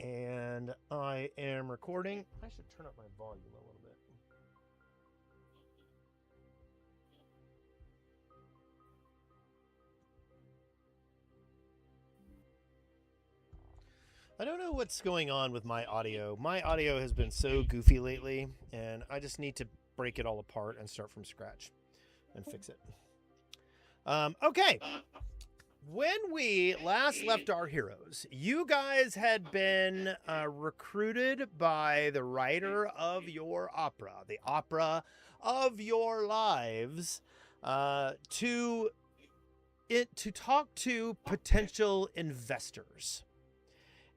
And I am recording. I should turn up my volume a little bit. I don't know what's going on with my audio. My audio has been so goofy lately, and I just need to break it all apart and start from scratch and fix it. Okay. When we last left our heroes, you guys had been recruited by the writer of your opera, the opera of your lives, to talk to potential investors.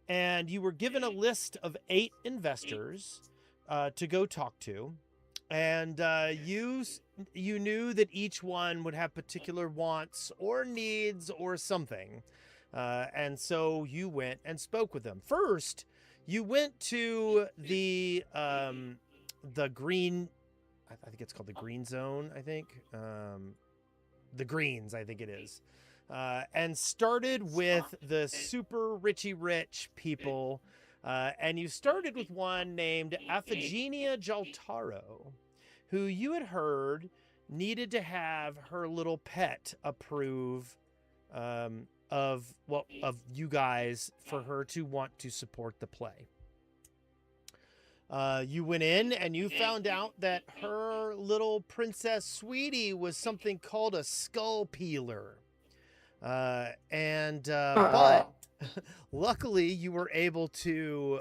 And you were given a list of 8 investors to go talk to, and you knew that each one would have particular wants or needs or something, and so you went and spoke with them. First, you went to the green. I think it's called the Green Zone. I think the Greens. I think it is. And started with the super rich people. And you started with one named Aphigenia Jaltaro, who you had heard needed to have her little pet approve of you guys for her to want to support the play. You went in and you found out that her little princess sweetie was something called a skull peeler. But luckily you were able to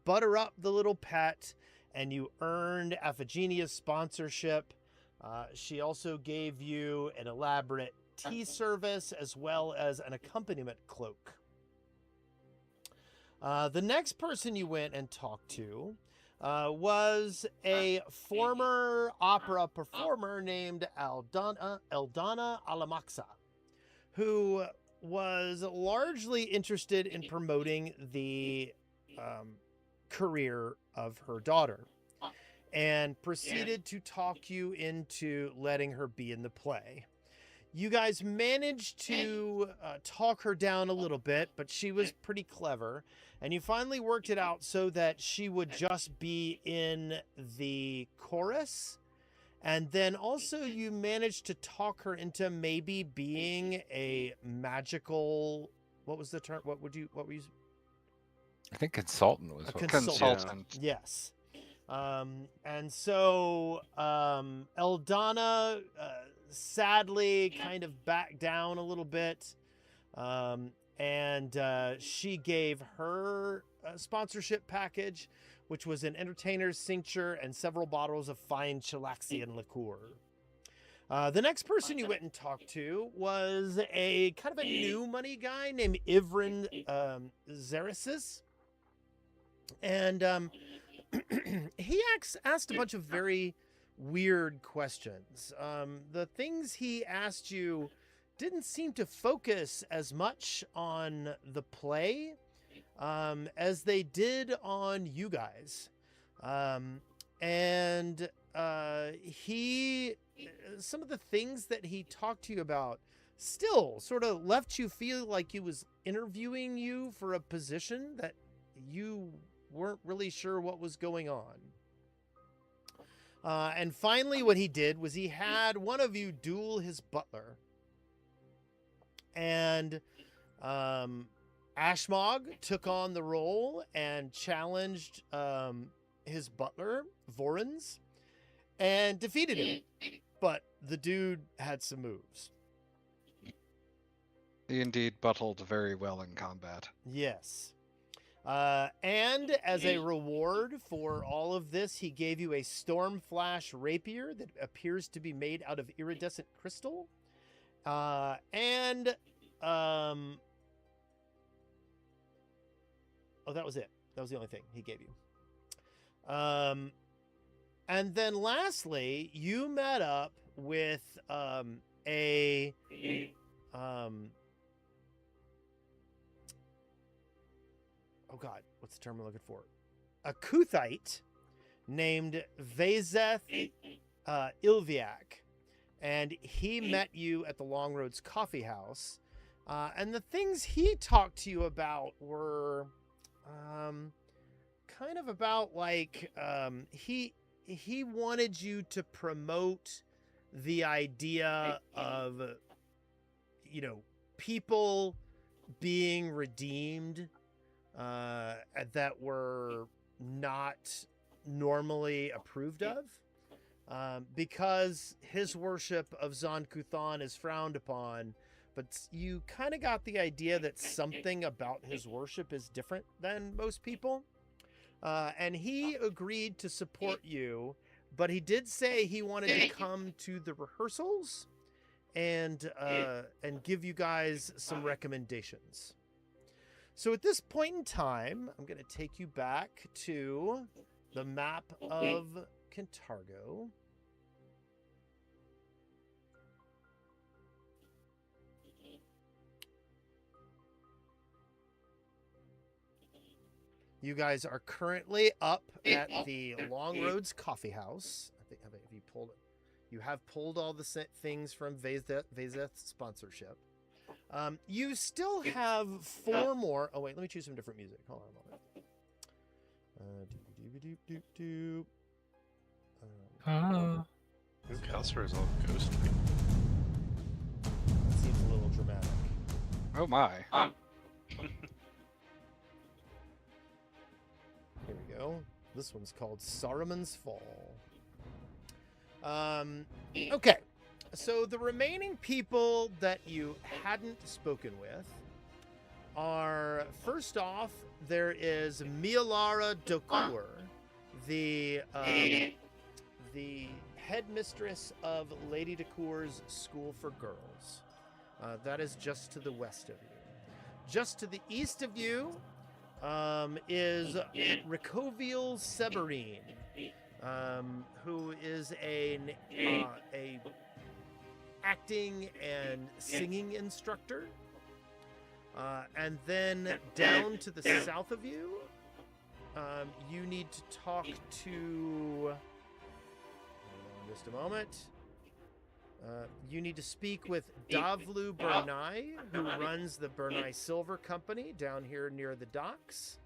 butter up the little pet, and you earned Aphigenia's sponsorship. She also gave you an elaborate tea service as well as an accompaniment cloak. The next person you went and talked to was a former opera performer named Eldana Alamaxa, who was largely interested in promoting the career of her daughter, and proceeded to talk you into letting her be in the play. You guys managed to talk her down a little bit, but she was pretty clever, and you finally worked it out so that she would just be in the chorus. And then also you managed to talk her into maybe being a magical, what was the term? What were you? I think consultant was A what consultant. Yes. And so Eldana sadly kind of backed down a little bit. And she gave her sponsorship package, which was an entertainer's cincture and several bottles of fine Chilaxian liqueur. The next person you went and talked to was a kind of a new money guy named Ivrin Zerisis. And he asked a bunch of very weird questions. The things he asked you didn't seem to focus as much on the play as they did on you guys. Some of the things that he talked to you about still sort of left you feel like he was interviewing you for a position that you weren't really sure what was going on. And finally, what he did was he had one of you duel his butler. And Ashmog took on the role and challenged his butler, Vorens, and defeated him. But the dude had some moves. He indeed battled very well in combat. Yes. And as a reward for all of this, he gave you a Stormflash rapier that appears to be made out of iridescent crystal. Oh, that was it. That was the only thing he gave you. And then lastly, you met up with oh God, what's the term I'm looking for? A Kuthite named Vezeth Ilviak. And he met you at the Long Roads Coffee House. And the things he talked to you about were kind of about like he wanted you to promote the idea of people being redeemed that were not normally approved of, because his worship of Zon Kuthan is frowned upon. But you kind of got the idea that something about his worship is different than most people. And he agreed to support you, but he did say he wanted to come to the rehearsals and give you guys some recommendations. So at this point in time, I'm going to take you back to the map of Kintargo. You guys are currently up at the Long Roads Coffee House. I think you have pulled all the things from Vezeth's sponsorship. You still have 4 more. Oh wait, let me choose some different music. Hold on a moment. Kelser is all ghostly. That seems a little dramatic. Oh my. Here we go. This one's called Saruman's Fall. Okay. So the remaining people that you hadn't spoken with are, first off, there is Mialara Dokur, the headmistress of Lady Dokur's School for Girls. That is just to the west of you. Just to the east of you is Ricoviel Severine, who is a acting and singing instructor. And then down to the south of you, you need to talk to... Hold on just a moment. You need to speak with Davlu Bernai, who runs the Bernai Silver Company down here near the docks.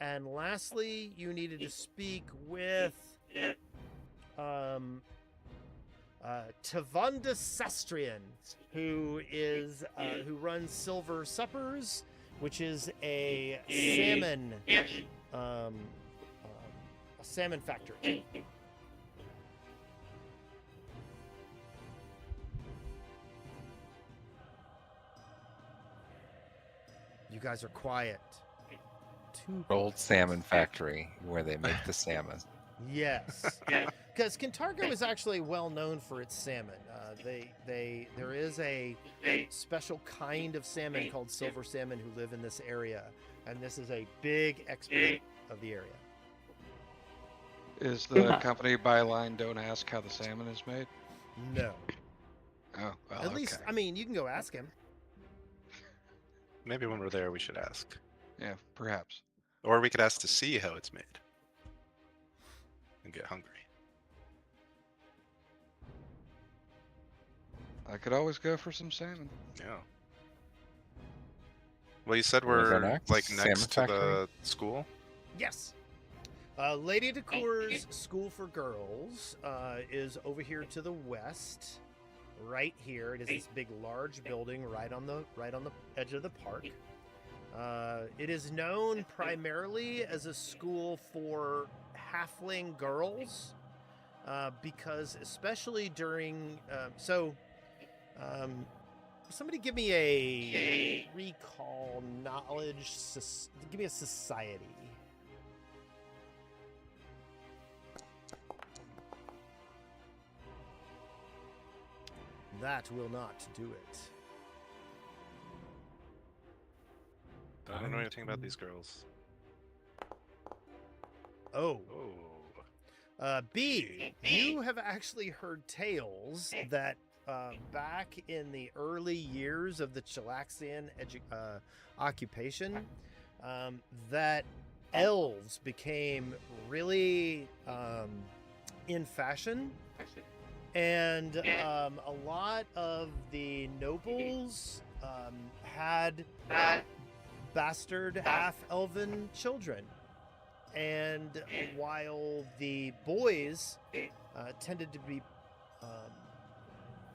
And lastly, you needed to speak with Tavanda Sastrian, who runs Silver Suppers, which is a salmon factory. You guys are quiet. Old salmon factory where they make the salmon. Yes, because Kintargo is actually well known for its salmon. There is a special kind of salmon called silver salmon who live in this area, and this is a big export of the area. Is the company byline "Don't ask how the salmon is made"? No. Oh, well, At least, I mean, you can go ask him. Maybe when we're there, we should ask. Yeah, perhaps. Or we could ask to see how it's made. And get hungry. I could always go for some salmon. Yeah. Well, you said Where's we're that next? like Salmon next to factory? the school? Yes. Lady Dokur's School for Girls is over here to the west, right here. It is this big, large building right on the edge of the park. It is known primarily as a school for halfling girls, because especially during somebody give me a recall knowledge. Give me a society. That will not do it. I don't know anything about these girls. Oh. Oh. B, you have actually heard tales that back in the early years of the Chilaxian occupation, that elves became really in fashion, and a lot of the nobles had bastard half-elven children. And while the boys tended to be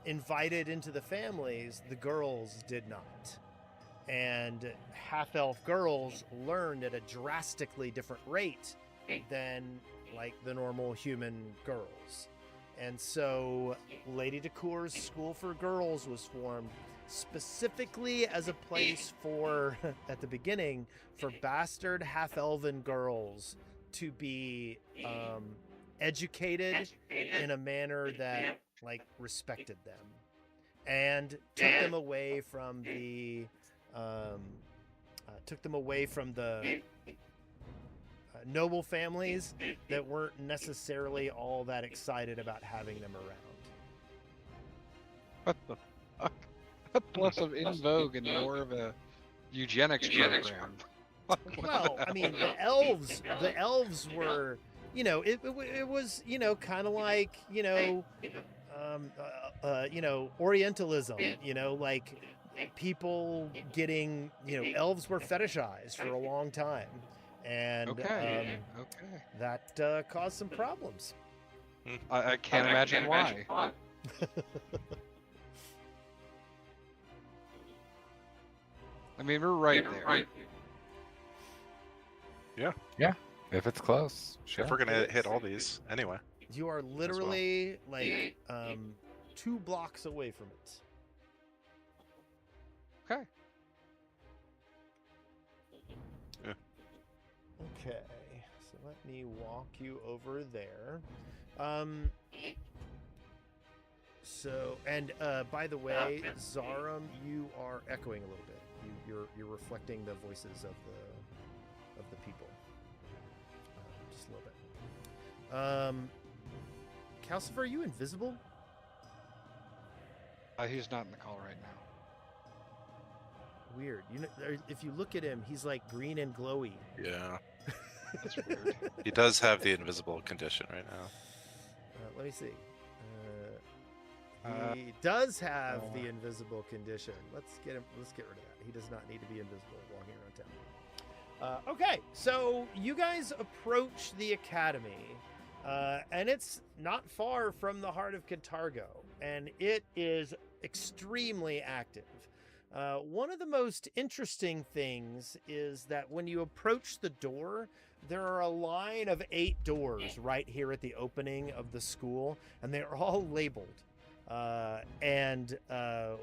invited into the families, the girls did not. And half-elf girls learned at a drastically different rate than like the normal human girls. And so Lady Dacour's School for Girls was formed specifically as a place for, at the beginning, for bastard half-elven girls to be educated in a manner that like respected them and took them away from the noble families that weren't necessarily all that excited about having them around. What the fuck? That's less of in vogue and more of a eugenics program. Well, I mean, the elves were, you know, it was, you know, kind of like, you know, Orientalism, you know, like people getting, you know, elves were fetishized for a long time. And that caused some problems. I can't imagine why. I mean, we're right there. Yeah, if it's close. Sure. If we're gonna hit all these anyway. You are literally like 2 blocks away from it. Okay. Yeah. Okay, so let me walk you over there. So, and by the way, Zarum, you are echoing a little bit. You're reflecting the voices of the people. Just a little bit. Calcifer, are you invisible? He's not in the call right now. Weird. You know, if you look at him, he's like green and glowy. Yeah. That's weird. He does have the invisible condition right now. Let me see. He does have the invisible condition. Let's get rid of that. He does not need to be invisible walking around town. Okay, so you guys approach the academy, and it's not far from the heart of Cantargo, and it is extremely active. One of the most interesting things is that when you approach the door, there are a line of 8 doors right here at the opening of the school, and they're all labeled. And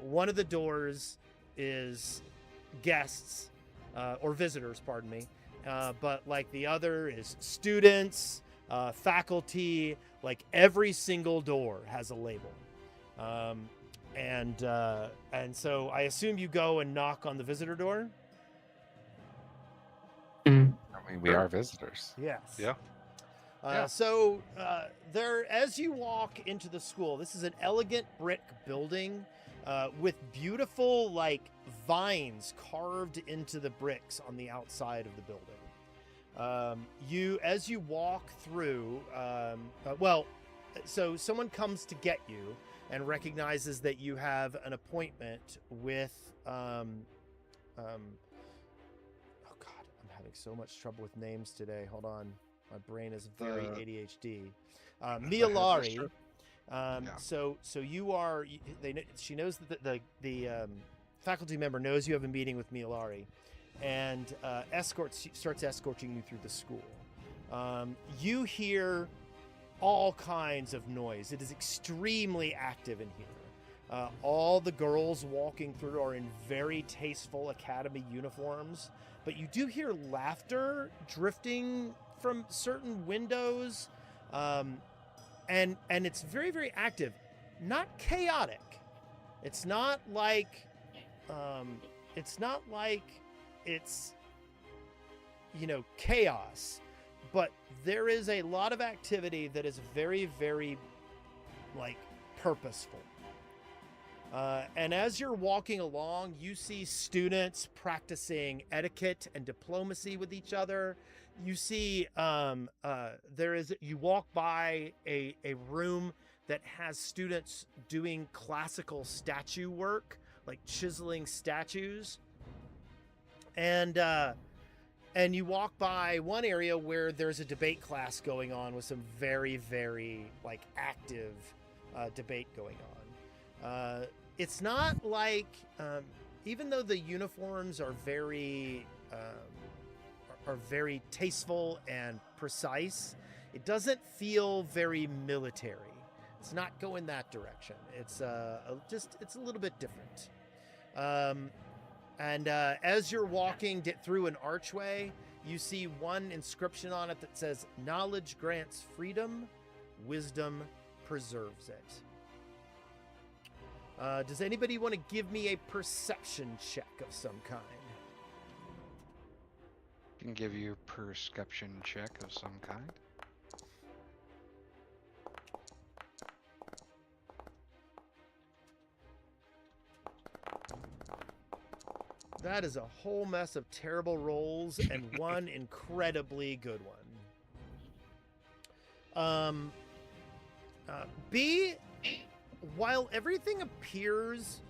one of the doors is guests, or visitors, pardon me. But like the other is students, faculty, like every single door has a label. And so I assume you go and knock on the visitor door? I mean, we are visitors. Yes. Yeah. So there, as you walk into the school, this is an elegant brick building with beautiful like vines carved into the bricks on the outside of the building. As you walk through, so someone comes to get you and recognizes that you have an appointment with oh god, I'm having so much trouble with names today. Hold on. My brain is very ADHD. Mialari. So you are. She knows that the faculty member knows you have a meeting with Mialari, and starts escorting you through the school. You hear all kinds of noise. It is extremely active in here. All the girls walking through are in very tasteful academy uniforms, but you do hear laughter drifting from certain windows, and it's very, very active, not chaotic. It's not like it's chaos, but there is a lot of activity that is very, very like purposeful. And as you're walking along, you see students practicing etiquette and diplomacy with each other. You see, you walk by a room that has students doing classical statue work, like chiseling statues. and you walk by one area where there's a debate class going on with some very, very like active debate going on. It's not like, even though the uniforms are very tasteful and precise, it doesn't feel very military. It's not going that direction. It's it's a little bit different. And as you're walking through an archway, you see one inscription on it that says, "Knowledge grants freedom, wisdom preserves it." Does anybody want to give me a perception check of some kind? Can give you a perception check of some kind. That is a whole mess of terrible rolls and one incredibly good one. B, while everything appears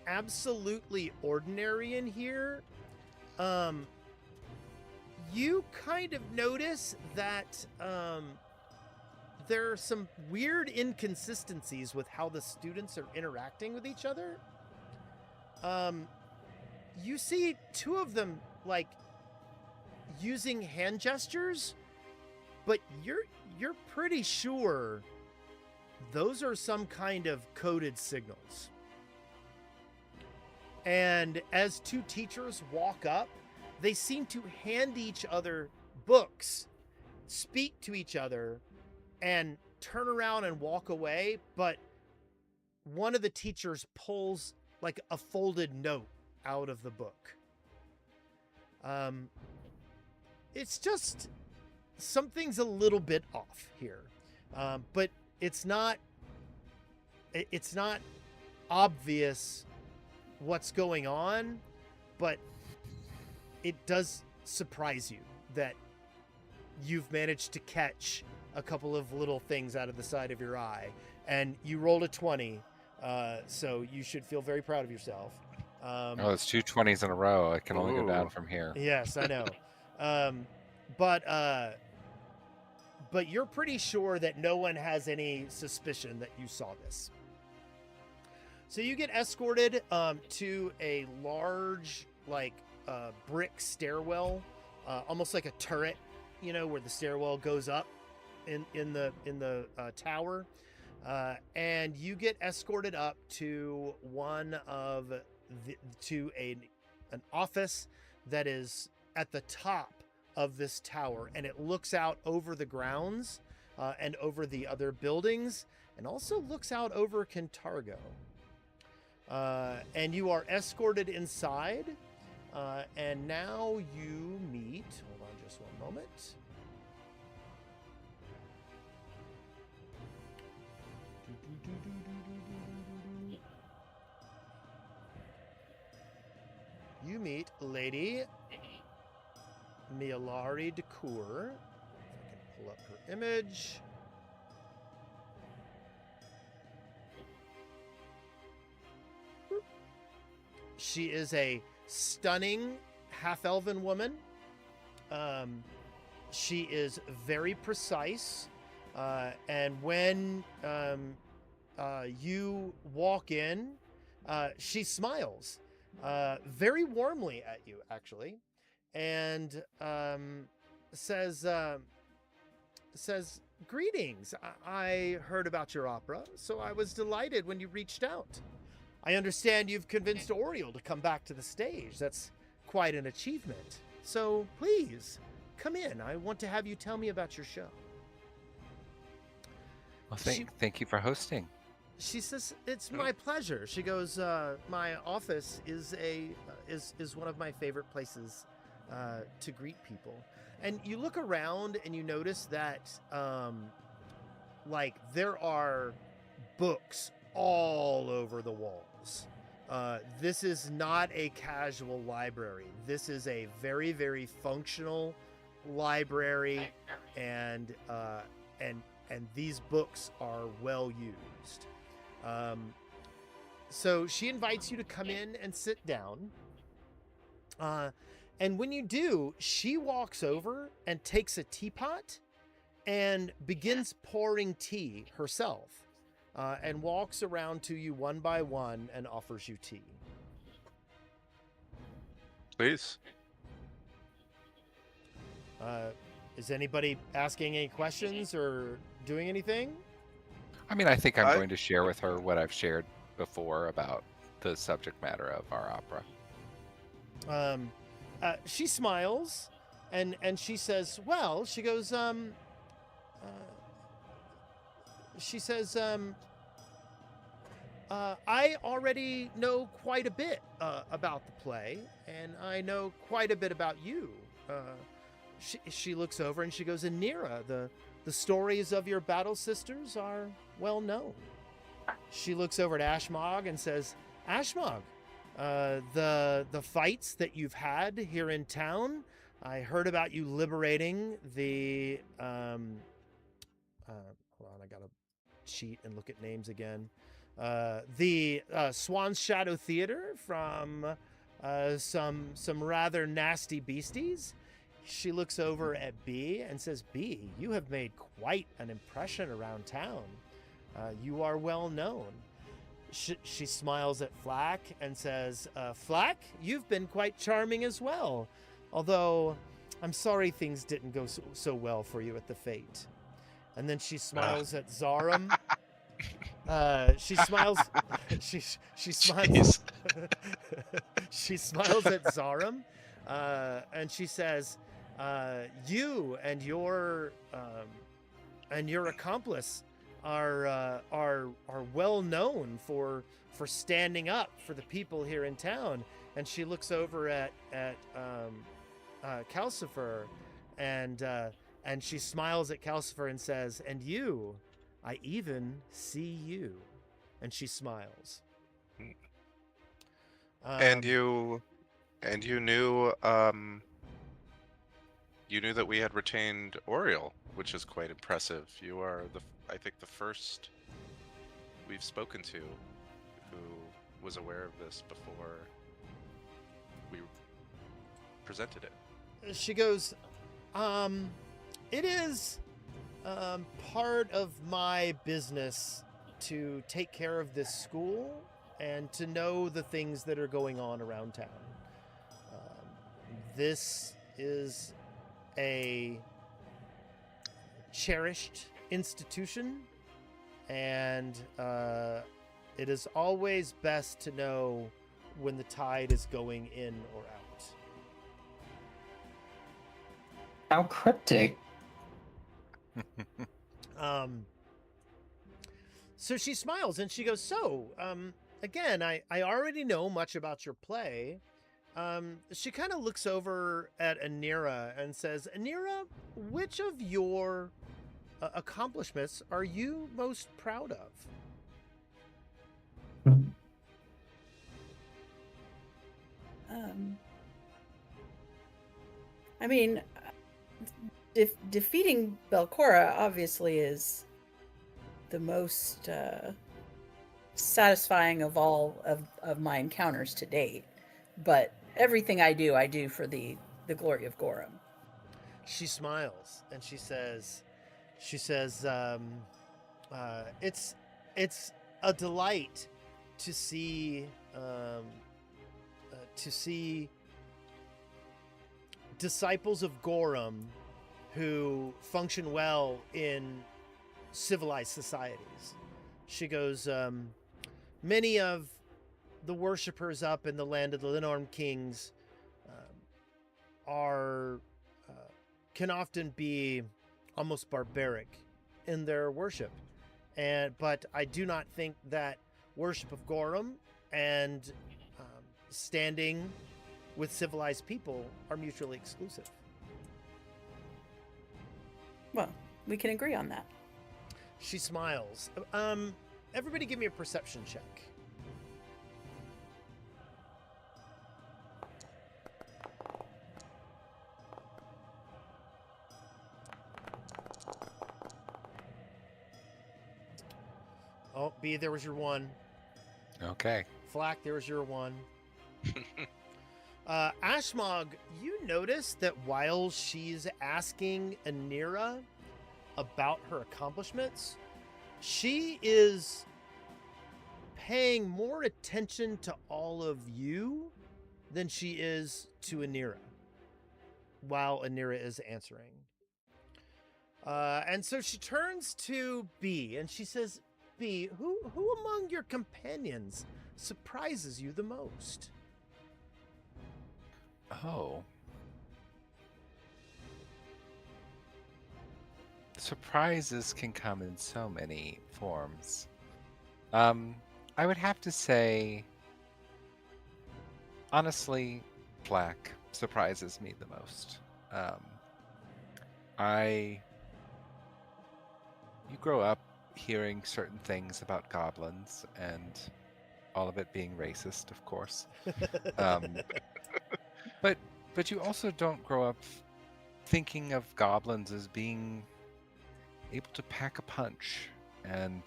absolutely ordinary in here, you kind of notice that there are some weird inconsistencies with how the students are interacting with each other. You see two of them like using hand gestures, but you're pretty sure those are some kind of coded signals. And as two teachers walk up, they seem to hand each other books, speak to each other, and turn around and walk away, but one of the teachers pulls like a folded note out of the book. It's just something's a little bit off here, but it's not obvious what's going on, but it does surprise you that you've managed to catch a couple of little things out of the side of your eye, and you rolled a 20, so you should feel very proud of yourself. Oh, it's 2 20s in a row. I can only go down from here. Yes, I know. But you're pretty sure that no one has any suspicion that you saw this. So you get escorted to a large, like, brick stairwell, almost like a turret, you know, where the stairwell goes up in the tower, and you get escorted up to an office that is at the top of this tower, and it looks out over the grounds and over the other buildings, and also looks out over Kintargo. And you are escorted inside, and now you meet, hold on just one moment. You meet Lady Mialari Decour. If I can pull up her image. She is a stunning half-elven woman. She is very precise. And when you walk in, she smiles very warmly at you, actually, and says, "Greetings. I heard about your opera, so I was delighted when you reached out. I understand you've convinced Oriel to come back to the stage. That's quite an achievement. So please, come in. I want to have you tell me about your show." Well, thank you for hosting. She says, "It's my pleasure." She goes, "My office is one of my favorite places to greet people." And you look around and you notice that like there are books all over the walls. This is not a casual library. This is a very, very functional library, and these books are well used. So she invites you to come in and sit down. And when you do, she walks over and takes a teapot and begins pouring tea herself, and walks around to you one by one and offers you tea. Please. Is anybody asking any questions or doing anything? I mean, I think I'm going to share with her what I've shared before about the subject matter of our opera. She smiles and she says, well, she goes, she says, I already know quite a bit about the play, and I know quite a bit about you. She looks over and she goes, Anira, the stories of your battle sisters are well known. She looks over at Ashmog and says, Ashmog, the fights that you've had here in town, I heard about you liberating the hold on, I gotta cheat and look at names again. The Swan's Shadow Theater from some rather nasty beasties. She looks over at B and says, B, you have made quite an impression around town. You are well known. She smiles at Flack and says, Flack, you've been quite charming as well. Although, I'm sorry things didn't go so well for you at the Fate. And then she smiles at Zarum. She smiles. She smiles. She smiles at Zarum, and she says, "You and your accomplice are well known for standing up for the people here in town." And she looks over at Calcifer, and she smiles at Calcifer and says, "And you, I even see you." And she smiles. And you knew that we had retained Oriel, which is quite impressive. You are I think the first we've spoken to who was aware of this before we presented it. She goes, it is part of my business to take care of this school and to know the things that are going on around town. This is a cherished institution, and it is always best to know when the tide is going in or out. How cryptic. So she smiles and she goes, so, again, I already know much about your play. She kind of looks over at Anira and says, Anira, which of your accomplishments are you most proud of? I mean, defeating Belcora obviously is the most satisfying of all of my encounters to date. But everything I do for the glory of Gorum. She smiles and she says, it's a delight to see disciples of Gorum who function well in civilized societies. She goes, many of the worshippers up in the land of the Lenorm Kings can often be almost barbaric in their worship, but I do not think that worship of Gorum and standing with civilized people are mutually exclusive. Well, we can agree on that. She smiles. Everybody give me a perception check. Oh, B, there was your 1. Okay. Flack, there was your 1. Ashmog, you notice that while she's asking Anira about her accomplishments, she is paying more attention to all of you than she is to Anira while Anira is answering. And so she turns to B and she says, B, who among your companions surprises you the most? Oh. Surprises can come in so many forms. I would have to say, honestly, Flack surprises me the most. You grow up hearing certain things about goblins, and all of it being racist, of course. But you also don't grow up thinking of goblins as being able to pack a punch, and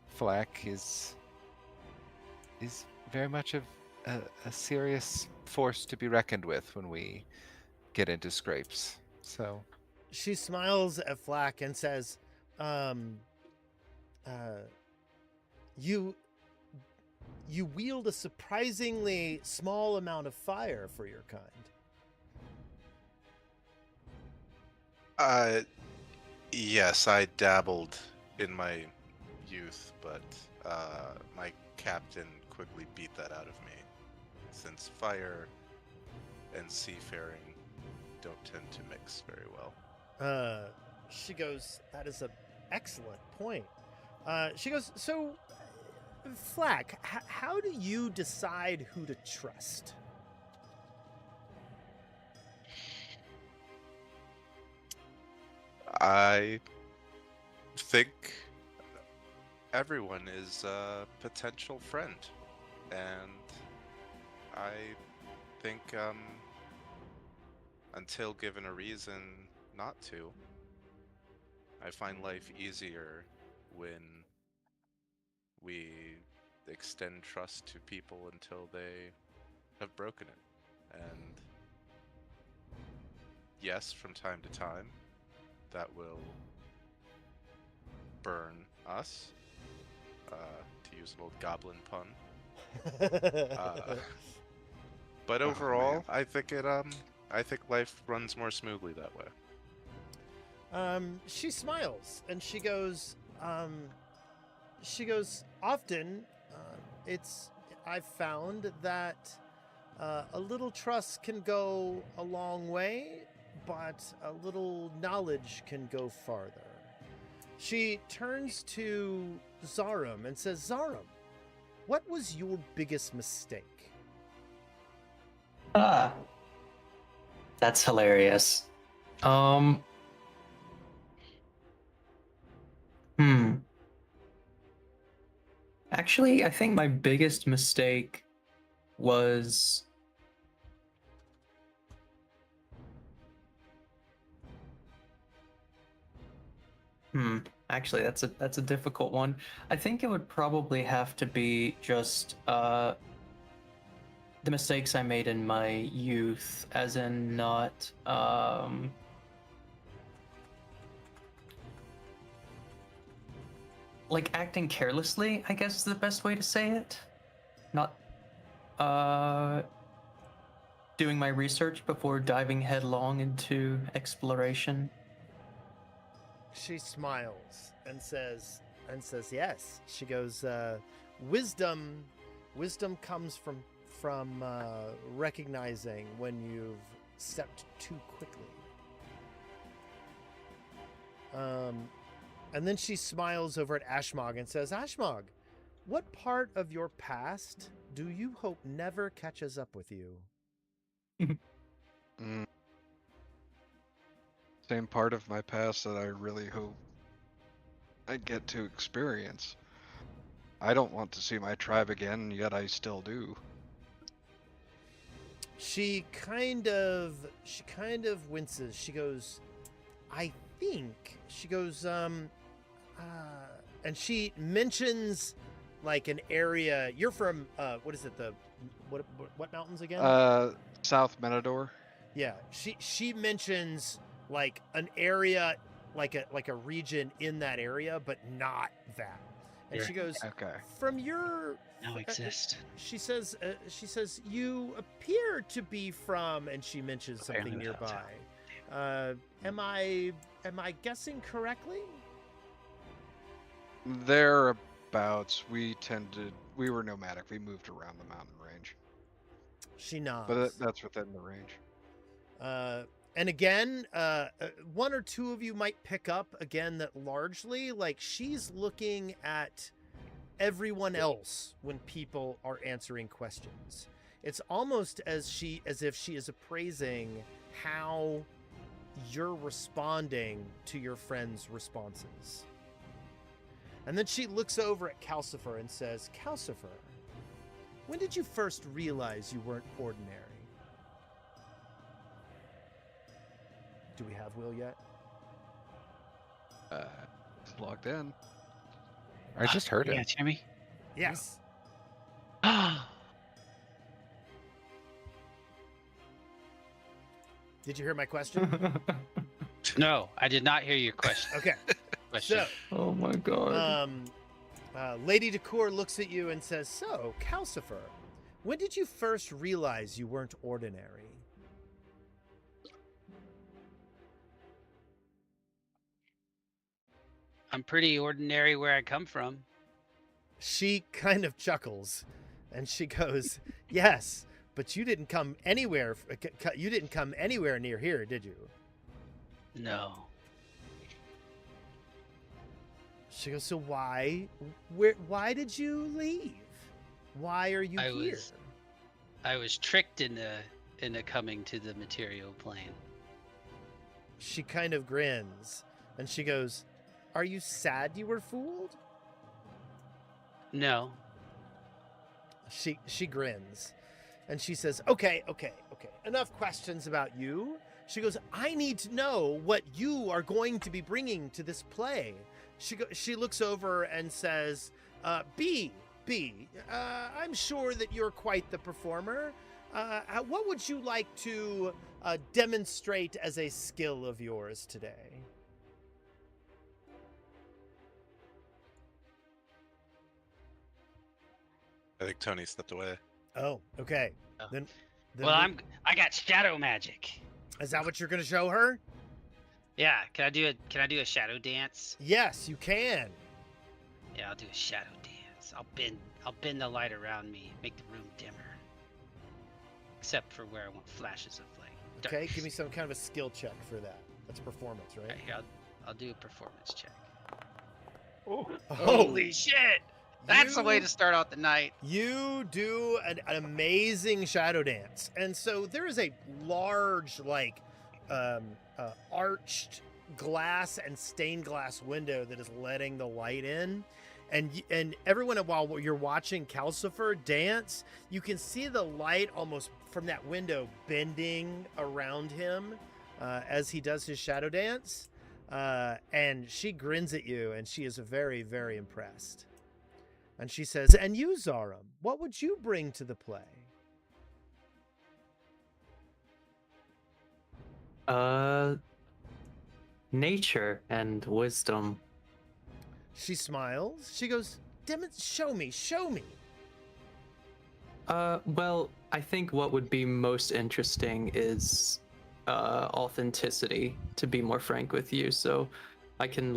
Flack is very much a serious force to be reckoned with when we get into scrapes. So she smiles at Flack and says, you wield a surprisingly small amount of fire for your kind. Yes, I dabbled in my youth, but my captain quickly beat that out of me, since fire and seafaring don't tend to mix very well. She goes, that is an excellent point. She goes, so, Flack, how do you decide who to trust? I think everyone is a potential friend, and I think until given a reason not to, I find life easier when we extend trust to people until they have broken it. And yes, from time to time, that will burn us, to use an old goblin pun. But overall, I think life runs more smoothly that way. She smiles and she goes, often, I've found that a little trust can go a long way, but a little knowledge can go farther. She turns to Zarum and says, Zarum, what was your biggest mistake? That's hilarious. Actually, I think my biggest mistake was actually that's a difficult one. I think it would probably have to be just the mistakes I made in my youth, as in not like acting carelessly, I guess is the best way to say it. Not doing my research before diving headlong into exploration. She smiles and says yes. She goes, wisdom comes from recognizing when you've stepped too quickly. And then she smiles over at Ashmog and says, Ashmog, what part of your past do you hope never catches up with you? Same part of my past that I really hope I get to experience. I don't want to see my tribe again, yet I still do. She kind of winces. She goes, I think. She goes, and she mentions like an area. You're from what is it? What mountains again? South Menador. Yeah, she mentions like an area, like a region in that area, but not that. And Here. she goes, Okay. from your Now exist. she says you appear to be from, and she mentions something Apparently without nearby. Am I guessing correctly? Thereabouts. We were nomadic. We moved around the mountain range. She nods. But that's within the range. And again, one or two of you might pick up again that largely, like, she's looking at everyone else when people are answering questions. It's almost as if she is appraising how you're responding to your friends' responses. And then she looks over at Calcifer and says, Calcifer, when did you first realize you weren't ordinary? Do we have Will yet? It's logged in. I just heard You it. guys hear me? Yes. Did you hear my question? No, I did not hear your question. Okay. Question. So, Oh my god. Lady Decour looks at you and says, so, Calcifer, when did you first realize you weren't ordinary? I'm pretty ordinary where I come from. She kind of chuckles and she goes, yes, but you didn't come anywhere. You didn't come anywhere near here, did you? No. She goes, so why did you leave? Why are you here? I was tricked into coming to the material plane. She kind of grins and she goes, are you sad you were fooled? No. She grins and she says, okay, enough questions about you. She goes, I need to know what you are going to be bringing to this play. She looks over and says, B, I'm sure that you're quite the performer. What would you like to demonstrate as a skill of yours today? I think Tony stepped away. Oh, okay. Oh. Then Well, I got shadow magic. Is that what you're going to show her? Yeah, can I do a shadow dance? Yes, you can. Yeah, I'll do a shadow dance. I'll bend the light around me, make the room dimmer. Except for where I want flashes of like Okay, darkness. give me some kind of a skill check for that. That's performance, right? Alright, here, I'll do a performance check. Oh, Holy shit! That's the way You- to start out the night. You do an amazing shadow dance, and so there is a large, like, arched glass and stained glass window that is letting the light in, and everyone, while you're watching Calcifer dance, you can see the light almost from that window bending around him as he does his shadow dance, and she grins at you, and she is very, very impressed. And she says, and you, Zarum, what would you bring to the play? Nature and wisdom. She smiles. She goes, show me. Well, I think what would be most interesting is authenticity, to be more frank with you. So I can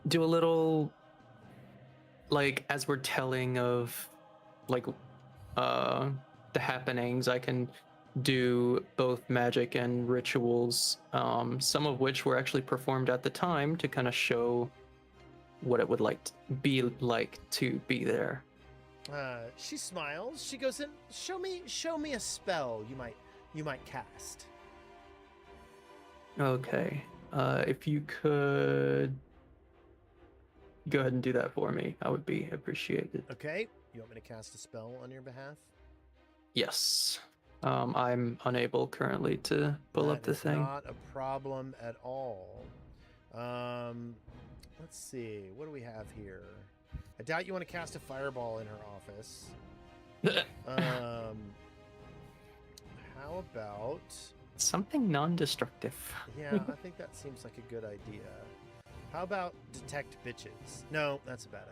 do a little, as we're telling of the happenings, I can do both magic and rituals, some of which were actually performed at the time to kind of show what it would be to be there. She smiles. She goes, and show me a spell you might cast. Okay. If you could go ahead and do that for me, I would be appreciated. Okay. You want me to cast a spell on your behalf? Yes. I'm unable currently to pull up That the is thing. Not a problem at all. Let's see. What do we have here? I doubt you want to cast a fireball in her office. How about? Something non-destructive. Yeah, I think that seems like a good idea. How about detect bitches? No, that's a bad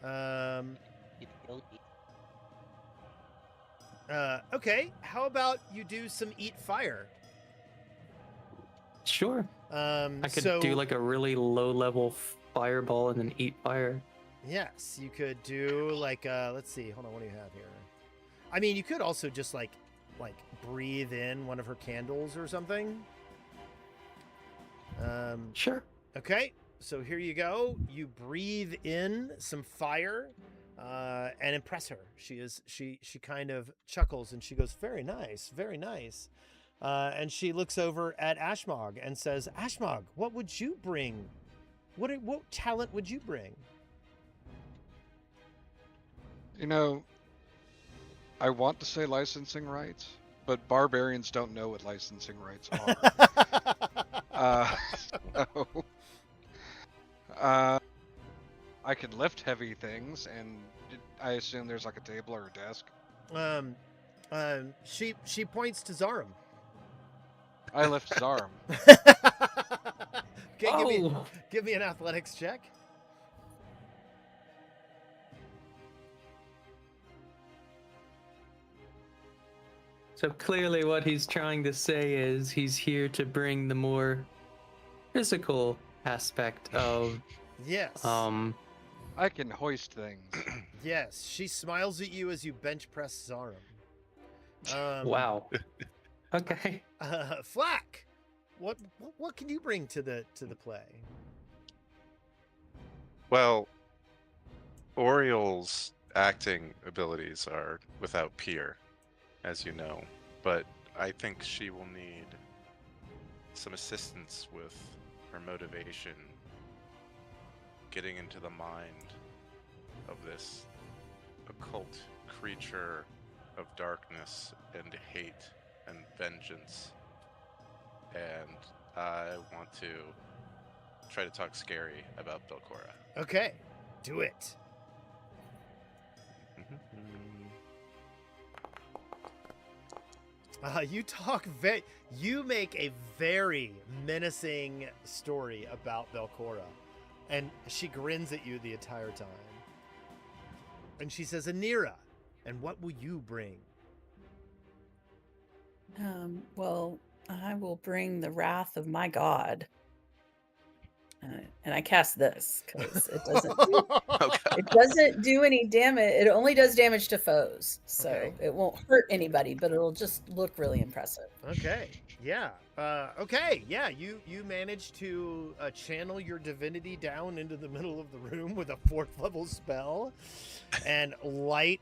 idea. You killed me. Okay. How about you do some eat fire? Sure. I could do like a really low-level fireball and then eat fire. Yes, you could do like let's see. Hold on, what do you have here? I mean, you could also just like breathe in one of her candles or something. Sure. Okay, so here you go. You breathe in some fire, and impress her. She kind of chuckles and she goes, "Very nice, very nice." And she looks over at Ashmog and says, "Ashmog, what would you bring? What talent would you bring?" You know, I want to say licensing rights, but barbarians don't know what licensing rights are. So, I can lift heavy things, and I assume there's like a table or a desk. She points to Zarum. I lift Zarum. Okay, give me an athletics check. So clearly what he's trying to say is he's here to bring the more physical aspect of Yes. I can hoist things. Yes. She smiles at you as you bench press Zarum. Wow. Okay. Flack, what can you bring to the play? Well, Oriel's acting abilities are without peer, as you know, but I think she will need some assistance with her motivation, getting into the mind of this occult creature of darkness and hate and vengeance. And I want to try to talk scary about Belcora. Okay, do it. You make a very menacing story about Belcora, and she grins at you the entire time. And she says, "Anira, and what will you bring?" Well, I will bring the wrath of my god. And I cast this because it doesn't it doesn't do any damage. It only does damage to foes, so Okay. it won't hurt anybody, but it'll just look really impressive. Okay, yeah. Okay, yeah. You managed to channel your divinity down into the middle of the room with a 4th level spell, and light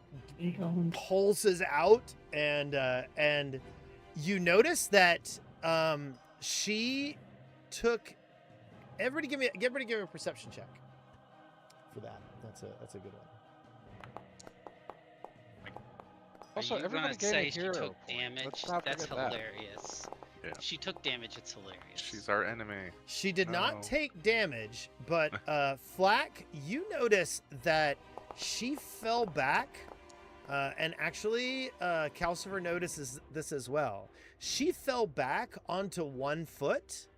pulses out, and you notice that she took. Everybody give me a perception check for that. That's a good one. Also, Are you everybody gonna gave say a she hero took point. damage? Let's not That's forget that. hilarious. Yeah. She took damage. It's hilarious. She's our enemy. She did No. not take damage, but Flack, you notice that she fell back, and actually, Calcifer notices this as well. She fell back onto one foot,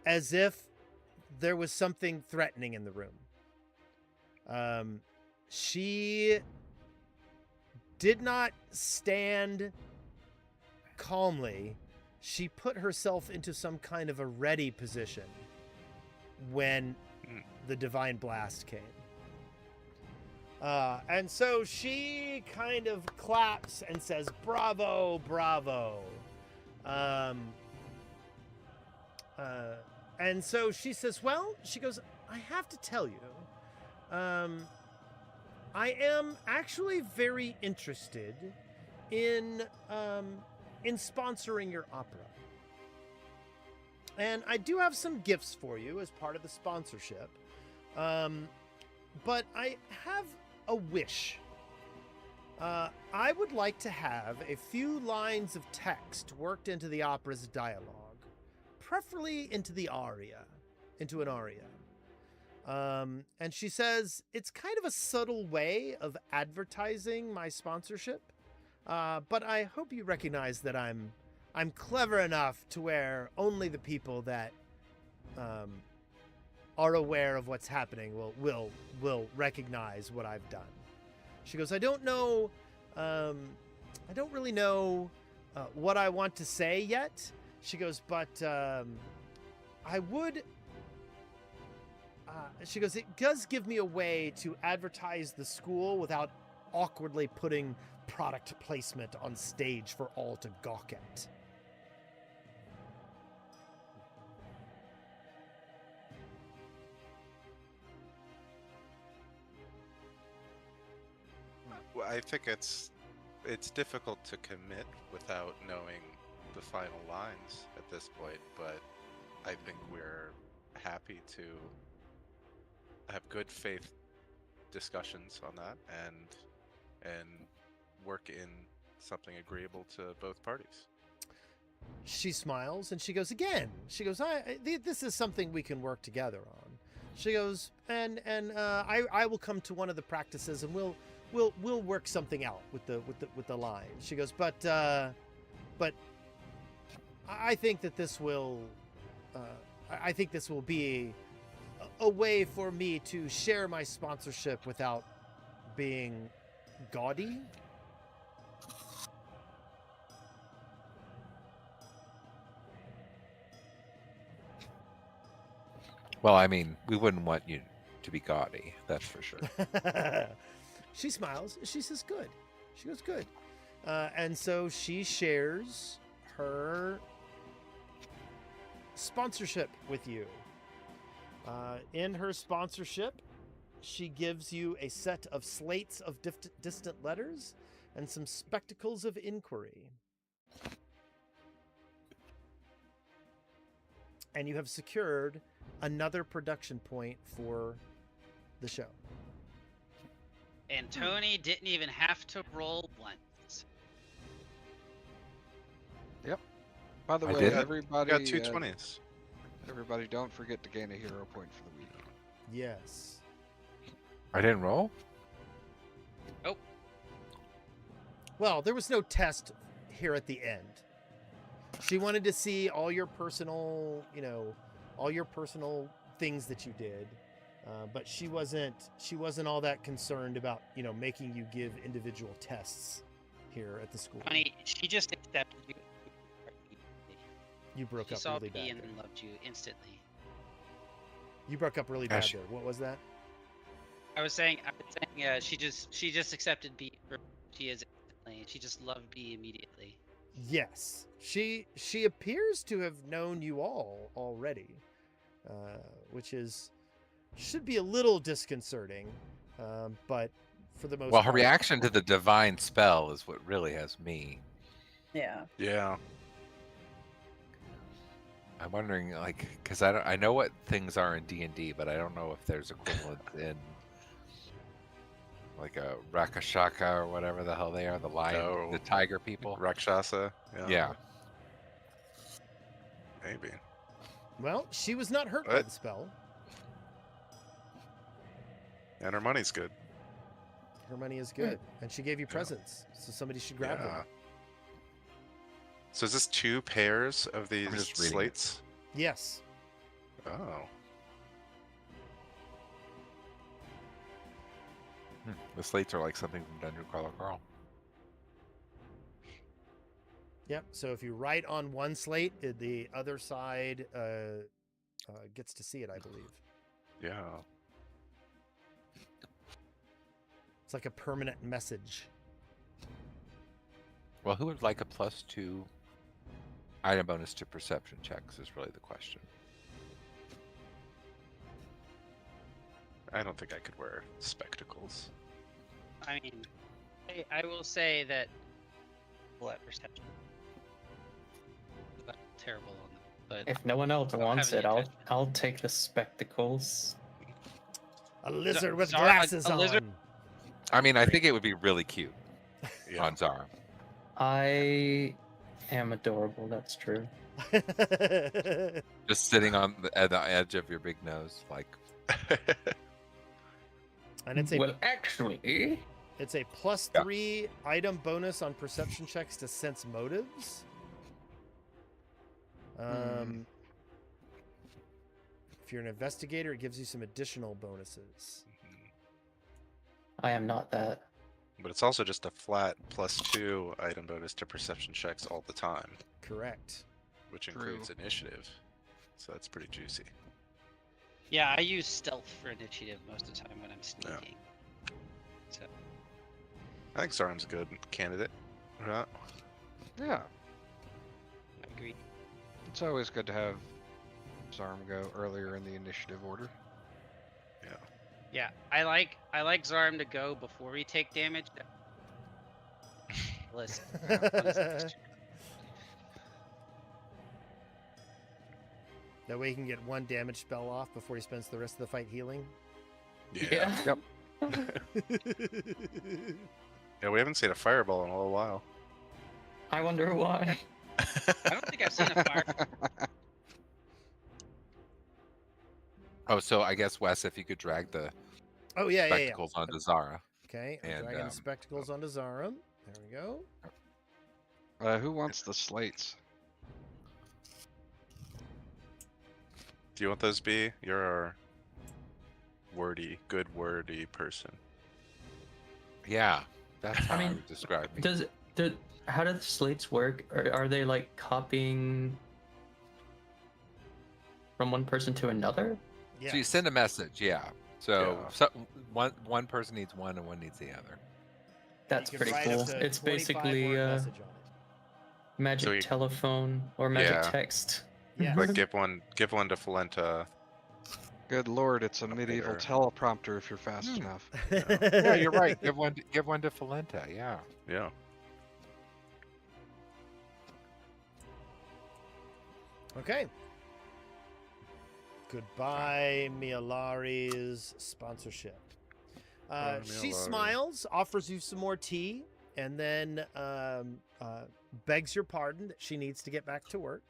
as if there was something threatening in the room. She did not stand calmly. She put herself into some kind of a ready position when the divine blast came. And so she kind of claps and says, "Bravo, bravo." And so she says, well, she goes, "I have to tell you, I am actually very interested in sponsoring your opera. And I do have some gifts for you as part of the sponsorship. But I have a wish. I would like to have a few lines of text worked into the opera's dialogue, preferably into an aria. And she says it's kind of a subtle way of advertising my sponsorship, but I hope you recognize that I'm clever enough to where only the people that are aware of what's happening will recognize what I've done. She goes, I don't know, I don't really know what I want to say yet. She goes, but I would. She goes, it does give me a way to advertise the school without awkwardly putting product placement on stage for all to gawk at. Well, I think it's difficult to commit without knowing the final lines at this point, but I think we're happy to have good faith discussions on that and work in something agreeable to both parties. She smiles and she goes again. She goes, this is something we can work together on. She goes, and I will come to one of the practices and we'll work something out with the line. She goes, but I think that this will be a way for me to share my sponsorship without being gaudy. Well, I mean, we wouldn't want you to be gaudy, that's for sure. She smiles. She says, good. She goes, good. And so she shares her sponsorship with you. In her sponsorship, she gives you a set of slates of distant letters and some spectacles of inquiry. And you have secured another production point for the show. And Tony didn't even have to roll once. Yep. By the I way, didn't. everybody, Got 220s. everybody, don't forget to gain a hero point for the week. Yes. I didn't roll? Well, there was no test here at the end. She wanted to see all your personal, all your personal things that you did. But she wasn't all that concerned about, making you give individual tests here at the school. Tony, she just accepted you. You broke She up saw really B bad and there. loved you instantly. You broke up really bad Gosh. there. What was that? I was saying, she just accepted B for who she is instantly. She just loved B immediately. Yes. She appears to have known you all already, which should be a little disconcerting, but for the most Well, her part, reaction to the divine spell is what really has me. Yeah. Yeah. I'm wondering, because I know what things are in D&D, but I don't know if there's equivalent in like a Rakashaka or whatever the hell they are, the lion, Oh. the tiger people. Rakshasa. Yeah. Maybe. well, she was not hurt by What? the spell. And her money's good. Her money is good, and she gave you presents, so somebody should grab Yeah. them. So is this 2 pairs of these just reading it. slates? Yes. Oh. The slates are like something from Dungeon Crawler Carl. Yep. So if you write on one slate, the other side gets to see it, I believe. Yeah. It's like a permanent message. Well, who would like a +2 item bonus to perception checks is really the question. I don't think I could wear spectacles. I mean, I will say that at perception. But terrible on them. But If no one else don't wants have it, any I'll take the spectacles. A lizard with Zara, glasses a lizard- on. I mean, I think it would be really cute Yeah. on Zara. I am adorable. That's true. Just sitting on the edge of your big nose, like And it's a Well, actually, it's a +3 item bonus on perception checks to sense motives. If you're an investigator, it gives you some additional bonuses. I am not that. But it's also just a flat +2 item bonus to perception checks all the time, Correct. which True. includes initiative. So that's pretty juicy. Yeah, I use stealth for initiative most of the time when I'm sneaking. So I think Zarm's a good candidate. Right? Yeah, I agree. it's always good to have Zarm go earlier in the initiative order. Yeah, I like Zarm to go before we take damage. Listen. That way he can get 1 damage spell off before he spends the rest of the fight healing. Yeah. Yep. Yeah, we haven't seen a fireball in a little while. I wonder why. I don't think I've seen a fire. Oh, so I guess Wes, if you could drag the Oh yeah, yeah, yeah. spectacles onto Zara. Okay, I'm And, dragging the spectacles onto Zarum. There we go. Who wants the slates? Do you want those, B? You're our good wordy person. Yeah, that's how I mean, would describe me. How do the slates work? Are they like copying from one person to another? Yeah. So you send a message, yeah. So, Yeah. so one person needs one and one needs the other. That's You can pretty write up cool. to It's 25 basically word message on it. magic So you- telephone or magic Yeah. text. Yeah. Like give one to Falenta. Good lord, it's a medieval there. teleprompter if you're fast enough. Yeah, you're right. Give one to Falenta. Yeah. Yeah. Okay. Goodbye, Mialari's sponsorship. She Mialari. smiles, offers you some more tea, and then begs your pardon that she needs to get back to work.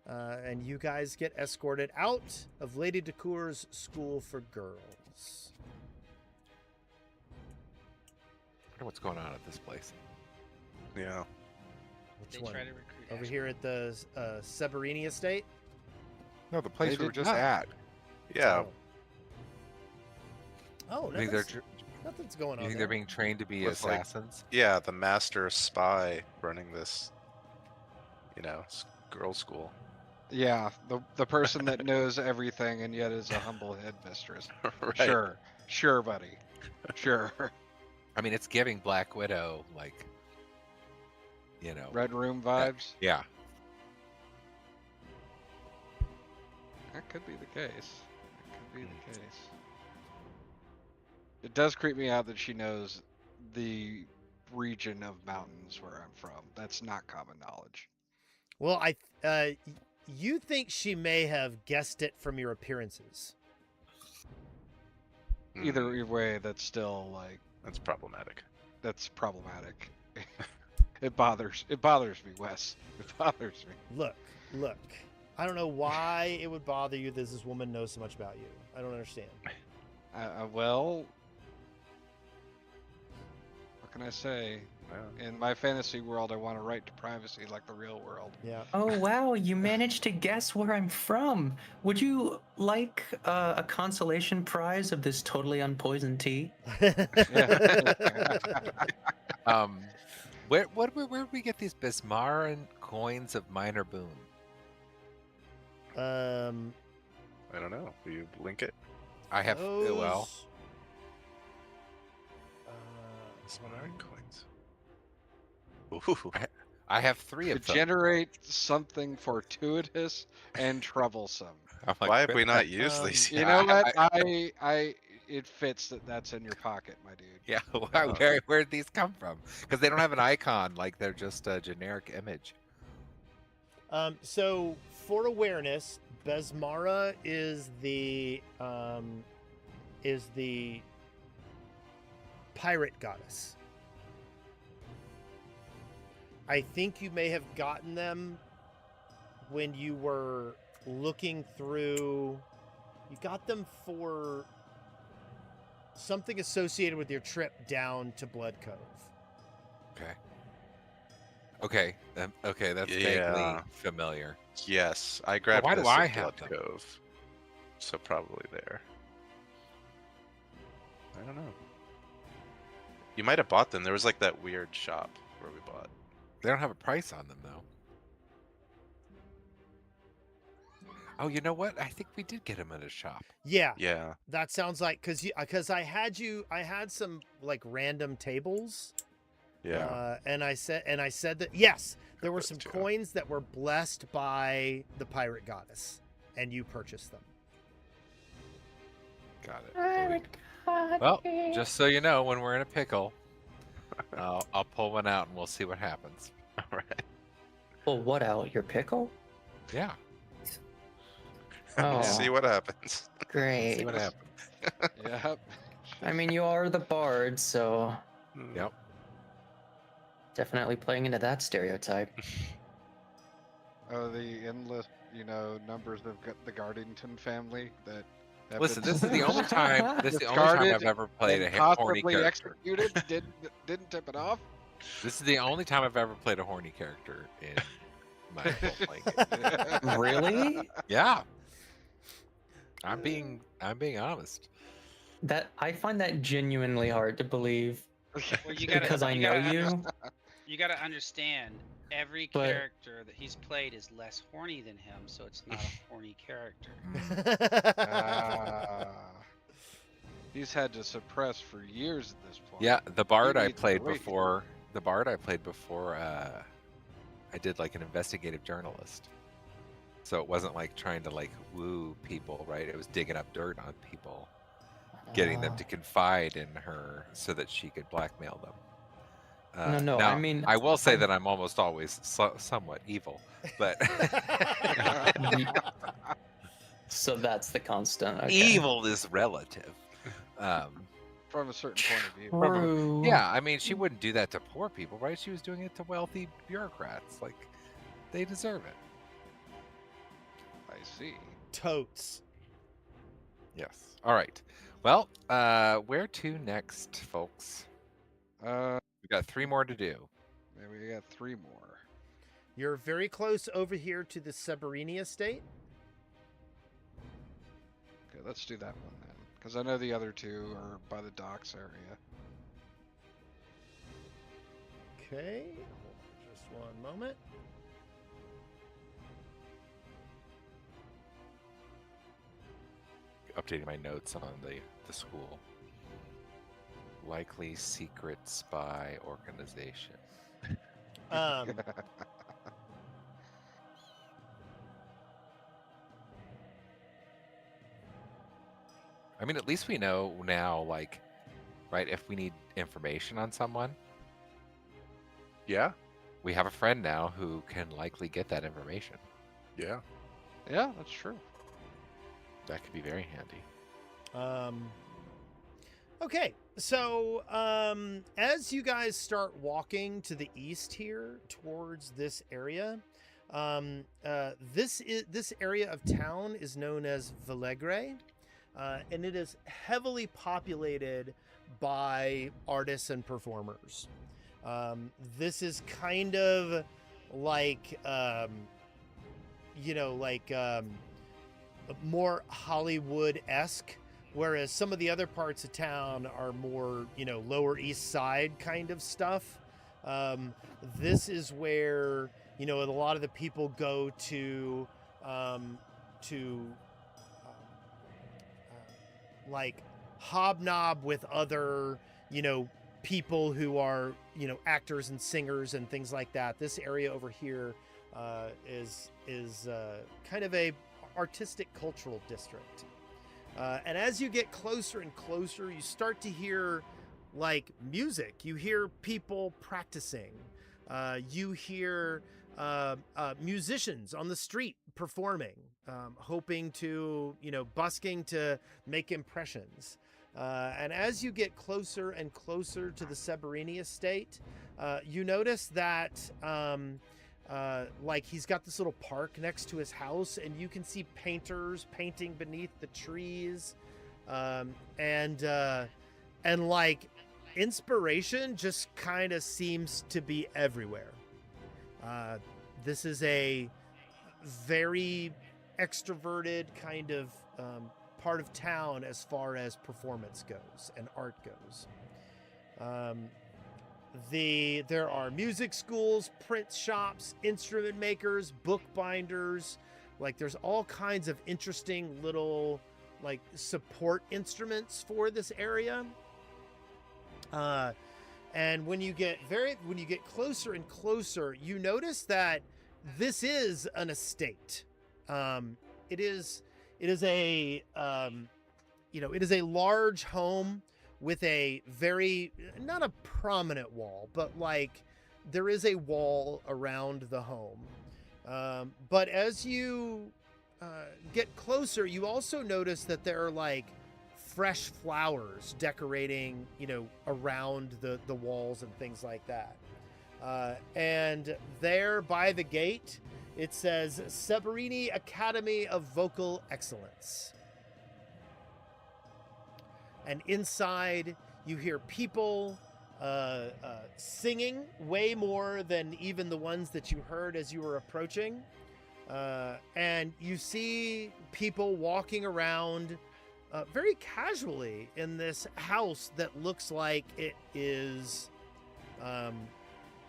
And you guys get escorted out of Lady Decour's school for girls. I wonder what's going on at this place. Yeah. Which They one? try to recruit Over Ash. here at the Severini estate? No, the place They we were did just not. at. Yeah. Oh, You think they're nothing's going on. you think there. they're being trained to be With, like, assassins? Yeah, the master spy running this, girls' school. Yeah, the person that knows everything and yet is a humble headmistress. Right. Sure, buddy. Sure. I mean, it's giving Black Widow Red Room vibes. Yeah. That could be the case. That could be the case. It does creep me out that she knows the region of mountains where I'm from. That's not common knowledge. Well, you think she may have guessed it from your appearances. Either way, that's still That's problematic. that's problematic. It bothers me, Wes. It bothers me. Look. I don't know why it would bother you that this woman knows so much about you. I don't understand. Well, what can I say? Yeah. In my fantasy world, I want a right to privacy like the real world. Yeah. Oh wow, you managed to guess where I'm from. Would you like a consolation prize of this totally unpoisoned tea? Where did we get these Bismaran coins of minor boon? I don't know. Will you link it? I have well. those- hold Smart on. coins. Ooh. I have 3 To of them. generate something fortuitous and troublesome. I'm like, Why have we "What not the-" used these You yet? know what? It fits that's in your pocket, my dude. Yeah, where'd these come from? Because they don't have an icon, like they're just a generic image. So for awareness, Besmara is the pirate goddess. I think you may have gotten them when you were looking through You got them for something associated with your trip down to Blood Cove. Okay. Okay. Okay, that's Yeah. vaguely familiar. Yes, I grabbed why do this I at have Blood them? Cove, so probably there. I don't know. You might have bought them. There was like that weird shop where we bought. They don't have a price on them though. Oh, you know what? I think we did get them at a shop. Yeah, Yeah. that sounds like because I had some like random tables. Yeah. And I said that yes, there were those some too. coins that were blessed by the pirate goddess, and you purchased them. Got it. Well, just so you know, when we're in a pickle, I'll pull one out and we'll see what happens. All right. Well, what out? Your pickle? Yeah. Oh, See what happens. great. See what happens. Yep. I mean, you are the bard, so Yep. definitely playing into that stereotype. Oh, the endless, numbers of the Gardington family that. have Listen, been this is the only time. This is the only time I've discarded ever played a and horny possibly character. executed. Didn't tip it off. This is the only time I've ever played a horny character in my adult playing. Really? Yeah. I'm being honest. That I find that genuinely hard to believe Well, you gotta, because I you know gotta you. You gotta understand, every But- character that he's played is less horny than him, so it's not a horny character. Ah. He's had to suppress for years at this point. Yeah, the bard I needs to played wait. before. The bard I played before. I did like an investigative journalist. So it wasn't like trying to like woo people, right? It was digging up dirt on people, getting them to confide in her so that she could blackmail them. No, now, I mean, I will say I'm- that I'm almost always somewhat evil, but So that's the constant. Okay. evil is relative. From a certain point of view. True. Yeah, I mean, she wouldn't do that to poor people, right? She was doing it to wealthy bureaucrats. Like, they deserve it. I see. Totes. Yes. All right. Well, where to next, folks? We got 3 more to do. Maybe we got 3 more. You're very close over here to the Severini estate. Okay, let's do that one then, because I know the other 2 are by the docks area. Okay, hold on just one moment. Updating my notes on the school. Likely secret spy organization. Um, I mean, at least we know now, like, right, if we need information on someone, Yeah. we have a friend now who can likely get that information. Yeah. Yeah, that's true. That could be very handy. Okay, so as you guys start walking to the east here towards this area, this area of town is known as Valegre, and it is heavily populated by artists and performers. This is kind of like more Hollywood-esque, whereas some of the other parts of town are more, Lower East Side kind of stuff. This is where, a lot of the people go to like hobnob with other, people who are, actors and singers and things like that. This area over here is kind of a artistic cultural district. And as you get closer and closer, you start to hear like music. You hear people practicing. You hear musicians on the street performing, hoping to, busking to make impressions. And as you get closer and closer to the Severini estate, you notice that like he's got this little park next to his house, and you can see painters painting beneath the trees, and like inspiration just kind of seems to be everywhere. This is a very extroverted kind of part of town as far as performance goes and art goes. There are music schools, print shops, instrument makers, bookbinders. Like there's all kinds of interesting little like support instruments for this area. And when you get closer and closer, you notice that this is an estate. It is a it is a large home with a very, not a prominent wall, but like there is a wall around the home. But as you get closer, you also notice that there are like fresh flowers decorating, around the walls and things like that. And there by the gate, it says Severini Academy of Vocal Excellence. And inside, you hear people singing way more than even the ones that you heard as you were approaching. And you see people walking around very casually in this house that looks like it is...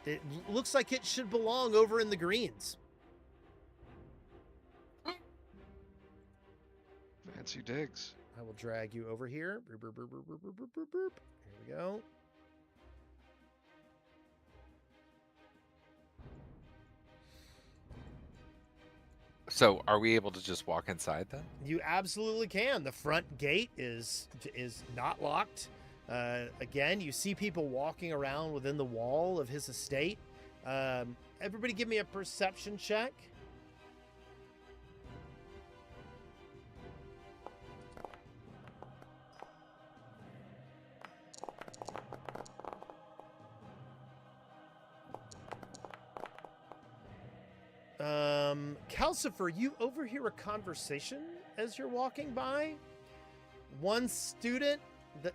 it looks like it should belong over in the Greens. Fancy digs. I will drag you over here. Here we go. So, are we able to just walk inside then? You absolutely can. The front gate is not locked. Again, you see people walking around within the wall of his estate. Everybody give me a perception check. Calcifer, you overhear a conversation as you're walking by. One student that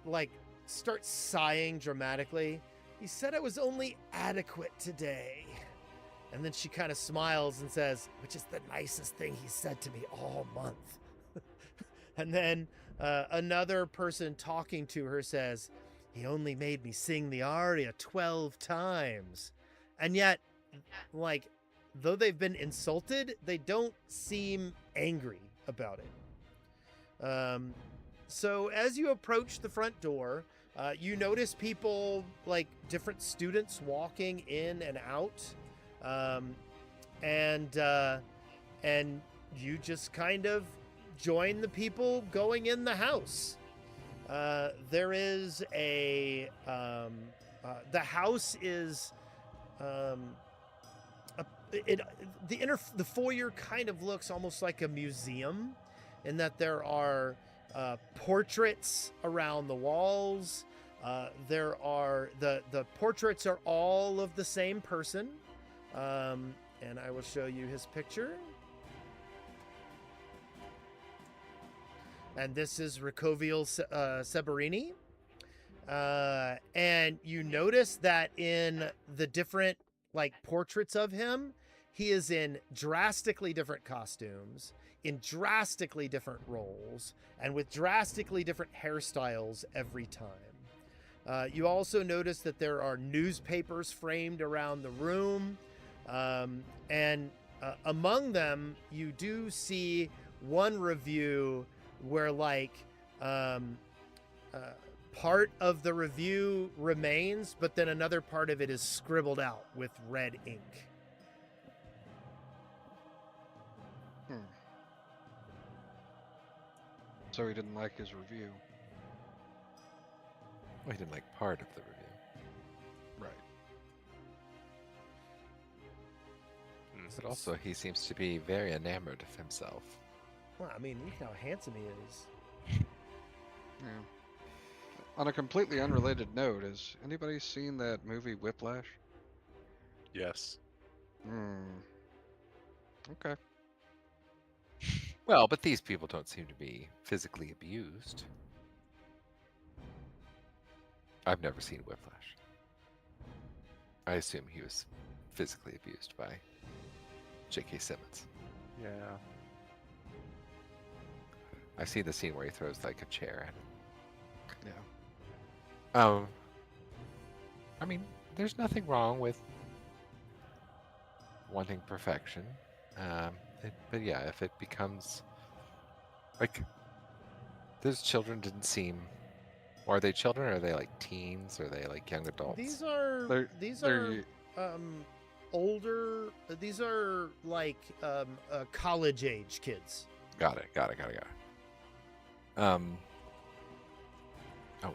starts sighing dramatically. He said I was only adequate today. And then she kind of smiles and says, which is the nicest thing he said to me all month. And then another person talking to her says, he only made me sing the aria 12 times. And yet, though they've been insulted, they don't seem angry about it. So as you approach the front door, you notice people, different students walking in and out. And you just kind of join the people going in the house. There is the house is... the foyer kind of looks almost like a museum in that there are portraits around the walls. There are the portraits are all of the same person. And I will show you his picture. And this is Ricovio Severini. And you notice that in the different portraits of him, he is in drastically different costumes, in drastically different roles, and with drastically different hairstyles every time. You also notice that there are newspapers framed around the room, and among them, you do see one review where part of the review remains, but then another part of it is scribbled out with red ink. So he didn't like his review. Well, he didn't like part of the review. Right. But also, he seems to be very enamored of himself. Well, I mean, look how handsome he is. Yeah. On a completely unrelated note, has anybody seen that movie Whiplash? Yes. Okay. Well, but these people don't seem to be physically abused. I've never seen Whiplash. I assume he was physically abused by J.K. Simmons. Yeah. I've seen the scene where he throws like a chair at him. Yeah. I mean, there's nothing wrong with wanting perfection. But yeah, if it becomes like those children didn't seem, or are they children? Or are they like teens? Or are they like young adults? These are They're older. These are like college age kids. Got it. Oh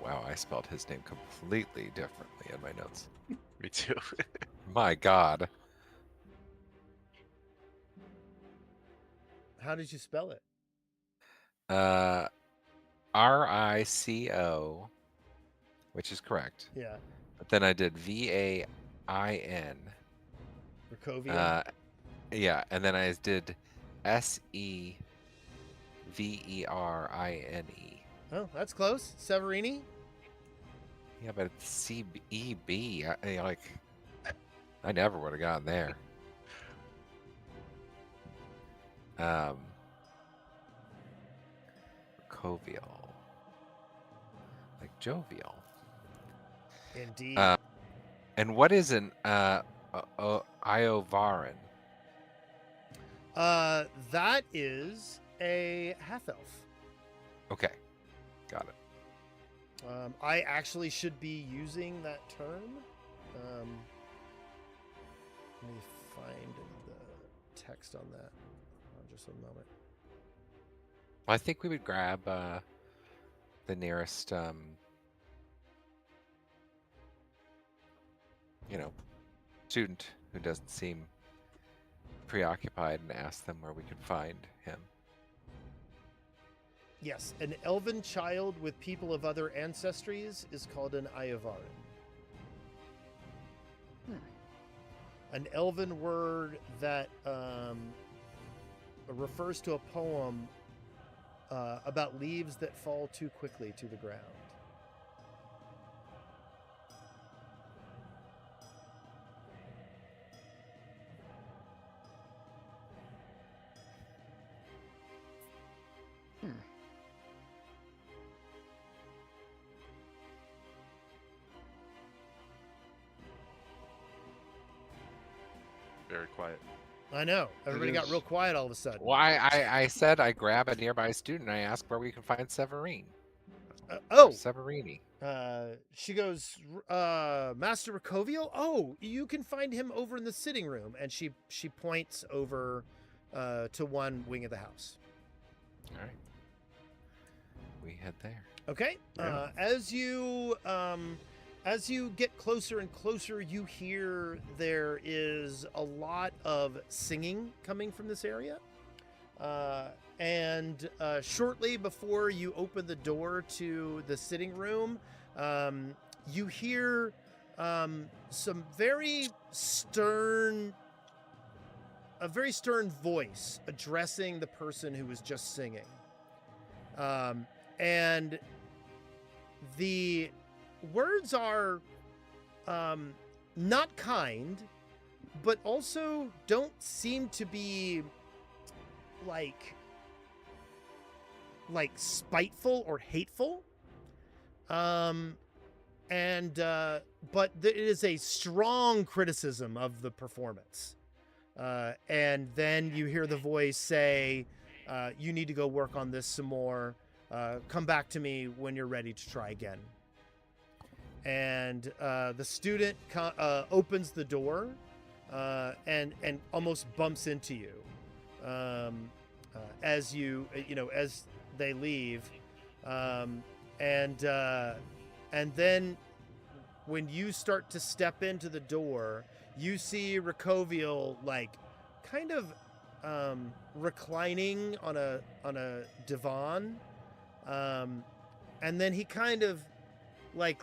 wow, I spelled his name completely differently in my notes. Me too. My God. How did you spell it? RICO, which is correct. Yeah, But then I did VAIN. Rickovia. Yeah, and then I did SEVERINE. Oh, that's close. Severini. Yeah, but it's CEB. I never would have gotten there. Jovial. Like jovial. Indeed. And what is an Iovarin? That is a half elf. Okay, got it. I actually should be using that term. Let me find the text on that. Just a moment. Well, I think we would grab the nearest, student who doesn't seem preoccupied and ask them where we can find him. Yes, an elven child with people of other ancestries is called an Iovarin. An elven word that refers to a poem about leaves that fall too quickly to the ground. Very quiet. I know. Everybody got is. real quiet all of a sudden. Well, I said I grab a nearby student and I ask where we can find Severine. Severini. She goes, Master Rickovio? Oh, you can find him over in the sitting room. And she points over to one wing of the house. All right. We head there. Okay. Yeah. As you get closer and closer, you hear there is a lot of singing coming from this area. And shortly before you open the door to the sitting room, you hear some very stern voice addressing the person who was just singing. And the words are not kind, but also don't seem to be like spiteful or hateful. But it is a strong criticism of the performance. And then you hear the voice say, you need to go work on this some more. Come back to me when you're ready to try again. And the student opens the door and almost bumps into you as as they leave. And then when you start to step into the door, you see Rickovial kind of reclining on a divan, and then he kind of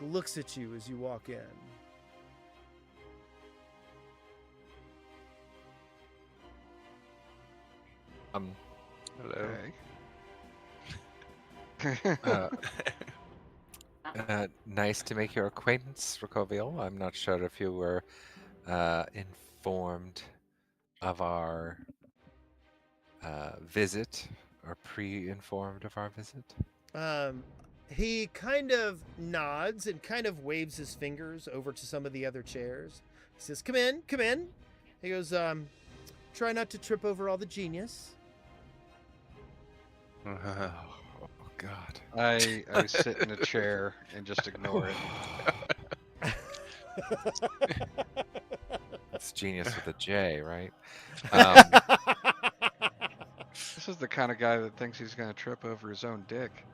looks at you as you walk in. Hello. Okay. Nice to make your acquaintance, Ricoville. I'm not sure if you were informed of our visit or pre-informed of our visit. He kind of nods and kind of waves his fingers over to some of the other chairs. He says, come in, come in. He goes, try not to trip over all the genius. Oh, God. I sit in a chair and just ignore it. That's genius with a J, right? This is the kind of guy that thinks he's going to trip over his own dick.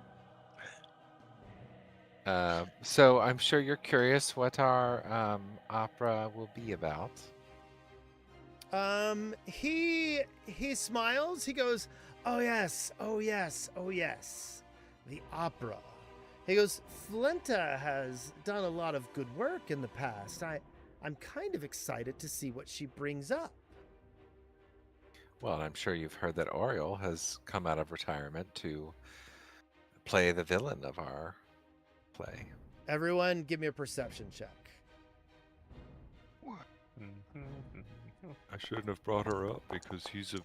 So I'm sure you're curious what our opera will be about. He smiles. He goes, oh yes, oh yes, oh yes, the opera. He goes, Flenta has done a lot of good work in the past. I'm kind of excited to see what she brings up. Well, I'm sure you've heard that Oriole has come out of retirement to play the villain of our play. Everyone, give me a perception check. What? I shouldn't have brought her up because he's a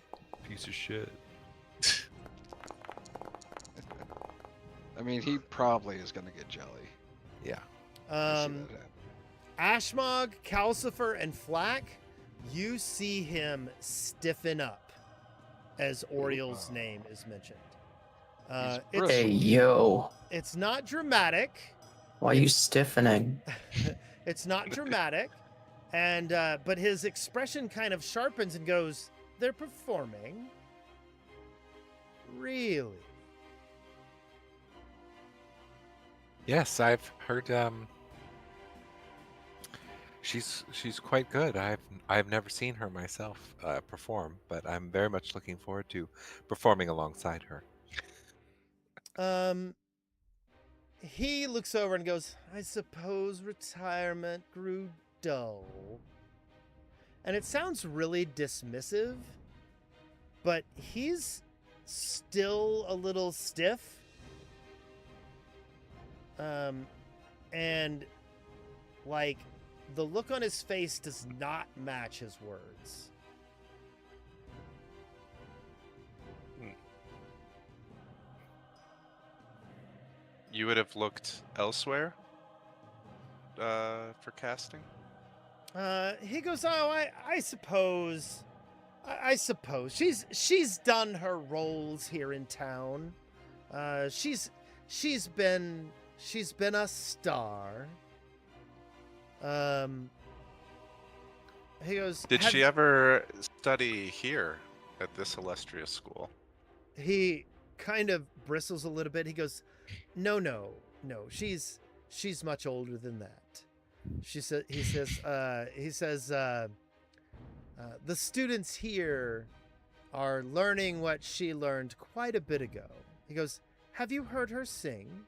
piece of shit. I mean, he probably is going to get jelly. Yeah. I see that happen. Ashmog, Calcifer, and Flack, you see him stiffen up as Oriole's name is mentioned. He's It's, Hey, yo. it's not dramatic. Why are you stiffening? It's not dramatic, and but his expression kind of sharpens and goes, "They're performing, really." Yes, I've heard. She's quite good. I've never seen her myself perform, but I'm very much looking forward to performing alongside her. He looks over and goes, "I suppose retirement grew dull." And it sounds really dismissive, but he's still a little stiff. And like the look on his face does not match his words. You would have looked elsewhere for casting? He goes, "Oh, I suppose, I suppose she's done her roles here in town. She's been a star." He goes, Did she ever study here at this illustrious school? He kind of bristles a little bit. He goes, No. She's much older than that. He says, the students here are learning what she learned quite a bit ago. He goes, have you heard her sing?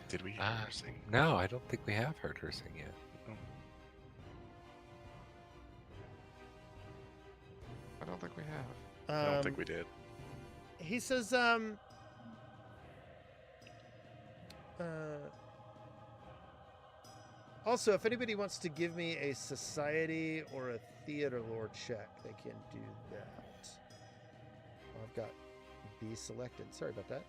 Did we hear her sing? No, I don't think we have heard her sing yet. I don't think we have. I don't think we did. He says, also, if anybody wants to give me a society or a theater lore check, they can do that. Oh, I've got B selected. Sorry about that.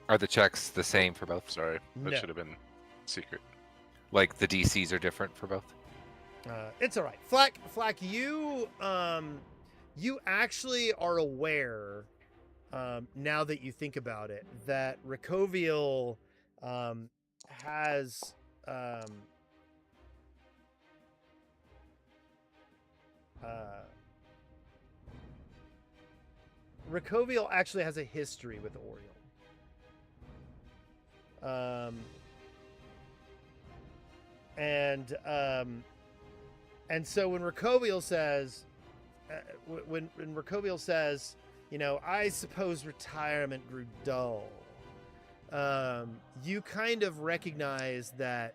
Are the checks the same for both? Sorry, that No. should have been secret. Like the DCs are different for both? It's all right. Flack, you actually are aware, now that you think about it, that Ricoville has Ricoville actually has a history with Oriole. And so when Ricoville says, when Ricoville says, I suppose retirement grew dull, you kind of recognize that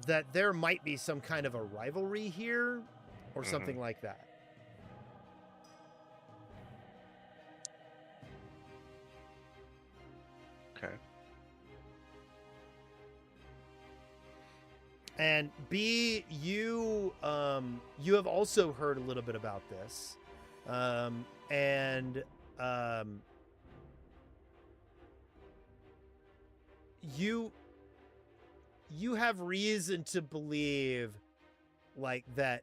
that there might be some kind of a rivalry here, or something like that. Okay. And B, you have also heard a little bit about this, you have reason to believe, like, that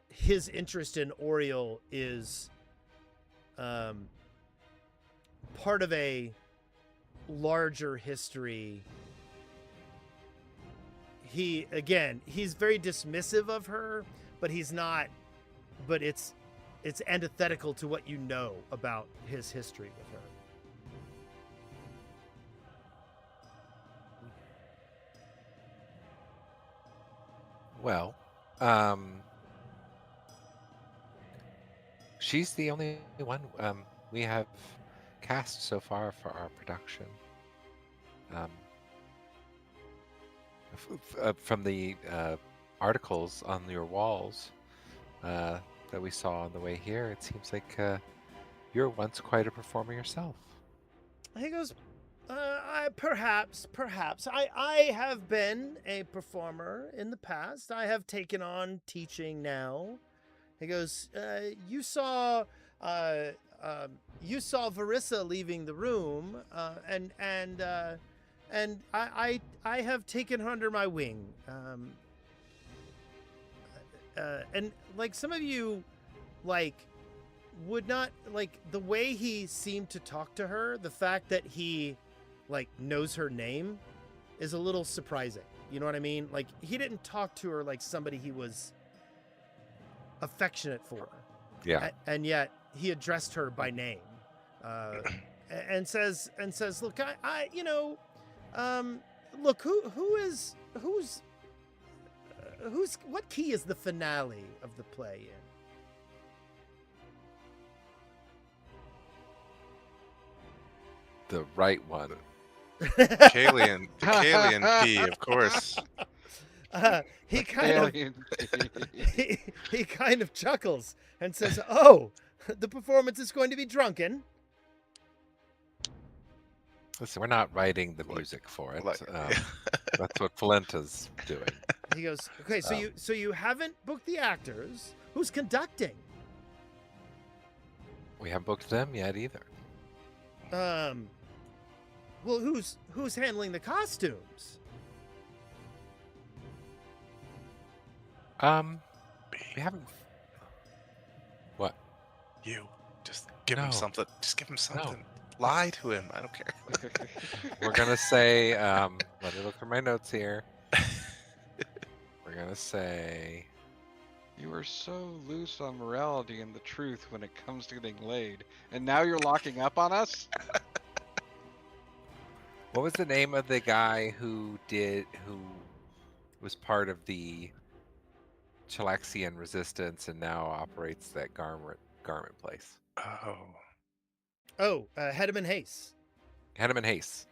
his interest in Oriel is part of a larger history. He's very dismissive of her, but he's not, but it's antithetical to what you know about his history with her. Well, she's the only one we have cast so far for our production. From the articles on your walls that we saw on the way here, it seems like you're once quite a performer yourself. He goes, perhaps. I have been a performer in the past. I have taken on teaching now. He goes, you saw Varissa leaving the room, and I have taken her under my wing. And like some of you, like, would not like the way he seemed to talk to her. The fact that he, like, knows her name is a little surprising. You know what I mean? Like, he didn't talk to her like somebody he was affectionate for. Yeah. And yet he addressed her by name, and says, look, look, what key is the finale of the play in? The right one. Kalian key, of course. He kind of Alien. he kind of chuckles and says, "Oh, the performance is going to be drunken." Listen, we're not writing the music for it. That's what Polenta's doing. He goes, "Okay, so you haven't booked the actors. Who's conducting?" We haven't booked them yet either. Well, who's handling the costumes? We haven't. What? You just give him No. something. Just give him something. Lie to him. I don't care. We're gonna say. Let me look for my notes here. We're gonna say. You are so loose on morality and the truth when it comes to getting laid, and now you're locking up on us? What was the name of the guy who was part of the Chilaxian resistance and now operates that garment place? Oh. Hedeman Hayes. Hedeman Hayes.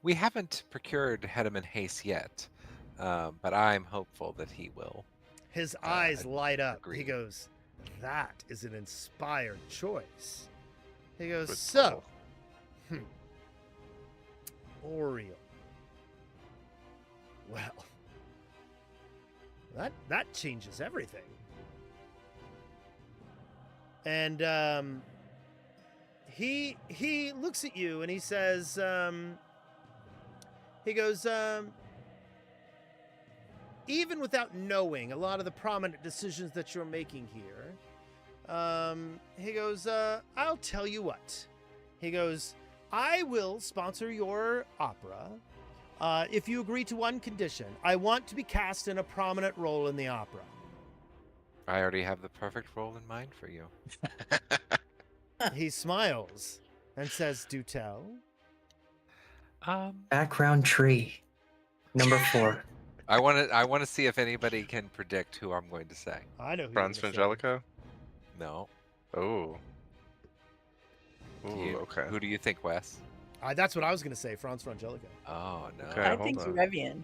We haven't procured Hedeman Hayes yet, but I'm hopeful that he will. His eyes light up. He agree. goes, "That is an inspired choice." He goes, Good "So, call. Oriel. Well, that changes everything." And he looks at you and he says, he goes, "Even without knowing a lot of the prominent decisions that you're making here," he goes, "I'll tell you what." He goes, "I will sponsor your opera if you agree to one condition. I want to be cast in a prominent role in the opera." I already have the perfect role in mind for you. He smiles and says, "Do tell." Background tree. Number 4. I want to see if anybody can predict who I'm going to say. I know who Franz you're gonna say. Vangelico? No. Oh. Do Ooh, you- okay. Who do you think, Wes? That's what I was going to say, Franz Frangelico. Oh no. Okay. I hold think on. Revian.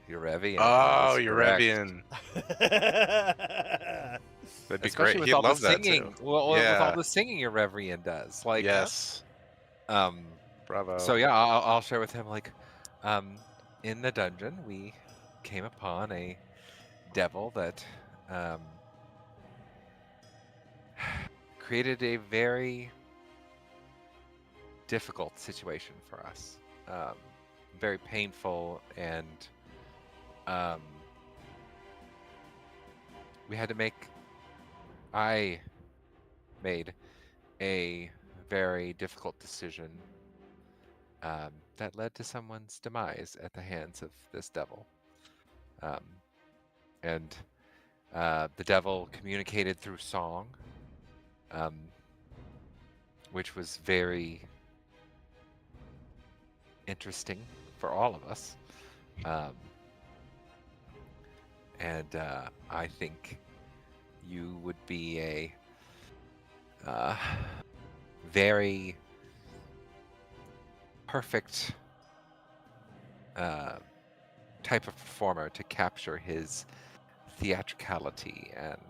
Eurevian. Oh, that is correct. Eurevian. That'd be Especially great. with He'd all love the that singing. too. Well, with all Yeah. the singing Eurevian does. Like, Yes. Bravo. So yeah, I'll share with him like, in the dungeon we came upon a devil that created a very difficult situation for us. Very painful, and we had to make. I made a very difficult decision that led to someone's demise at the hands of this devil. And the devil communicated through song, which was very interesting for all of us. And I think you would be a very perfect type of performer to capture his theatricality and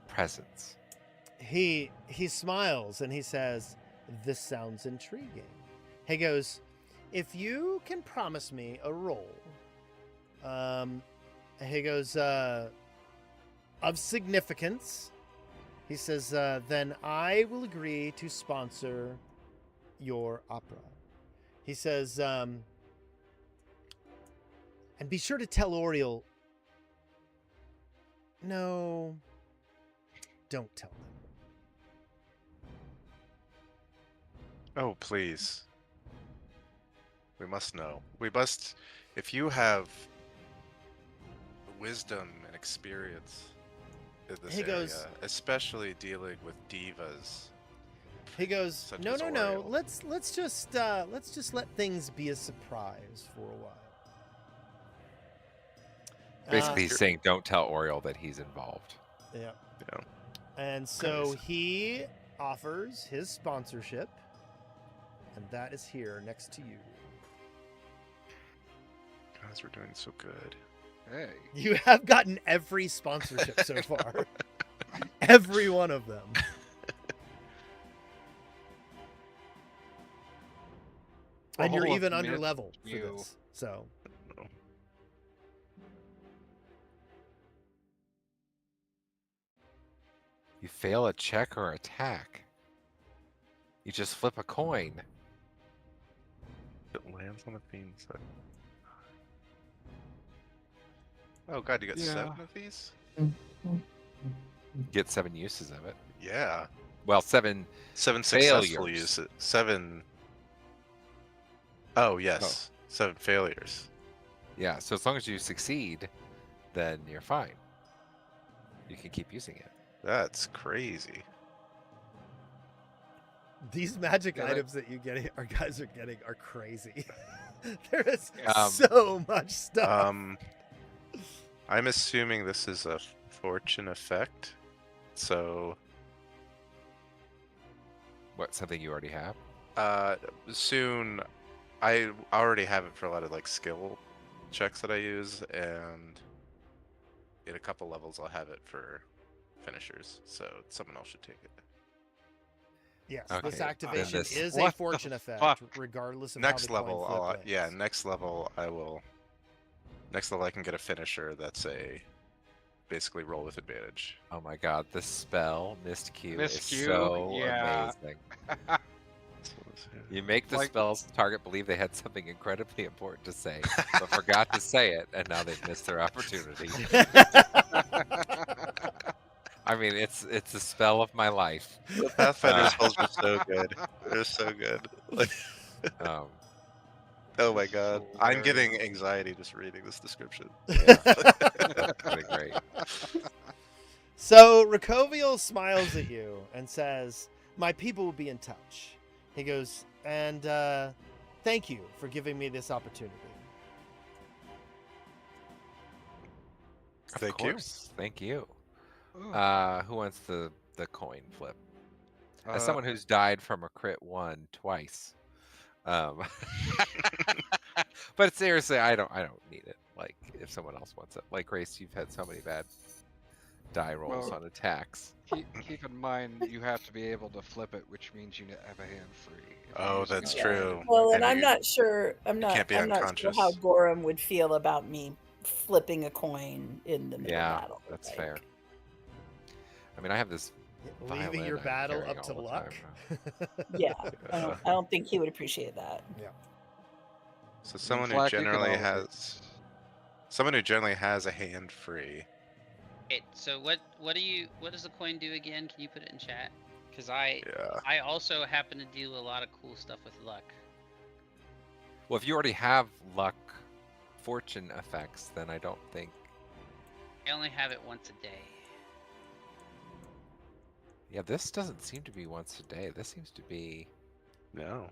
presence. He smiles and he says, "This sounds intriguing." He goes, "If you can promise me a role, he goes, of significance," he says, "then I will agree to sponsor your opera." He says, and be sure to tell Oriel. No, don't tell them. Oh, please. We must know. We must. If you have wisdom and experience in this He area, goes- especially dealing with divas. He goes, Such "No, as no, no. Oriel." Let's just let things be a surprise for a while." Basically, he's saying, "Don't tell Oriel that he's involved." Yeah. Yeah. And so Nice. he offers his sponsorship, and that is here next to you. Guys, we're doing so good. Hey. You have gotten every sponsorship so far. Every one of them. And you're All of even them under is level for you. this. So You fail a check or attack. You just flip a coin. It lands on the theme set. Oh god, you got Yeah. 7 of these? Get 7 uses of it. Yeah. Well, 7. 7 successful Failures. uses. 7. Oh yes, 7 failures. Yeah. So as long as you succeed, then you're fine. You can keep using it. That's crazy. these magic Yeah, items that you get, our guys are getting, are crazy. There is Um, so much stuff. I'm assuming this is a fortune effect. So What? Something you already have? soon I already have it for a lot of like skill checks that I use, and in a couple levels I'll have it for finishers, so someone else should take it. Yes, Okay, this then activation this- is a What the fortune effect, fuck? regardless of Next how the level, coin flip yeah, lands. next level I will. Next level I can get a finisher that's a basically roll with advantage. Oh my god, the spell Mist Q Mist is Q, so yeah. amazing. So let's see. You make the Like- spell's target believe they had something incredibly important to say, but forgot to say it, and now they've missed their opportunity. I mean, it's a spell of my life. The Pathfinder spells are so good. They're so good. Like, Um, oh my god, So I'm getting hilarious. anxiety just reading this description. yeah, that's pretty great. So Rakoviel smiles at you and says, "My people will be in touch." He goes, "And thank you for giving me this opportunity." Of Thank you. course, thank you. Ooh, Who wants the coin flip? As uh, someone who's died from a crit 1 twice. But seriously, I don't need it. Like if someone else wants it. Like Grace, you've had so many bad die rolls Well- on attacks. Keep in mind, you have to be able to flip it, which means you have a hand free. If you're Oh, using that's it Yeah. true. Well, and And I'm you- not sure. I'm can't be not sure how unconscious. Gorham would feel about me flipping a coin in the middle Yeah, battle. that's like, fair. I mean, I have this Leaving violin your I'm battle carrying up to all the luck. time Yeah, I don't think he would appreciate that. So someone who Flack, you can generally always- has a hand free. Okay, so what does the coin do again? Can you put it in chat? Because Yeah. I also happen to do a lot of cool stuff with luck. Well, if you already have luck fortune effects, then I don't think. I only have it once a day. Yeah, this doesn't seem to be once a day. This seems to be. No.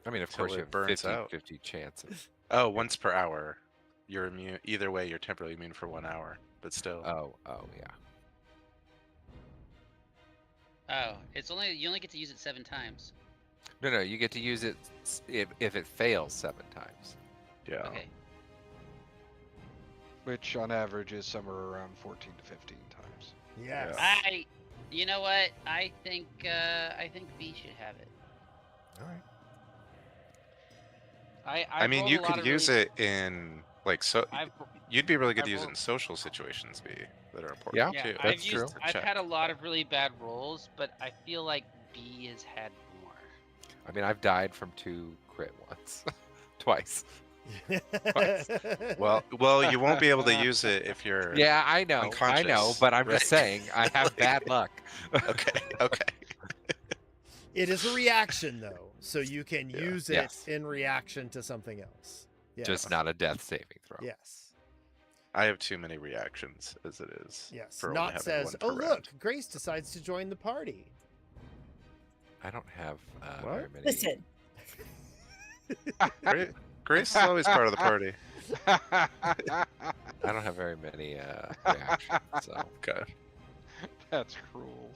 I mean, of Until course, you it have burns out. 50 chance of. Oh, once per hour. You're immune. Either way, you're temporarily immune for 1 hour. But still. Oh, yeah. Oh, you only get to use it 7 times. No, you get to use it if it fails 7 times. Yeah. Okay. which on average is somewhere around 14 to 15 times. Yes. You know what? I think V should have it. All right. I mean, rolled you a lot could of use really- it in like so. I've, You'd be really good I've to use it rolled- in social situations, B, that are important Yeah, too. I've that's I've Check. had a lot of really bad rolls, but I feel like B has had more. I mean, I've died from 2 crit once, twice. Well, you won't be able to use it if you're. Yeah, I know, unconscious, but I'm right? just saying I have bad luck. Okay. Okay. It is a reaction though, so you can Yeah. use it Yes. in reaction to something else. Yes. Just not a death saving throw. Yes. I have too many reactions as it is. Yes. for only Not having says, one "Oh per look, round." Grace decides to join the party." I don't have What? very many. Listen, Grace is always part of the party. I don't have very many reactions. So Okay. That's cruel.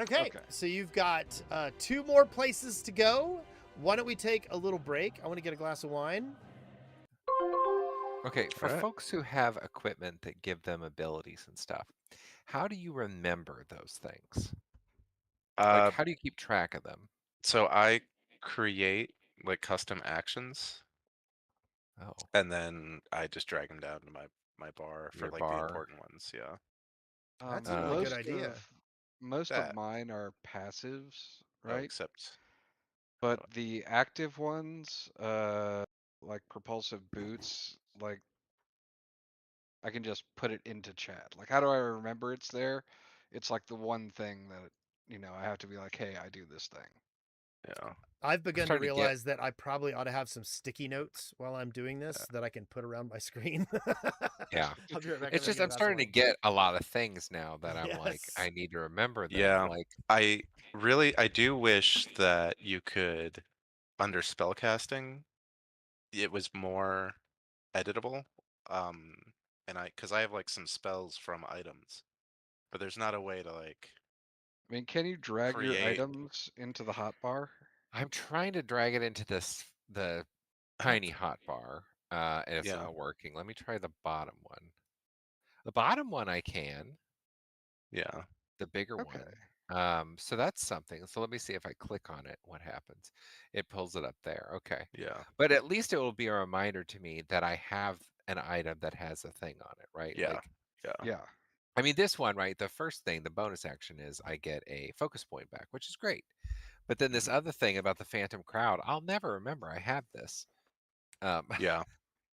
Okay, okay. so you've got 2 more places to go. Why don't we take a little break? I want to get a glass of wine. okay, for Alright. folks who have equipment that give them abilities and stuff, how do you remember those things? Like, how do you keep track of them? So I create like custom actions, Oh, and then I just drag them down to my bar for Your like bar. the important ones. Yeah. That's a really most good idea. Most That. of mine are passives, Oh, right? except. But the active ones, like propulsive boots, like I can just put it into chat. Like, how do I remember it's there? It's like the one thing that, I have to be like, hey, I do this thing. Yeah. I've begun to starting to get- realize that I probably ought to have some sticky notes while I'm doing this that I can put around my screen. yeah. I'll be right back. It's just I'm starting to get a lot of things now that I'm like, Yes. I need to remember them. Yeah. Like, I do wish that you could, under spellcasting, it was more editable. Because I have like some spells from items, but there's not a way to like. I mean, can you drag your Create. items into the hotbar? I'm trying to drag it into the tiny hotbar, and it's Yeah. not working. Let me try the bottom one. The bottom one I can. Yeah. The bigger Okay. one. So that's something. So let me see if I click on it, what happens. It pulls it up there. Okay. Yeah. But at least it will be a reminder to me that I have an item that has a thing on it, right? Yeah. Like, Yeah. Yeah. I mean, this one, right? The first thing, the bonus action is I get a focus point back, which is great. But then this other thing about the Phantom Crowd, I'll never remember I have this. Yeah.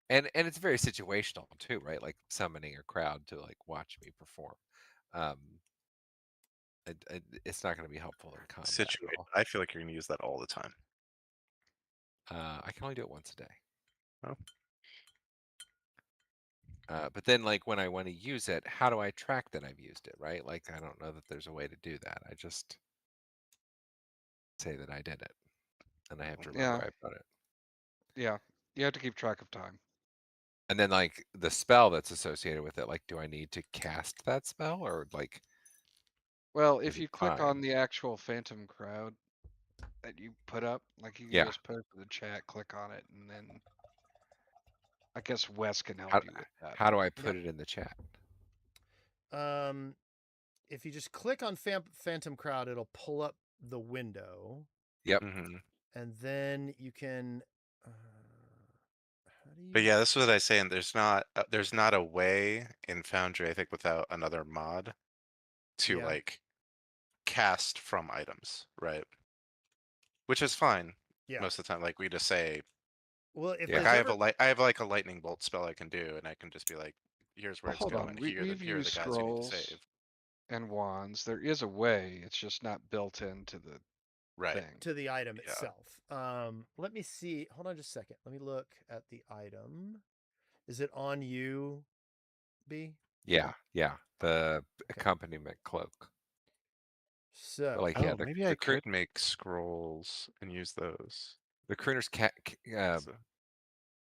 And it's very situational too, right? Like summoning a crowd to like watch me perform. It's not going to be helpful in combat. at Situate. all. I feel like you're gonna use that all the time. I can only do it once a day. Oh. But then, like when I want to use it, how do I track that I've used it? Right? Like I don't know that there's a way to do that. I just say that I did it, and I have to remember Yeah. I put it. Yeah. You have to keep track of time. And then, like the spell that's associated with it, like do I need to cast that spell or like? Well, Is if it you click fine? on the actual Phantom Crowd that you put up, like you can Yeah. just put it to the chat, click on it, and then I guess Wes can help How, you with that. how do I put it in the chat? If you just click on Phantom Crowd, it'll pull up the window, Yep. Hmm. and then you can. How do you? But yeah, this is what I was saying. There's not a way in Foundry, I think, without another mod to Yeah. like cast from items, right? Which is fine Yeah. most of the time. Like we just say, Well, if Yeah. like there's I ever, have like a lightning bolt spell I can do, and I can just be like, here's where Well, it's hold going. on. Here We've are the used guys you need to scrolls save. and wands. There is a way. It's just not built into the Right. thing. to the item Yeah. itself. Let me see. Hold on just a second. Let me look at the item. Is it on you, B? Yeah. The Okay. accompaniment cloak. So, Like, Oh, yeah, maybe I could make scrolls and use those. the crooner's So-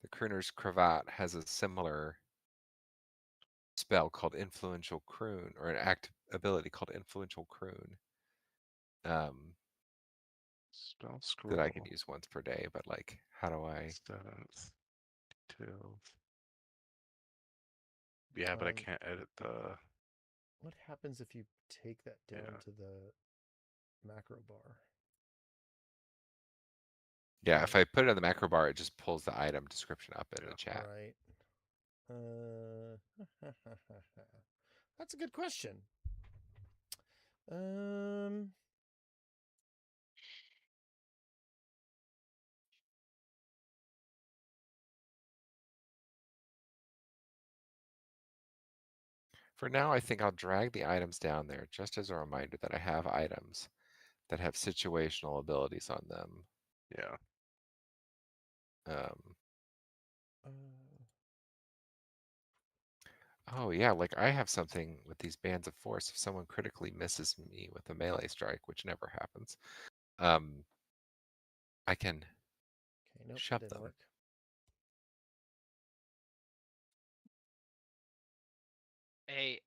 the crooner's cravat has a similar spell called influential croon, or an active ability called influential croon. Spell scroll. That I can use once per day, but like, how do I? 7th, 12th. Yeah, but I can't edit the. what happens if you take that down Yeah. to the macro bar? Yeah, if I put it on the macro bar, it just pulls the item description up in the chat. Right. That's a good question. For now, I think I'll drag the items down there just as a reminder that I have items that have situational abilities on them. Yeah. Oh yeah, like I have something with these bands of force. If someone critically misses me with a melee strike, which never happens, I can nope, shove didn't them. work. Hey,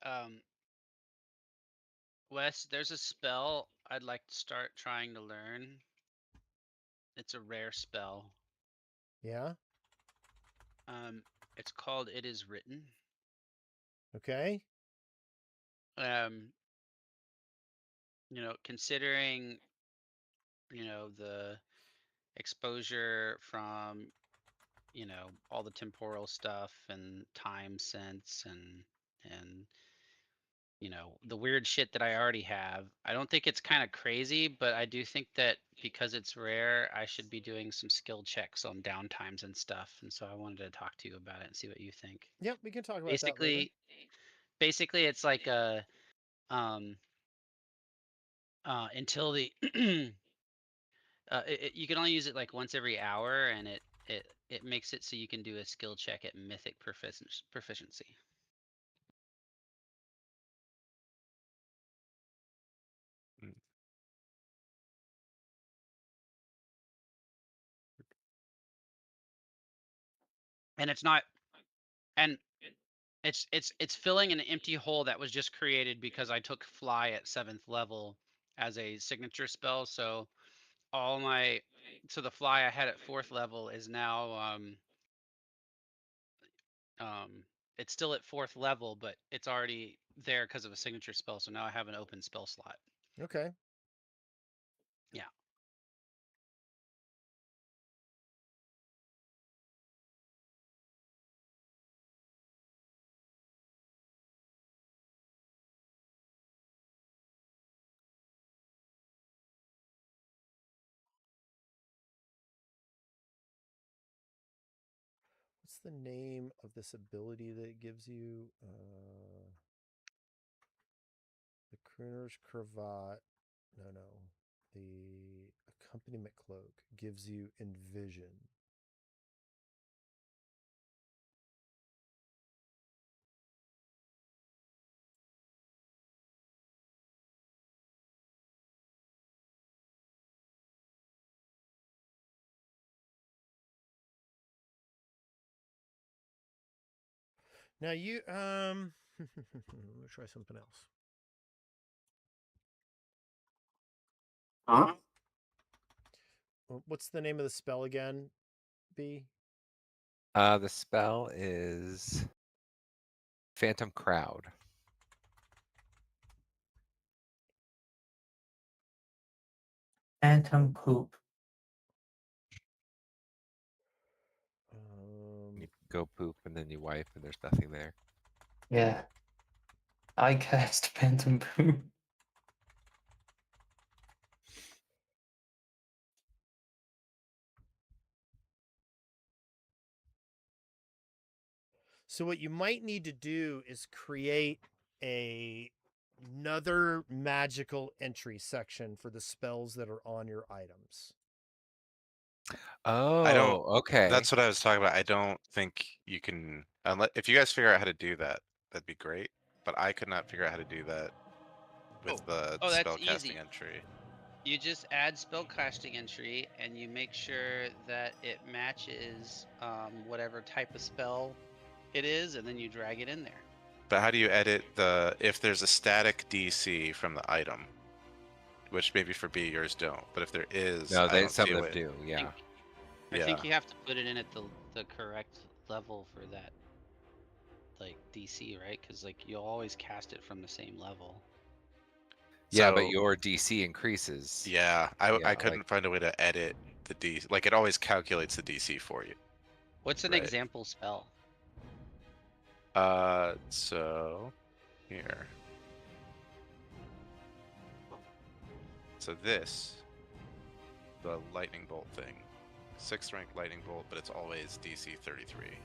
Wes, there's a spell I'd like to start trying to learn. It's a rare spell. Yeah. It's called It Is Written. Okay. You know, considering, you know, the exposure from, you know, all the temporal stuff and time sense and you know, the weird shit that I already have. I don't think it's kind of crazy, but I do think that because it's rare, I should be doing some skill checks on downtimes and stuff. And so I wanted to talk to you about it and see what you think. Yep, we can talk about that later. Basically it's like a until the you can only use it like once every hour, and it makes it so you can do a skill check at mythic proficiency. And it's not, and it's filling an empty hole that was just created because I took fly at 7th level as a signature spell. So all my, so the fly I had at 4th level is now it's still at 4th level, but it's already there because of a signature spell. So now I have an open spell slot. Okay. Yeah. What's the name of this ability that it gives you? The crooner's cravat. No. The accompaniment cloak gives you envision. Now you let me try something else. Huh? What's the name of the spell again, B? The spell is Phantom Crowd. Phantom poop. You go poop and then you wipe and there's nothing there. Yeah. I cast Phantom poop. So what you might need to do is create another magical entry section for the spells that are on your items. Oh, okay. That's what I was talking about. I don't think you can, unless if you guys figure out how to do that, that'd be great. But I could not figure out how to do that with the Oh, that's spellcasting easy. entry. You just add spellcasting entry, and you make sure that it matches whatever type of spell it is, and then you drag it in there. But how do you edit if there's a static DC from the item, which maybe for B yours don't, but if there is, No, I don't some see of them it. do. Yeah. I think Yeah. you have to put it in at the correct level for that, like DC, right? Because like you'll always cast it from the same level. Yeah, but So- your DC increases. Yeah, I Yeah, couldn't like- find a way to edit the DC. Like it always calculates the DC for you. What's an Right. example spell? So here. So this, the lightning bolt thing, 6th rank lightning bolt, but it's always DC 33.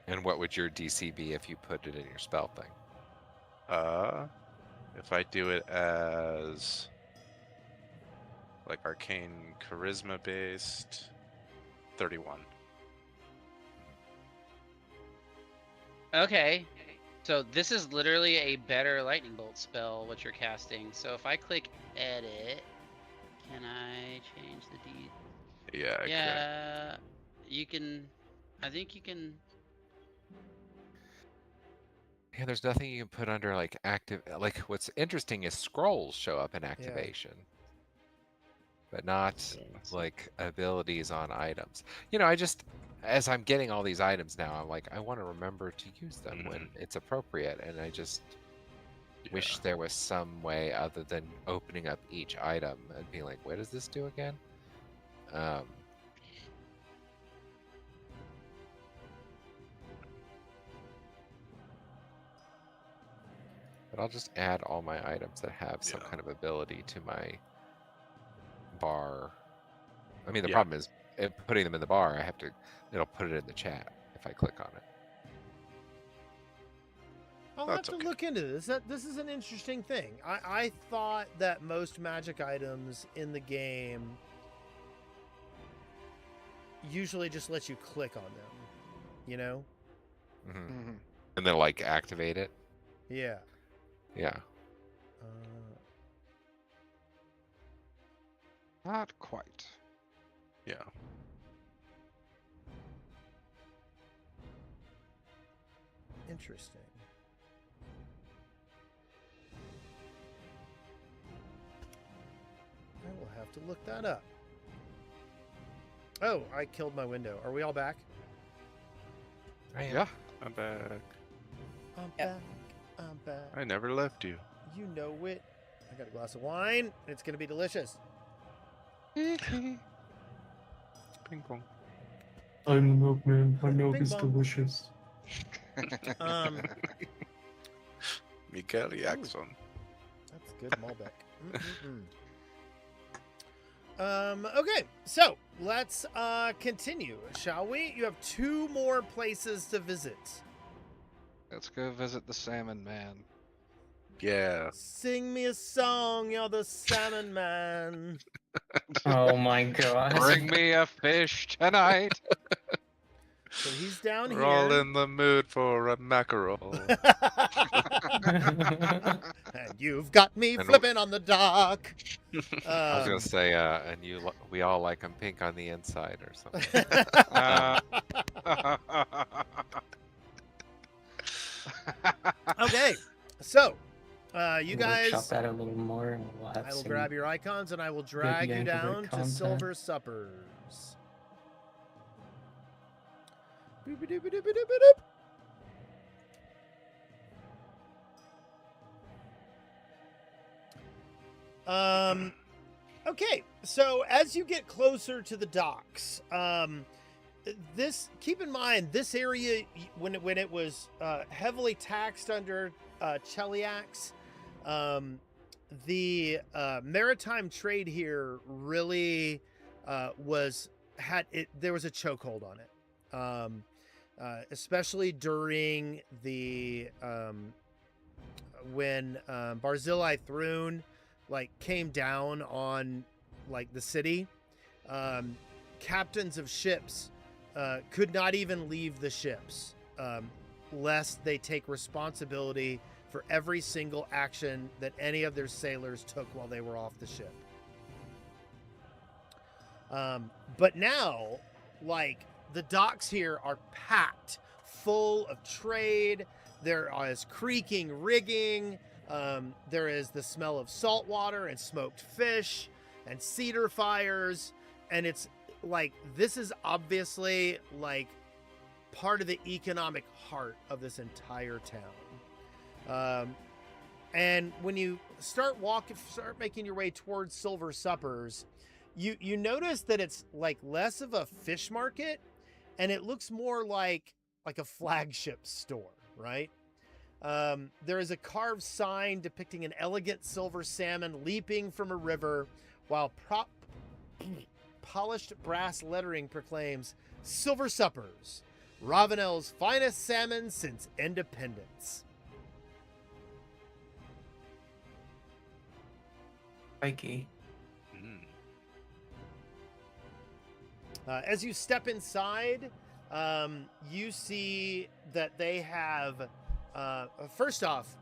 And what would your DC be if you put it in your spell thing? If I do it as like arcane charisma based, 31. Okay, so this is literally a better lightning bolt spell what you're casting. So if I click edit, can I change the D? Yeah. Okay. Yeah, you can. I think you can. Yeah, there's nothing you can put under like active. Like what's interesting is scrolls show up in activation, but not like abilities on items. You know, I just as I'm getting all these items now, I'm like, I want to remember to use them when it's appropriate, and I just wish there was some way other than opening up each item and being like, what does this do again? But I'll just add all my items that have some Yeah. kind of ability to my bar. I mean, the Yeah. problem is putting them in the bar. It'll put it in the chat if I click on it. I'll That's have to okay. look into this. This is an interesting thing. I thought that most magic items in the game usually just let you click on them. You know? Hmm. And then like activate it. Yeah. Yeah. Not quite. Yeah. Interesting. I will have to look that up. Oh, I killed my window. Are we all back? I am. Yeah. I'm back. I'm Yep. back. I'm back. I never left you. You know it. I got a glass of wine, and it's gonna be delicious. Ping pong. I'm the milkman. My milk Bing is bong. delicious. Miguel Jackson. That's good Malbec. Okay, so let's continue, shall we? You have 2 more places to visit. Let's go visit the Salmon Man. Yeah. Sing me a song, you're the salmon man. Oh my god. Bring me a fish tonight. So he's down We're all here. in the mood for a mackerel. And you've got me And- flipping on the dock. I was gonna say, we all like them pink on the inside or something. Okay, so You Workshop guys, that a little more, and we'll have I will some grab your icons and I will drag you Yankovic down to content. Silver Suppers. Boop-a-doop-a-doop-a-doop-a-doop. Okay, so as you get closer to the docks, keep in mind this area when it was heavily taxed under Cheliax, the maritime trade here really there was a chokehold on it, especially during the when Barzillai Thrune came down on the city. Captains of ships could not even leave the ships lest they take responsibility for every single action that any of their sailors took while they were off the ship. But now, the docks here are packed full of trade. There is creaking rigging. There is the smell of salt water and smoked fish and cedar fires. And it's this is obviously part of the economic heart of this entire town. And when you start making your way towards Silver Suppers, you notice that it's less of a fish market, and it looks more like a flagship store, right? There is a carved sign depicting an elegant silver salmon leaping from a river, while polished brass lettering proclaims Silver Suppers, Ravenel's finest salmon since independence. Crikey. As you step inside, you see that they have, first off,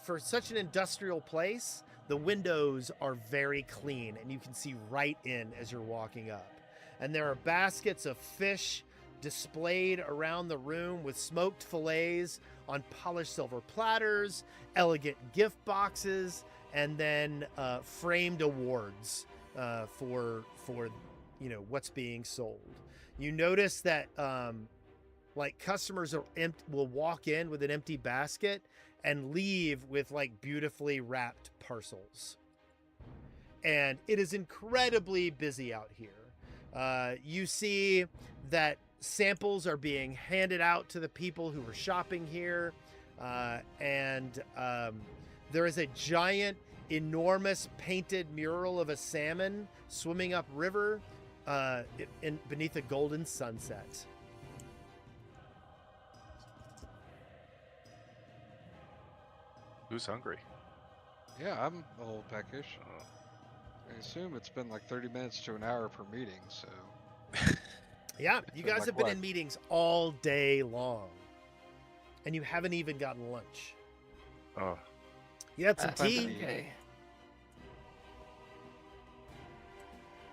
for such an industrial place, the windows are very clean and you can see right in as you're walking up. And there are baskets of fish displayed around the room with smoked fillets on polished silver platters, elegant gift boxes, and then framed awards for what's being sold. You notice that customers will walk in with an empty basket and leave with beautifully wrapped parcels. And it is incredibly busy out here. You see that samples are being handed out to the people who are shopping here. And there is a giant, enormous painted mural of a salmon swimming upriver beneath a golden sunset. Who's hungry? Yeah, I'm a little peckish. I assume it's been 30 minutes to an hour per meeting, so. Yeah, you guys have been in meetings all day long. And you haven't even gotten lunch. Oh. You had some That's tea. okay.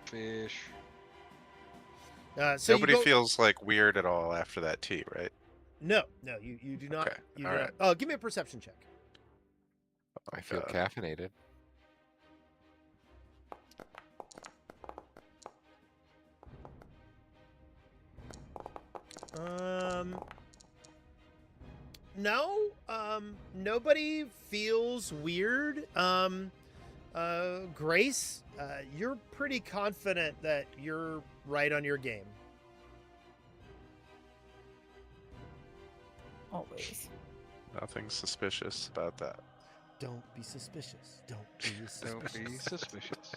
Fish. So Nobody feels weird at all after that tea, right? No, you do not. Okay, You do all not. right. Oh, give me a perception check. I feel caffeinated. No, nobody feels weird. Grace, you're pretty confident that you're right on your game. Always. Nothing suspicious about that. Don't be suspicious. Don't be suspicious. Don't be suspicious.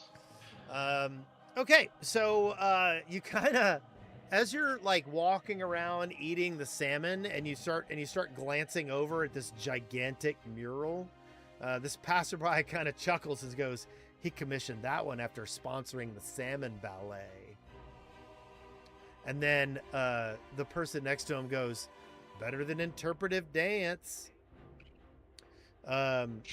Okay, so you kind of, as you're walking around eating the salmon, and you start glancing over at this gigantic mural, this passerby kind of chuckles and goes, "He commissioned that one after sponsoring the salmon ballet." And then the person next to him goes, "Better than interpretive dance." And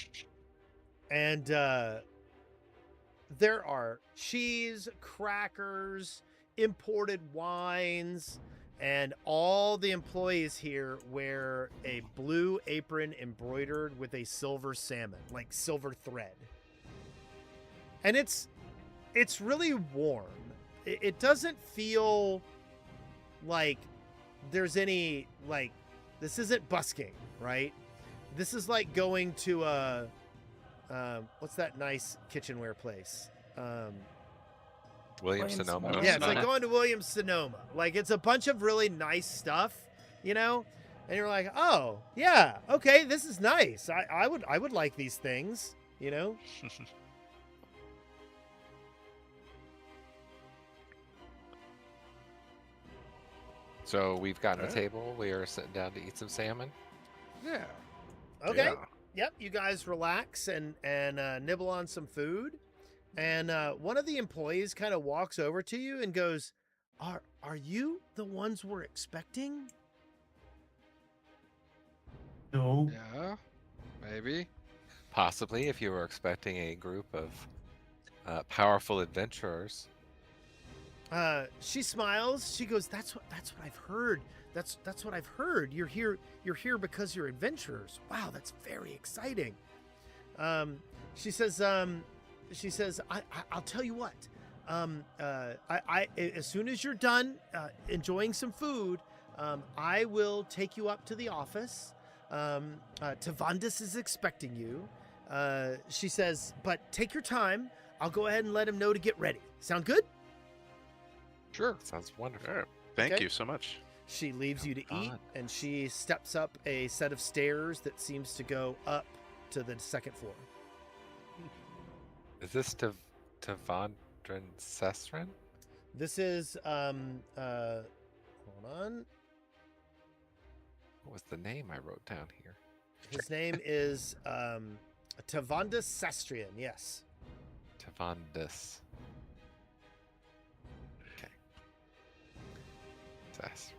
there are cheese, crackers, imported wines, and all the employees here wear a blue apron embroidered with a silver salmon, like silver thread. And it's really warm. It doesn't feel like there's any, like, this isn't busking, right? This is like going to a what's that nice kitchenware place? Williams Sonoma. Sonoma. Yeah, it's like Sonoma. going to Williams Sonoma. Like, it's a bunch of really nice stuff, you know? And you're like, oh, yeah, okay, this is nice. I would like these things, you know? So we've gotten a Alright. table. We are sitting down to eat some salmon. Yeah. Okay. Yeah. Yep, you guys relax and nibble on some food. And one of the employees kind of walks over to you and goes, are you the ones we're expecting? No. Yeah. Maybe. Possibly, if you were expecting a group of powerful adventurers. She smiles. She goes, "That's what I've heard. That's what I've heard. You're here because you're adventurers. Wow, that's very exciting." She says, "I'll tell you what. As soon as you're done enjoying some food, I will take you up to the office. Tavandis is expecting you." She says, "But take your time. I'll go ahead and let him know to get ready. Sound good?" Sure. Sounds wonderful. Sure. Thank Okay. you so much. She leaves you to eat, fun. and she steps up a set of stairs that seems to go up to the second floor. Is this Tavandran Sestrin? This is hold on. What was the name I wrote down here? His name is Tavandis Sastrian. Yes. Tavandis. Okay. Sestrin.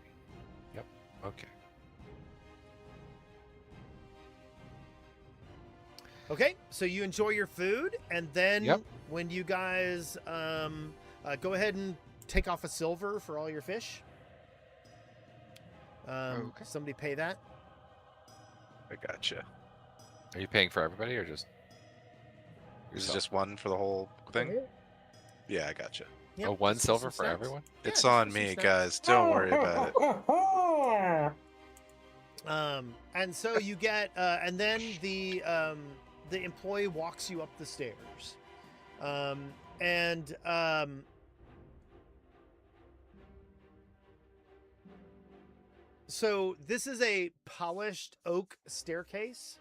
Yep. Okay. Okay, so you enjoy your food, and then Yep. when you guys go ahead and take off a silver for all your fish. Okay. Somebody pay that. I gotcha. Are you paying for everybody or just? Is it yourself? just one for the whole thing? Yeah, I gotcha. Yep, Oh, one just silver some for snacks. everyone? Yeah, It's just on for some me, snacks. guys. Don't worry about it. And so you get, and then the employee walks you up the stairs, so this is a polished oak staircase,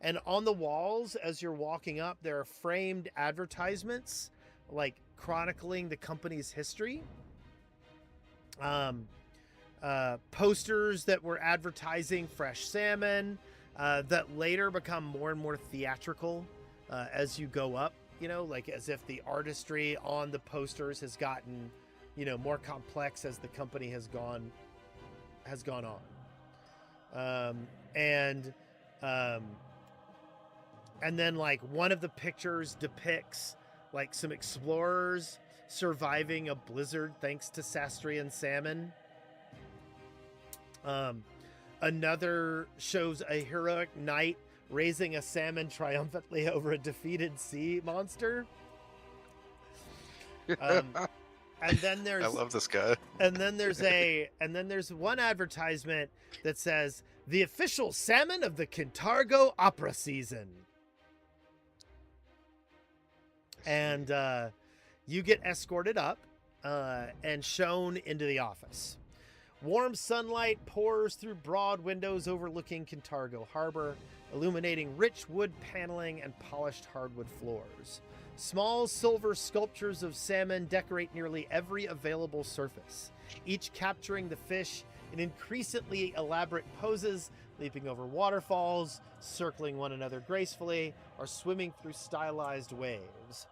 and on the walls as you're walking up, there are framed advertisements, like chronicling the company's history. Posters that were advertising fresh salmon that later become more and more theatrical as you go up, you know, like as if the artistry on the posters has gotten, you know, more complex as the company has gone on. And then like one of the pictures depicts like some explorers surviving a blizzard thanks to Sastrian salmon. Another shows a heroic knight raising a salmon triumphantly over a defeated sea monster. And then there's I love this guy. and then there's one advertisement that says the official salmon of the Kintargo opera season. And you get escorted up and shown into the office. Warm sunlight pours through broad windows overlooking Kintargo Harbor, illuminating rich wood paneling and polished hardwood floors. Small silver sculptures of salmon decorate nearly every available surface, each capturing the fish in increasingly elaborate poses, leaping over waterfalls, circling one another gracefully, or swimming through stylized waves.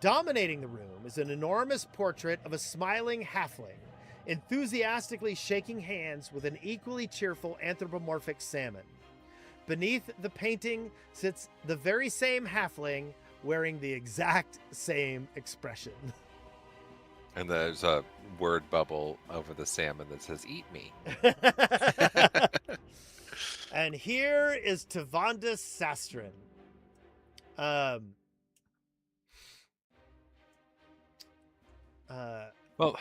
Dominating the room is an enormous portrait of a smiling halfling, enthusiastically shaking hands with an equally cheerful anthropomorphic salmon. Beneath the painting sits the very same halfling wearing the exact same expression. And there's a word bubble over the salmon that says "Eat me." And here is Tavanda Sastrin. Well, What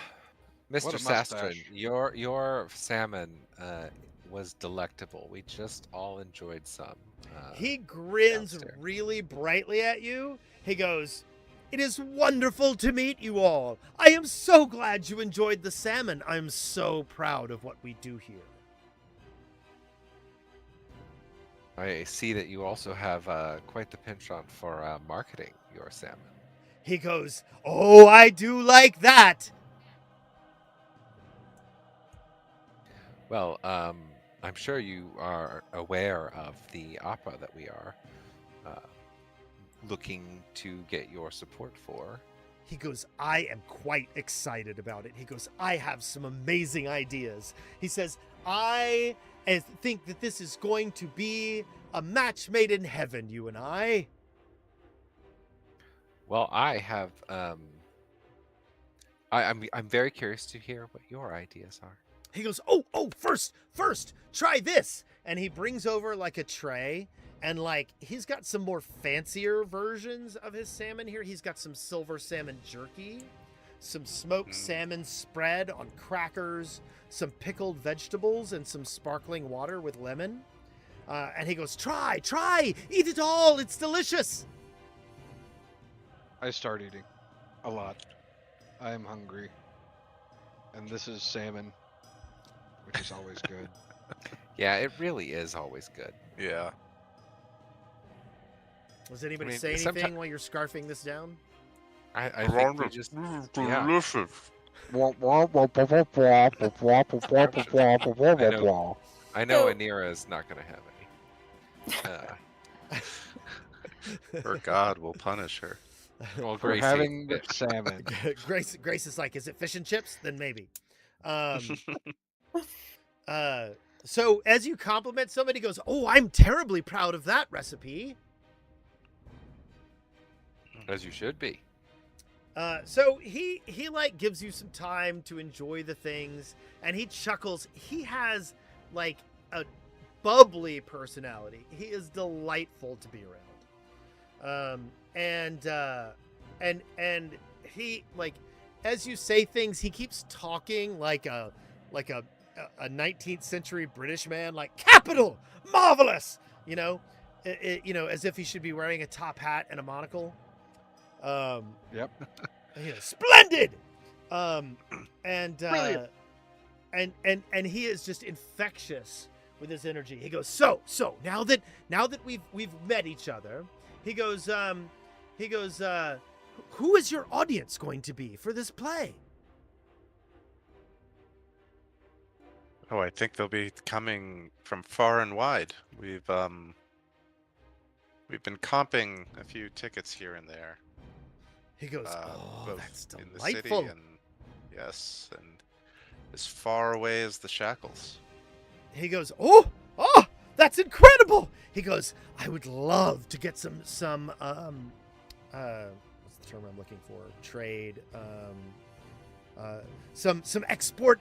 Mr. a Sastrin, mustache. your salmon was delectable. We just all enjoyed some. He grins downstairs. really brightly at you. He goes, "It is wonderful to meet you all. I am so glad you enjoyed the salmon. I'm so proud of what we do here." I see that you also have quite the penchant for marketing your salmon. He goes, "Oh, I do like that." Well, I'm sure you are aware of the opera that we are looking to get your support for. He goes, "I am quite excited about it." He goes, "I have some amazing ideas." He says, "I think that this is going to be a match made in heaven, you and I." Well, I have. I'm very curious to hear what your ideas are. He goes, "Oh, first, try this." And he brings over like a tray, and like he's got some more fancier versions of his salmon here. He's got some silver salmon jerky, some smoked salmon spread on crackers, some pickled vegetables, and some sparkling water with lemon. And he goes, try, eat it all. It's delicious." I start eating a lot. I am hungry. And this is salmon, which is always good. Yeah, it really is always good. Yeah. Does anybody I mean, say someti- anything while you're scarfing this down? I think we just. Yeah. I know So- Anira is not going to have any. Or God will punish her. Well, For Gracie, having salmon. Grace is like, "Is it fish and chips? Then maybe." So as you compliment somebody, goes, "Oh, I'm terribly proud of that recipe." as you should be. So he like gives you some time to enjoy the things, and he chuckles. He has like a bubbly personality. He is delightful to be around. And he like, as you say things, he keeps talking like a 19th century British man, like capital, marvelous, you know, as if he should be wearing a top hat and a monocle. Yep. Splendid. And Brilliant. and he is just infectious with his energy. He goes, so now that we've met each other, he goes, who is your audience going to be for this play? Oh, I think they'll be coming from far and wide. We've been comping a few tickets here and there. He goes, "Oh, both that's in the city delightful." and yes, and as far away as the Shackles. He goes, oh, that's incredible. He goes, "I would love to get some what's the term I'm looking for? Trade, some export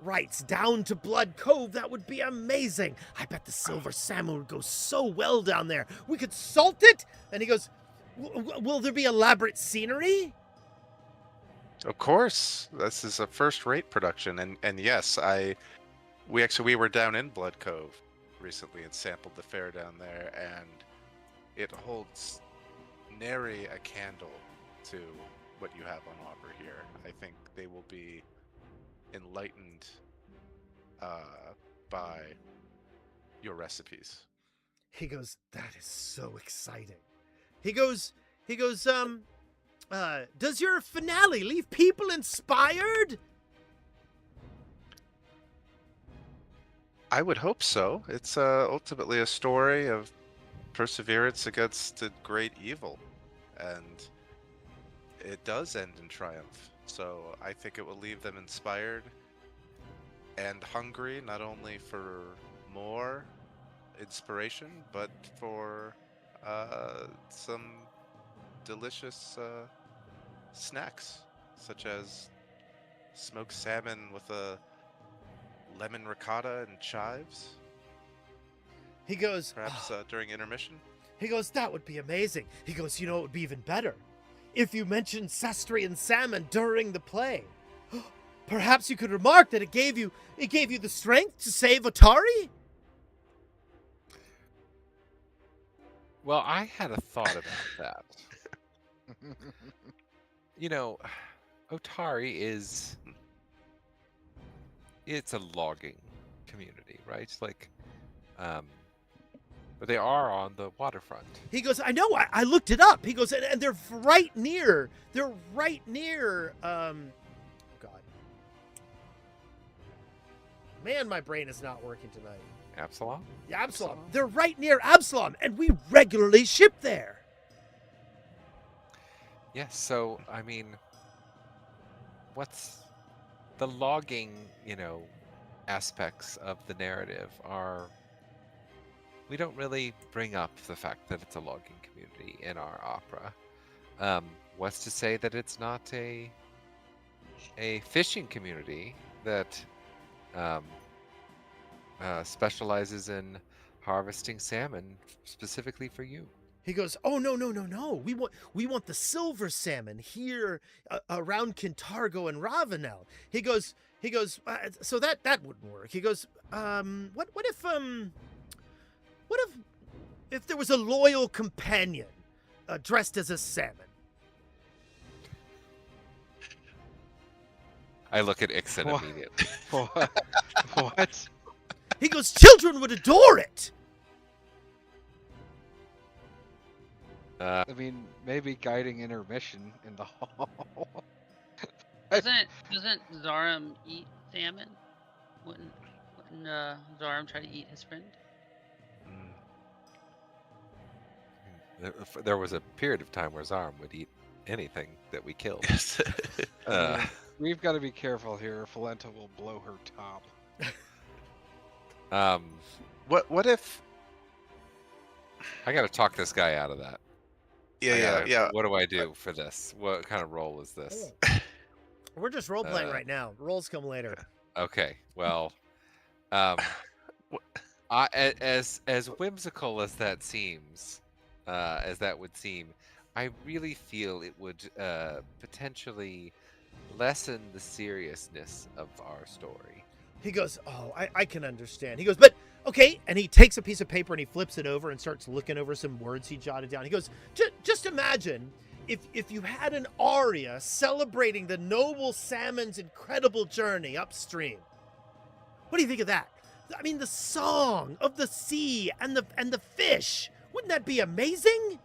rights down to Blood Cove. That would be amazing. I bet the silver salmon would go so well down there. We could salt it." And he goes, will there be elaborate scenery?" Of course, this is a first-rate production, and yes, we were down in Blood Cove recently and sampled the fare down there, and it holds nary a candle to what you have on offer here. I think they will be enlightened by your recipes. He goes, "That is so exciting." He goes, does your finale leave people inspired? I would hope so. It's ultimately a story of perseverance against a great evil, and it does end in triumph. So I think it will leave them inspired and hungry, not only for more inspiration, but for some delicious snacks. such as smoked salmon with a lemon ricotta and chives, He goes, perhaps during intermission? he goes, that would be amazing. He goes, you know, it would be even better if you mentioned Sastrian salmon during the play. Perhaps you could remark that it gave you the strength to save Otari? Well, I had a thought about that. You know, Otari it's a logging community, right? Like, but they are on the waterfront. He goes, I know, I looked it up. He goes, and they're right near, God. Man, my brain is not working tonight. Absalom? Yeah, Absalom. They're right near Absalom, and we regularly ship there. Yes, so, I mean, what's the logging, aspects of the narrative are, we don't really bring up the fact that it's a logging community in our opera. What's to say that it's not a fishing community that specializes in harvesting salmon specifically for you? He goes, oh, no. We want the silver salmon here around Kintargo and Ravenel. He goes, so that wouldn't work. He goes, what if there was a loyal companion dressed as a salmon? I look at Ixen What? immediately. What? He goes, children would adore it. I mean, maybe guiding intermission in the hall. Doesn't Zarum eat salmon? Wouldn't Zarum try to eat his friend? There was a period of time where Zarum would eat anything that we killed. We've got to be careful here. Falenta will blow her top. What if? I got to talk this guy out of that. Yeah. What do I do for this? What kind of role is this? We're just role playing right now. Roles come later. Okay, well, as whimsical as that seems, as that would seem, I really feel it would potentially lessen the seriousness of our story. He goes, oh, I can understand. He goes, but okay. And he takes a piece of paper and he flips it over and starts looking over some words he jotted down. He goes, just imagine if you had an aria celebrating the noble salmon's incredible journey upstream. What do you think of that? I mean, the song of the sea and the fish. Wouldn't that be amazing?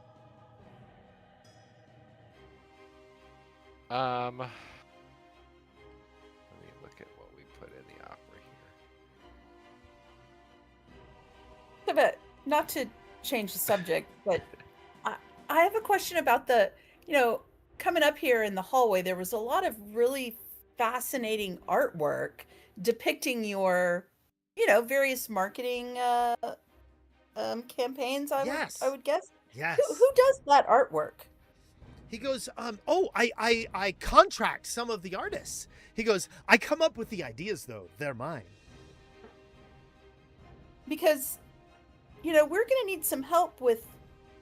Let me look at what we put in the opera here. But not to change the subject, but I have a question about coming up here in the hallway, there was a lot of really fascinating artwork depicting your, various marketing campaigns, I would guess. Yes. Who does that artwork? He goes, I contract some of the artists. He goes, I come up with the ideas, though. They're mine. Because, we're going to need some help with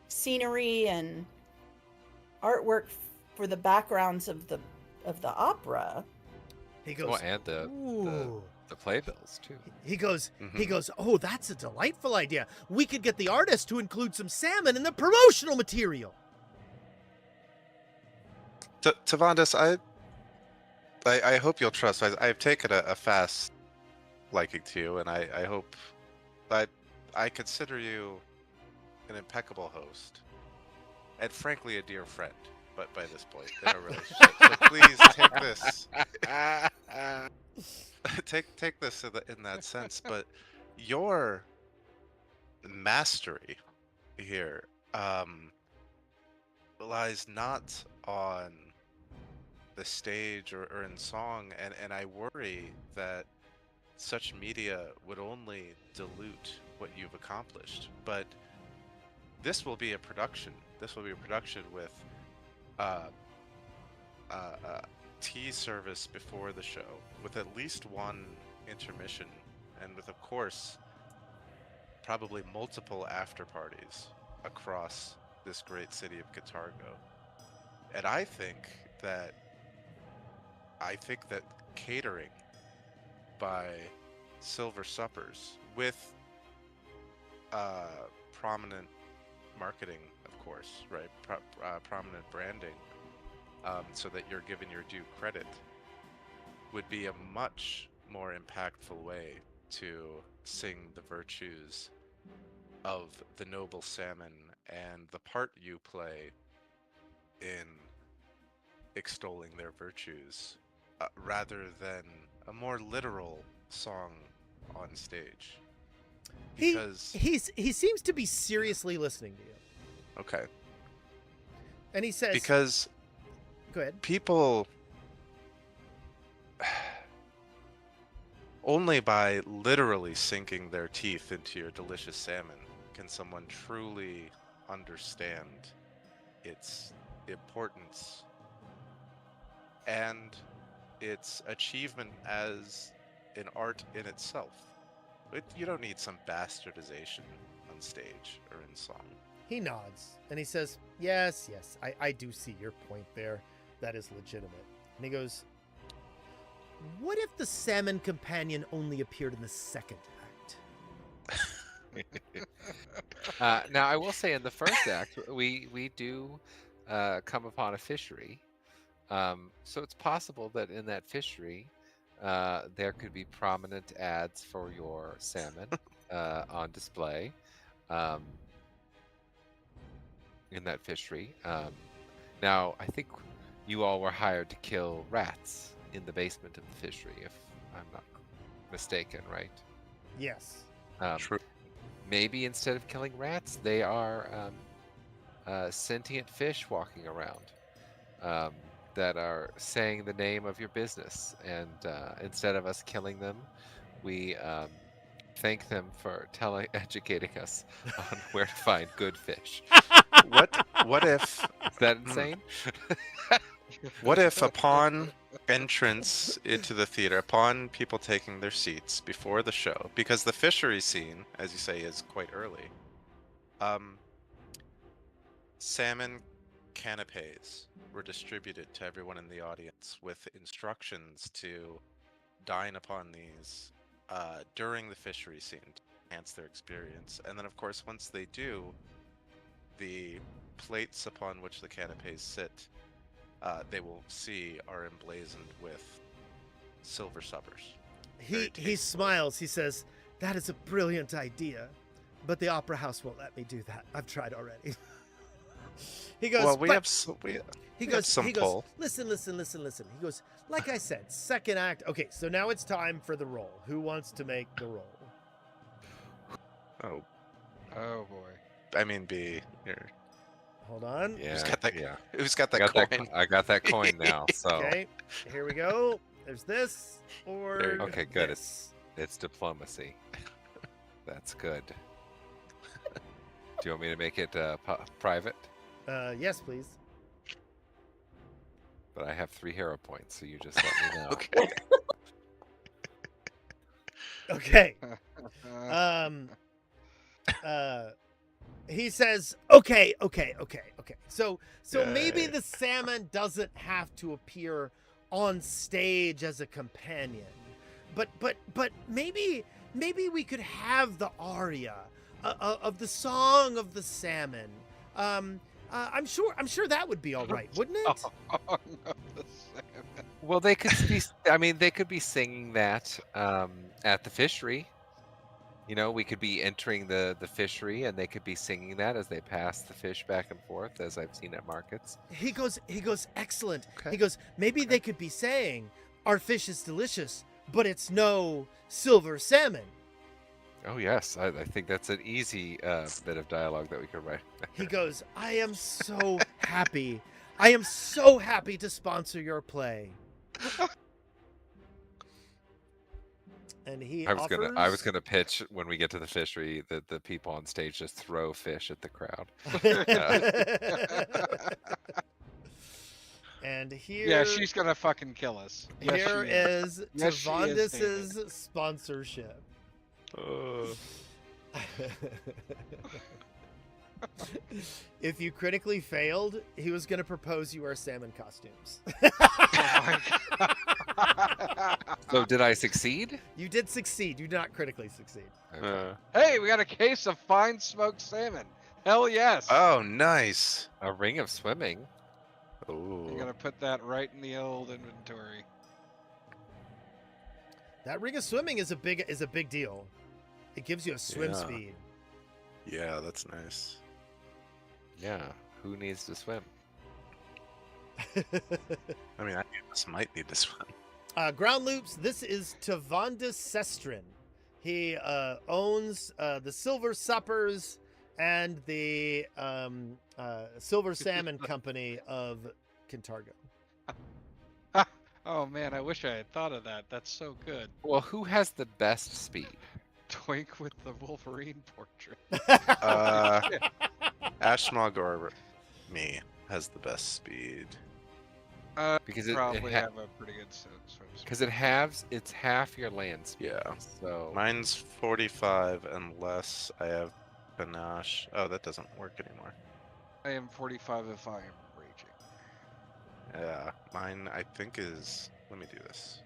scenery and artwork for the backgrounds of the opera. He goes, well, and the playbills too. He goes, oh, that's a delightful idea. We could get the artist to include some salmon in the promotional material. Tavandis, I hope you'll trust. I've taken a fast liking to you, and I hope that I consider you an impeccable host, and frankly a dear friend. But by this point in our relationship, so please take this in that sense. But your mastery here lies not on the stage or in song, and I worry that such media would only dilute what you've accomplished. But this will be a production. This will be a production with tea service before the show with at least one intermission, and with, of course, probably multiple after parties across this great city of Catargo. And I think that catering by Silver Suppers with prominent marketing, of course, right? Prominent branding, so that you're given your due credit, would be a much more impactful way to sing the virtues of the noble salmon and the part you play in extolling their virtues, rather than a more literal song on stage. Because he seems to be seriously listening to you. okay, And he says, because go ahead. people, only by literally sinking their teeth into your delicious salmon can someone truly understand its importance and its achievement as an art in itself. You don't need some bastardization on stage or in song. He nods and he says, yes, I do see your point there. That is legitimate. And he goes, what if the salmon companion only appeared in the second act? Now, I will say in the first act, we do come upon a fishery. So it's possible that in that fishery, there could be prominent ads for your salmon on display in that fishery. Now, I think you all were hired to kill rats in the basement of the fishery, if I'm not mistaken, right? Yes. True. Maybe instead of killing rats, they are sentient fish walking around that are saying the name of your business. And instead of us killing them, we thank them for educating us on where to find good fish. What if Is that insane? What if upon entrance into the theater, upon people taking their seats before the show, because the fishery scene, as you say, is quite early, salmon canapes were distributed to everyone in the audience with instructions to dine upon these during the fishery scene to enhance their experience. And then, of course, once they do, the plates upon which the canapes sit, they will see are emblazoned with Silver Suppers. He smiles. He says, that is a brilliant idea, but the opera house won't let me do that. I've tried already. He goes, Well, we "But-" have some he goes, pull. listen. He goes, like I said, second act. Okay, so now it's time for the role. Who wants to make the role? Oh, Oh boy. I mean, B. Here. Hold on. Yeah. Who's got that? Yeah. Who's got that I got coin? that, I got that coin now. So Okay, here we go. There's this or There you go. Okay, good. this. it's diplomacy. That's good. Do you want me to make it private? Yes, please. But I have 3 hero points, so you just let me know. Okay. Okay. He says, okay. So maybe Yay. the salmon doesn't have to appear on stage as a companion, but maybe we could have the aria of the song of the salmon. I'm sure that would be all right, wouldn't it? Well, they could be. I mean, they could be singing that at the fishery. You know, we could be entering the fishery, and they could be singing that as they pass the fish back and forth, as I've seen at markets. He goes, excellent. Okay. He goes, maybe they could be saying, our fish is delicious, but it's no silver salmon. Oh yes, I think that's an easy bit of dialogue that we could write. He goes, I am so happy. I am so happy to sponsor your play. And he I was offers... gonna pitch when we get to the fishery that the people on stage just throw fish at the crowd. And here, Yeah, she's gonna fucking kill us. Yes, here she is. is Yes, she is, Tavondis's sponsorship. If you critically failed, he was going to propose you wear salmon costumes. Oh my God. So did I succeed? You did succeed. You did not critically succeed. Okay. Hey, we got a case of fine smoked salmon. Hell yes. Oh, nice. A ring of swimming. Ooh. I'm gonna put that right in the old inventory. That ring of swimming is a big deal. It gives you a swim Yeah. speed. Yeah, that's nice. Yeah. Who needs to swim? I mean, might need this one. Ground Loops, this is Tavondis Sestrin. He owns the Silver Suppers and the Silver Salmon Company of Kintargo. Oh man, I wish I had thought of that. That's so good. Well, who has the best speed? Twink with the Wolverine portrait. Ashmog or me has the best speed. Because it Probably have a pretty good swim speed. because it's half your land speed. Yeah. So Mine's 45 unless I have panache. Oh, that doesn't work anymore. I am 45 if I am raging. Yeah, mine I think is. Let me do this.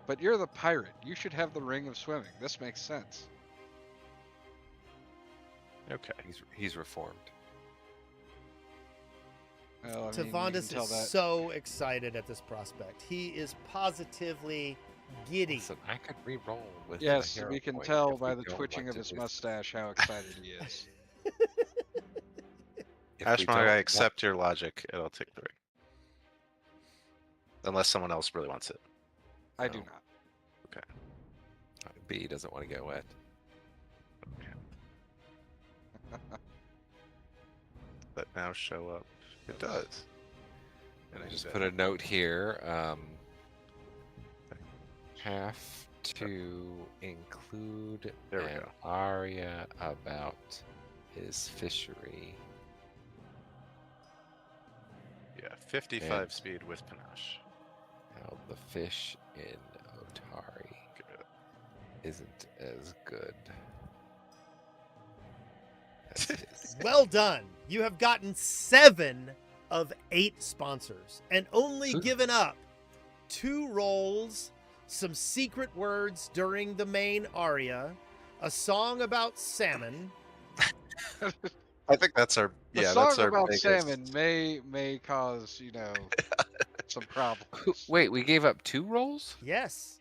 But you're the pirate. You should have the ring of swimming. This makes sense. Okay. he's reformed. Well, I mean, you Tavondis can tell is that. so excited at this prospect. He is positively giddy. Listen, I could re-roll with. a Yes, hero we can point tell if by we the don't twitching want of to his do- mustache how excited he is. if we don't Ashmog, I want- accept your logic. I'll take the ring. Unless someone else really wants it. I do No. not. B doesn't want to get wet. But now show up. It does. And I just put a note here. Have to include There we an go. aria about his fishery. Yeah, 55 speed with panache. How the fish in Otari Good. isn't as good as his. Well done. You have gotten 7 of 8 sponsors and only Ooh. given up 2 rolls, some secret words during the main aria, a song about salmon. I think that's our. The yeah, song that's our about biggest... salmon may cause, some problems. Wait, we gave up 2 rolls? Yes.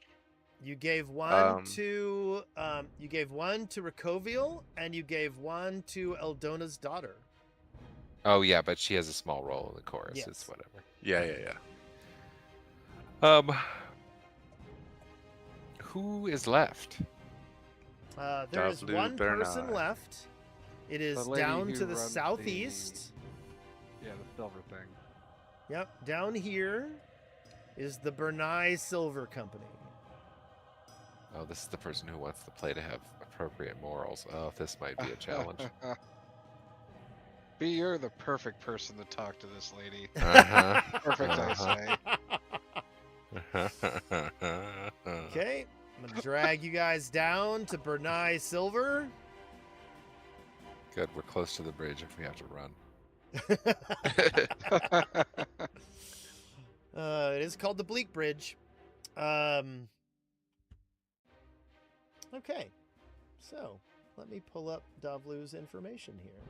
You gave one to Recovial and you gave one to Eldona's daughter. Oh yeah, but she has a small role in the chorus. Yes. It's whatever. Yeah. Who is left? There is Davlu one person Bernai. left. It is The lady down who to the runs southeast. Yeah, the silver thing. Yep, down here is the Bernai Silver Company. Oh, this is the person who wants the play to have appropriate morals. Oh, this might be a challenge. B, you're the perfect person to talk to this lady. Uh-huh. Perfect, I say. Okay, I'm gonna drag you guys down to Bernai Silver. Good, we're close to the bridge if we have to run. It is called the Bleak Bridge. Okay, so let me pull up Davlu's information here.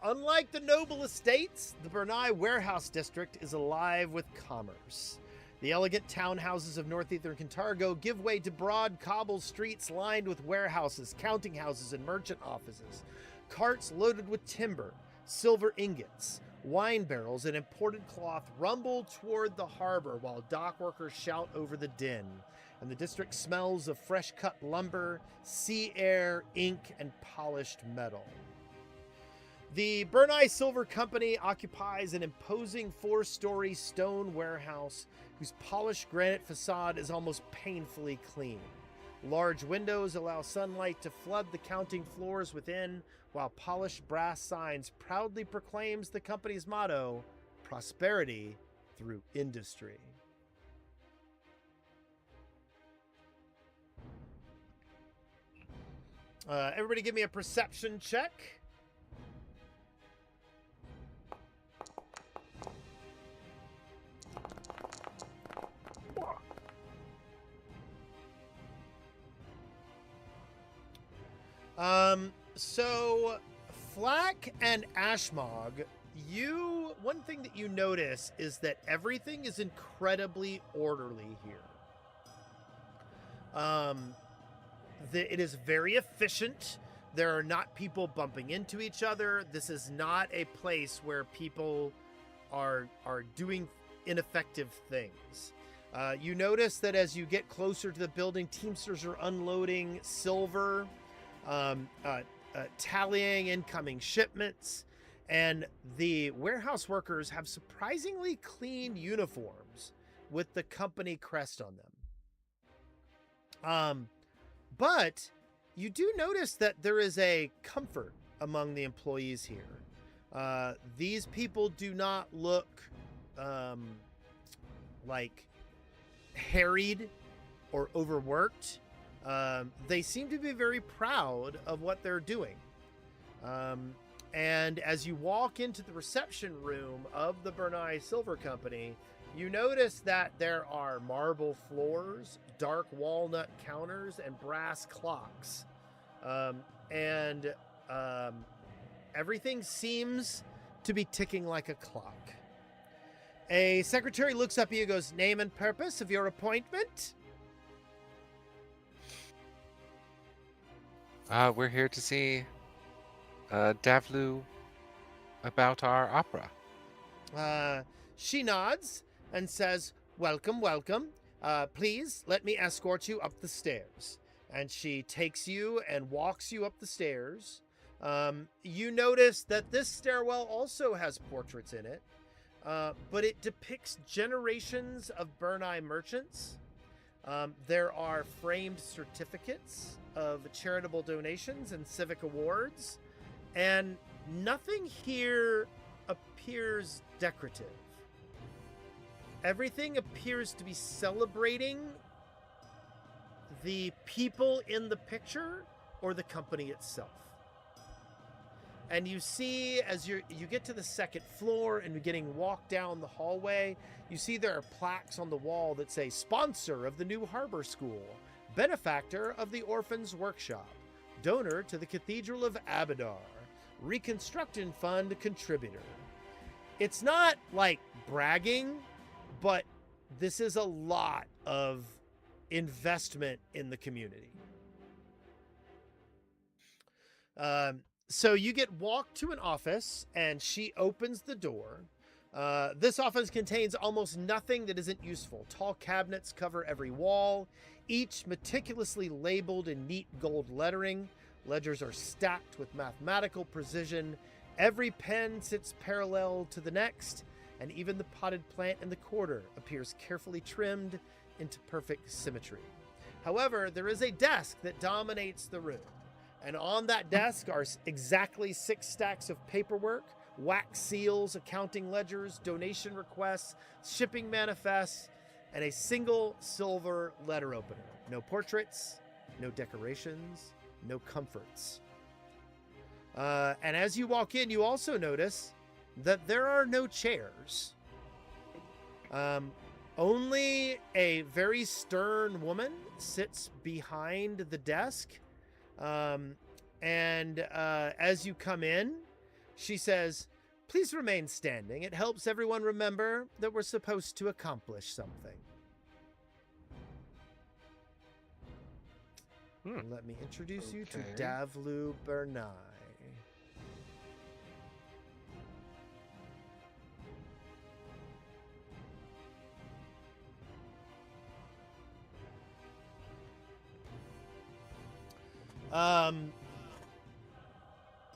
Unlike the noble estates, the Bernai Warehouse District is alive with commerce. The elegant townhouses of northeastern Kintargo give way to broad cobbled streets lined with warehouses, counting houses, and merchant offices. Carts loaded with timber, silver ingots, wine barrels, and imported cloth rumble toward the harbor while dock workers shout over the din. And the district smells of fresh cut lumber, sea air, ink, and polished metal. The Bernai Silver Company occupies an imposing 4-story stone warehouse whose polished granite facade is almost painfully clean. Large windows allow sunlight to flood the counting floors within, while polished brass signs proudly proclaims the company's motto, prosperity through industry. Everybody give me a perception check. So Flack and Ashmog, one thing that you notice is that everything is incredibly orderly here. It is very efficient. There are not people bumping into each other. This is not a place where people are doing ineffective things. You notice that as you get closer to the building, Teamsters are unloading silver, tallying incoming shipments, and the warehouse workers have surprisingly clean uniforms with the company crest on them. But you do notice that there is a comfort among the employees here. These people do not look like harried or overworked. They seem to be very proud of what they're doing. And as you walk into the reception room of the Bernai Silver Company, you notice that there are marble floors, dark walnut counters, and brass clocks. Everything seems to be ticking like a clock. A secretary looks up at you and goes, "Name and purpose of your appointment?" We're here to see Davlu about our opera. She nods and says, "Welcome, welcome. Please let me escort you up the stairs." And she takes you and walks you up the stairs. You notice that this stairwell also has portraits in it, but it depicts generations of Bernai merchants. There are framed certificates of charitable donations and civic awards, and nothing here appears decorative. Everything appears to be celebrating the people in the picture or the company itself. And you see, as you get to the second floor and you're getting walked down the hallway, you see there are plaques on the wall that say, "Sponsor of the New Harbor School, benefactor of the Orphans Workshop, donor to the Cathedral of Abadar, Reconstruction Fund contributor." It's not like bragging, but this is a lot of investment in the community. So you get walked to an office and she opens the door. This office contains almost nothing that isn't useful. Tall cabinets cover every wall, each meticulously labeled in neat gold lettering. Ledgers are stacked with mathematical precision. Every pen sits parallel to the next, and even the potted plant in the corner appears carefully trimmed into perfect symmetry. However, there is a desk that dominates the room. And on that desk are exactly 6 stacks of paperwork, wax seals, accounting ledgers, donation requests, shipping manifests, and a single silver letter opener. No portraits, no decorations, no comforts. And as you walk in, you also notice that there are no chairs. Only a very stern woman sits behind the desk. As you come in, she says, "Please remain standing. It helps everyone remember that we're supposed to accomplish something." Let me introduce you to Okay. Davlu Bernai.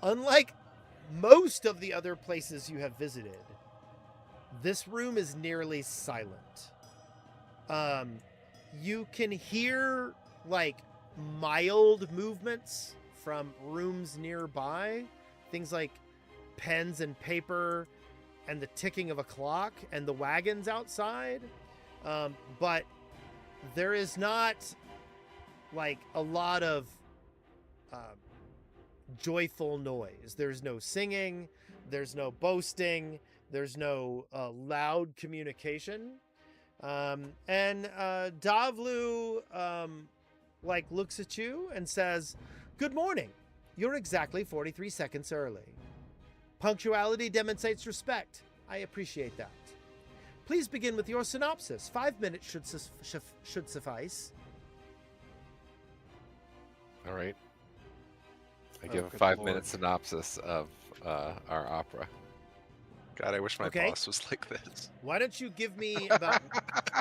Unlike most of the other places you have visited, this room is nearly silent. You can hear like mild movements from rooms nearby, things like pens and paper and the ticking of a clock and the wagons outside. But there is not like a lot of joyful noise. There's no singing, there's no boasting, there's no loud communication. And Davlu like looks at you and says, "Good morning. You're exactly 43 seconds early. Punctuality demonstrates respect. I appreciate that. Please begin with your synopsis. 5 minutes should suffice." All right. I Oh, give a good 5-minute lord. synopsis of our opera. God, I wish my Okay. boss was like this. Why don't you give me about...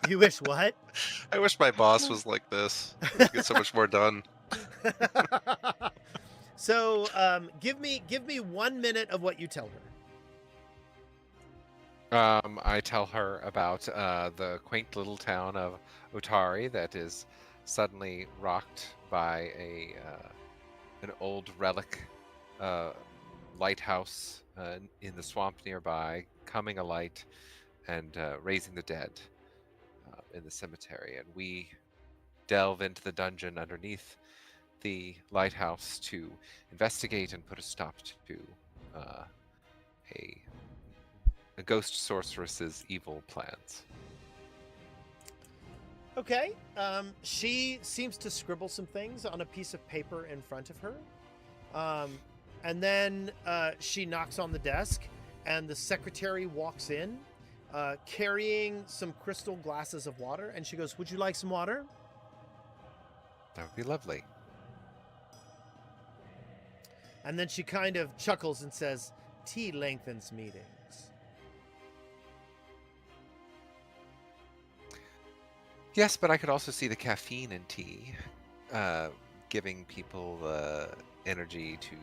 You wish what? I wish my boss was like this. I'd get so much more done. So, give me 1 minute of what you tell her. I tell her about the quaint little town of Otari that is suddenly rocked by an old relic lighthouse in the swamp nearby, coming alight and raising the dead in the cemetery. And we delve into the dungeon underneath the lighthouse to investigate and put a stop to a ghost sorceress's evil plans. Okay. She seems to scribble some things on a piece of paper in front of her. And then she knocks on the desk, and the secretary walks in, carrying some crystal glasses of water. And she goes, "Would you like some water?" That would be lovely. And then she kind of chuckles and says, "Tea lengthens meetings." Yes, but I could also see the caffeine in tea, giving people the energy to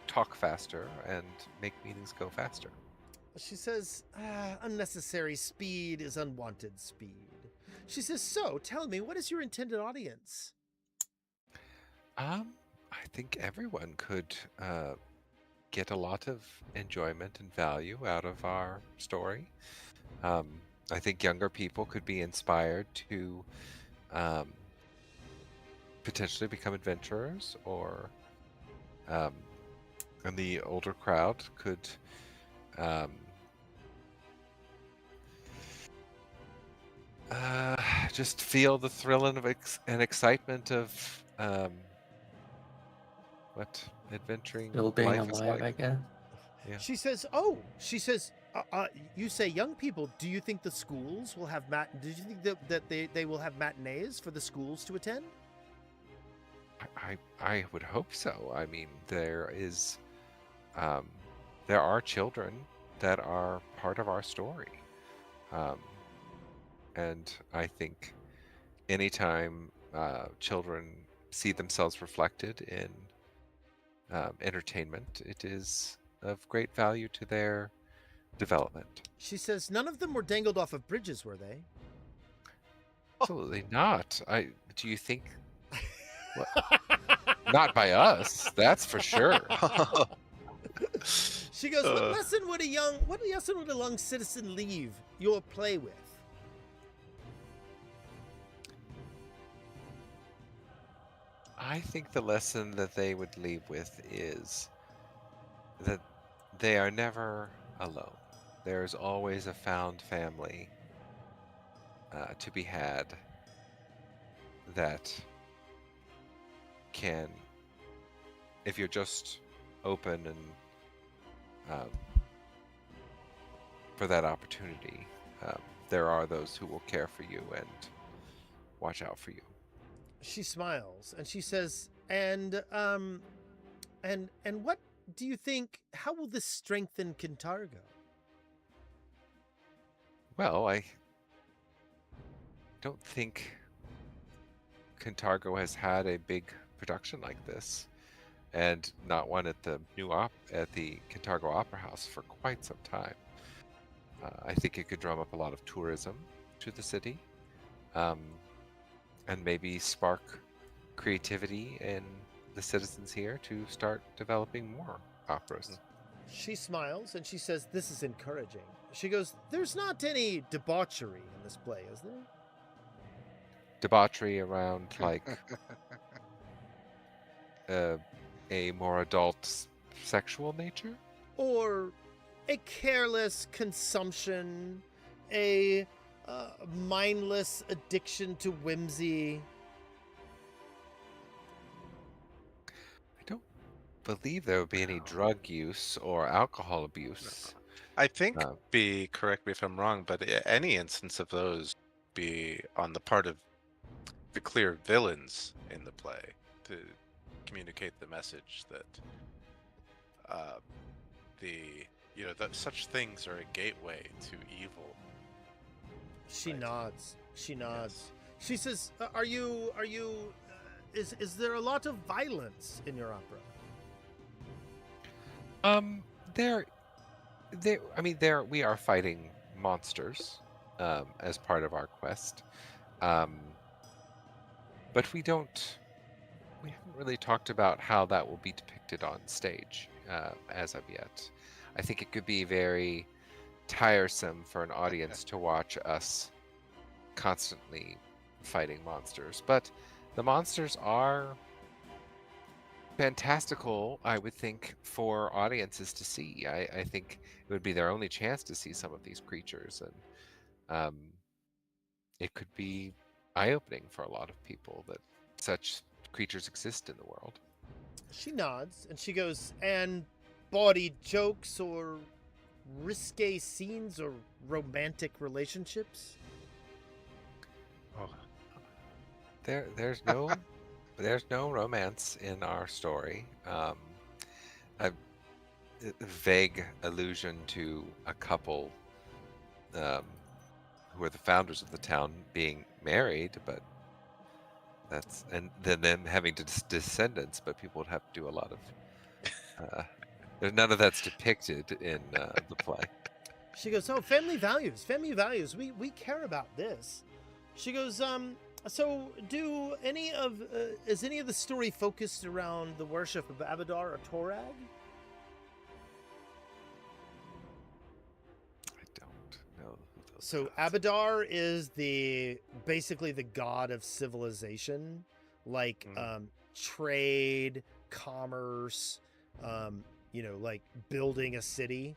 talk faster and make meetings go faster. She says, "Unnecessary speed is unwanted speed." She says, "So, tell me, what is your intended audience?" I think everyone could get a lot of enjoyment and value out of our story. I think younger people could be inspired to potentially become adventurers, or and the older crowd could just feel the thrill and excitement of what adventuring Still being life is alive, like. I guess. Yeah. She says, you say young people. Do you think the schools will have do you think that they will have matinees for the schools to attend? I would hope so. I mean, there are children that are part of our story, and I think anytime children see themselves reflected in entertainment, it is of great value to their development. She says, "None of them were dangled off of bridges, were they?" Absolutely not. Do you think? Not by us, that's for sure. She goes, what lesson would a young citizen leave your play with?" I think the lesson that they would leave with is that they are never alone. There's always a found family to be had that can, if you're just open and for that opportunity, there are those who will care for you and watch out for you. She smiles and she says, and what do you think, how will this strengthen Kintargo?" Well, I don't think Kintargo has had a big production like this, and not one at the Kintargo Opera House for quite some time. I think it could drum up a lot of tourism to the city, and maybe spark creativity in the citizens here to start developing more operas. She smiles and she says, "This is encouraging." She goes, "There's not any debauchery in this play, is there?" Debauchery around like a more adult sexual nature? Or a careless consumption, a mindless addiction to whimsy. I don't believe there would be any drug use or alcohol abuse. I think, No. correct me if I'm wrong, but any instance of those be on the part of the clear villains in the play to communicate the message that that such things are a gateway to evil. She Right. nods. She nods. She says, "Are you? Is there a lot of violence in your opera?" We are fighting monsters as part of our quest. But we haven't really talked about how that will be depicted on stage as of yet. I think it could be very tiresome for an audience to watch us constantly fighting monsters. But the monsters are fantastical, I would think, for audiences to see. I think it would be their only chance to see some of these creatures, and it could be eye-opening for a lot of people that such creatures exist in the world. She nods and she goes, "And bawdy jokes or risque scenes or romantic relationships?" Oh, There's no romance in our story. A vague allusion to a couple who are the founders of the town being married, but and then them having descendants, but people would have to do a lot of. There's none of that's depicted in the play. She goes, "Oh, family values, family values. We care about this." She goes, "So is any of the story focused around the worship of Abadar or Torag?" I don't know who those So gods are. Abadar is basically the god of civilization, like trade, commerce, like building a city.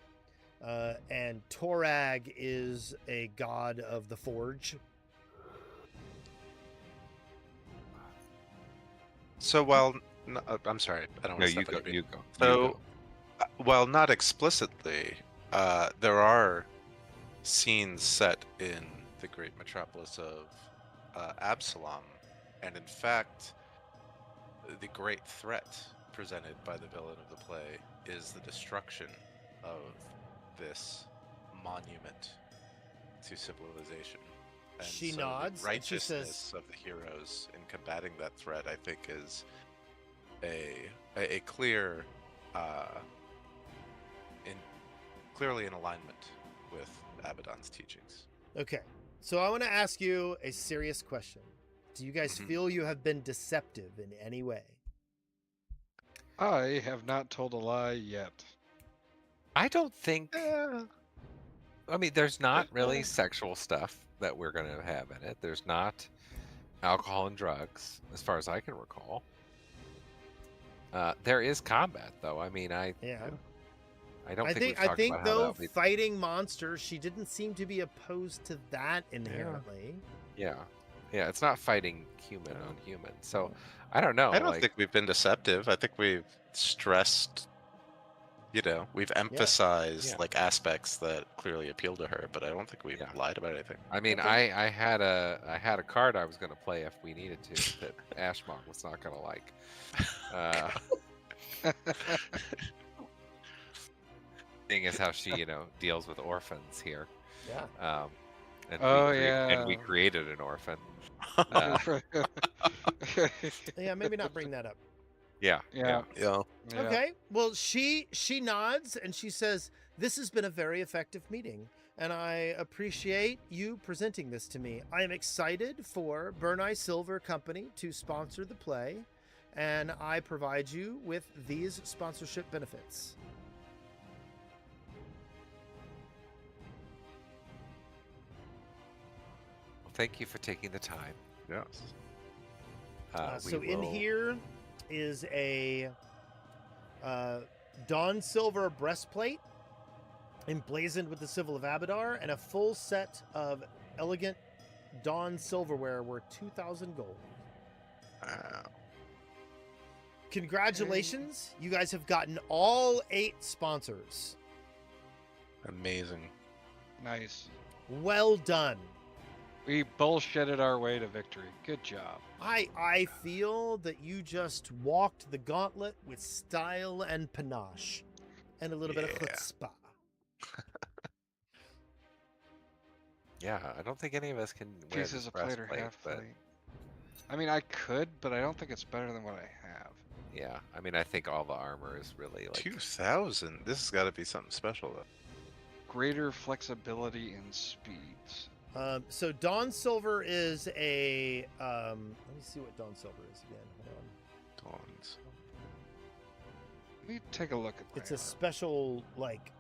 And Torag is a god of the forge. so while I'm sorry, I don't No, want to you step on go. your You beat. go. So, while not explicitly, there are scenes set in the great metropolis of Absalom, and in fact, the great threat presented by the villain of the play is the destruction of this monument to civilization. And She so nods the and she says- righteousness of the heroes in combating that threat, I think, is a clear, clearly in alignment with Abaddon's teachings. Okay, so I want to ask you a serious question. Do you guys Mhm. feel you have been deceptive in any way? I have not told a lie yet. I don't think. I mean, there's not really sexual stuff that we're going to have in it. There's not alcohol and drugs, as far as I can recall. There is combat, though. I mean, Yeah. don't I think we've think talked about how though that leads. fighting monsters, she didn't seem to be opposed to that inherently. Yeah, it's not fighting human on human. So I don't know. I don't like, think we've been deceptive. I think we've stressed, we've emphasized Yeah. like aspects that clearly appeal to her, but I don't think we've Yeah. lied about anything. I mean, Okay. I had a card I was going to play if we needed to that Ashmog was not going to like. Seeing as how she deals with orphans here. Yeah. And Oh, and we yeah. created an orphan. Yeah, maybe not bring that up. Yeah. Yeah. Yeah. Yeah. Okay. Well, she nods and she says, "This has been a very effective meeting. and I appreciate you presenting this to me. I am excited for Burneye Silver Company to sponsor the play, and I provide you with these sponsorship benefits. Well, thank you for taking the time. Yes. We So in will- here is a Dawn Silver breastplate emblazoned with the Civil of Abadar, and a full set of elegant Dawn silverware worth 2,000 gold. Wow. Congratulations, you guys have gotten all 8 sponsors. Amazing. Nice. Well done. We bullshitted our way to victory. Good job. I feel that you just walked the gauntlet with style and panache, and a little bit of Yeah. chutzpah. Yeah, I don't think any of us can wear Pieces this of plate or breastplate, half but plate. I mean, I could, but I don't think it's better than what I have. yeah, I mean, I think all the armor is really like 2,000. This has got to be something special, though. Greater flexibility and speeds. So Dawn Silver is a. Let me see what Dawn Silver is again. Hold on. Dawns. Let me take a look at my It's a armor. special like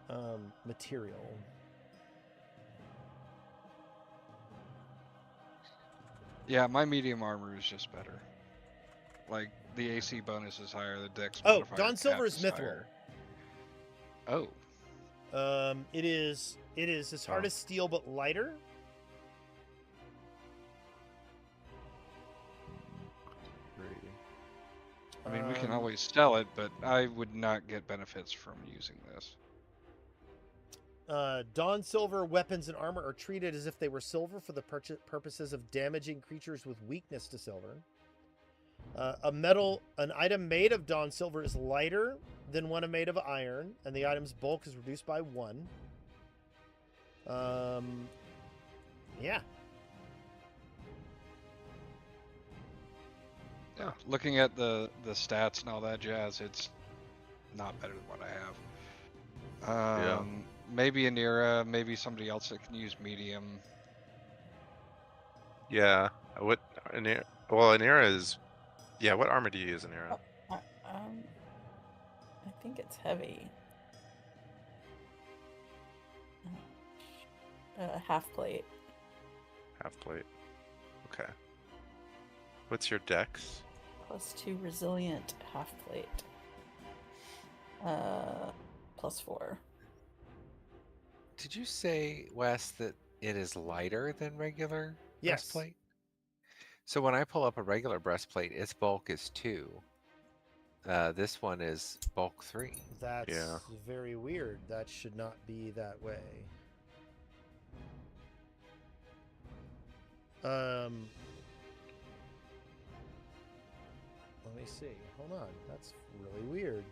material. Yeah, my medium armor is just better. Like, the AC bonus is higher, the dex Oh, modifier Dawn cap Silver is mithril. higher. Oh, It is as hard Oh. as steel but lighter. I mean, we can Um, always sell it, but I would not get benefits from using this. Dawn Silver weapons and armor are treated as if they were silver for the purposes of damaging creatures with weakness to silver. An item made of Dawn Silver is lighter than one made of iron, and the item's bulk is reduced by 1. Yeah. Yeah, looking at the stats and all that jazz, it's not better than what I have. Yeah. Maybe Anira, maybe somebody else that can use medium. Yeah. What? Well, Anira is. Yeah. What armor do you use, Anira? I think it's heavy. Half plate. Half plate. Okay. What's your dex? +2 resilient half plate. +4. Did you say, Wes, that it is lighter than regular Yes. breastplate? So when I pull up a regular breastplate, its bulk is 2. This one is bulk 3. That's Yeah. very weird. That should not be that way. Let me see. Hold on. That's really weird.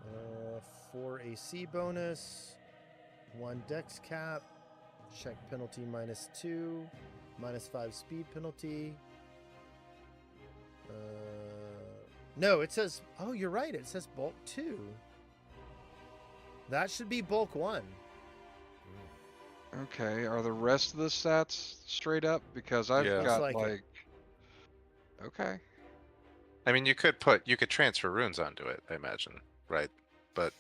Uh, 4 AC bonus, 1 dex cap, check penalty -2, -5 speed penalty. No, it says, oh, you're right. It says bulk 2. That should be bulk 1. Okay, are the rest of the stats straight up? Because I've Yeah. got Looks like it. Okay. I mean, you could transfer runes onto it, I imagine, right? But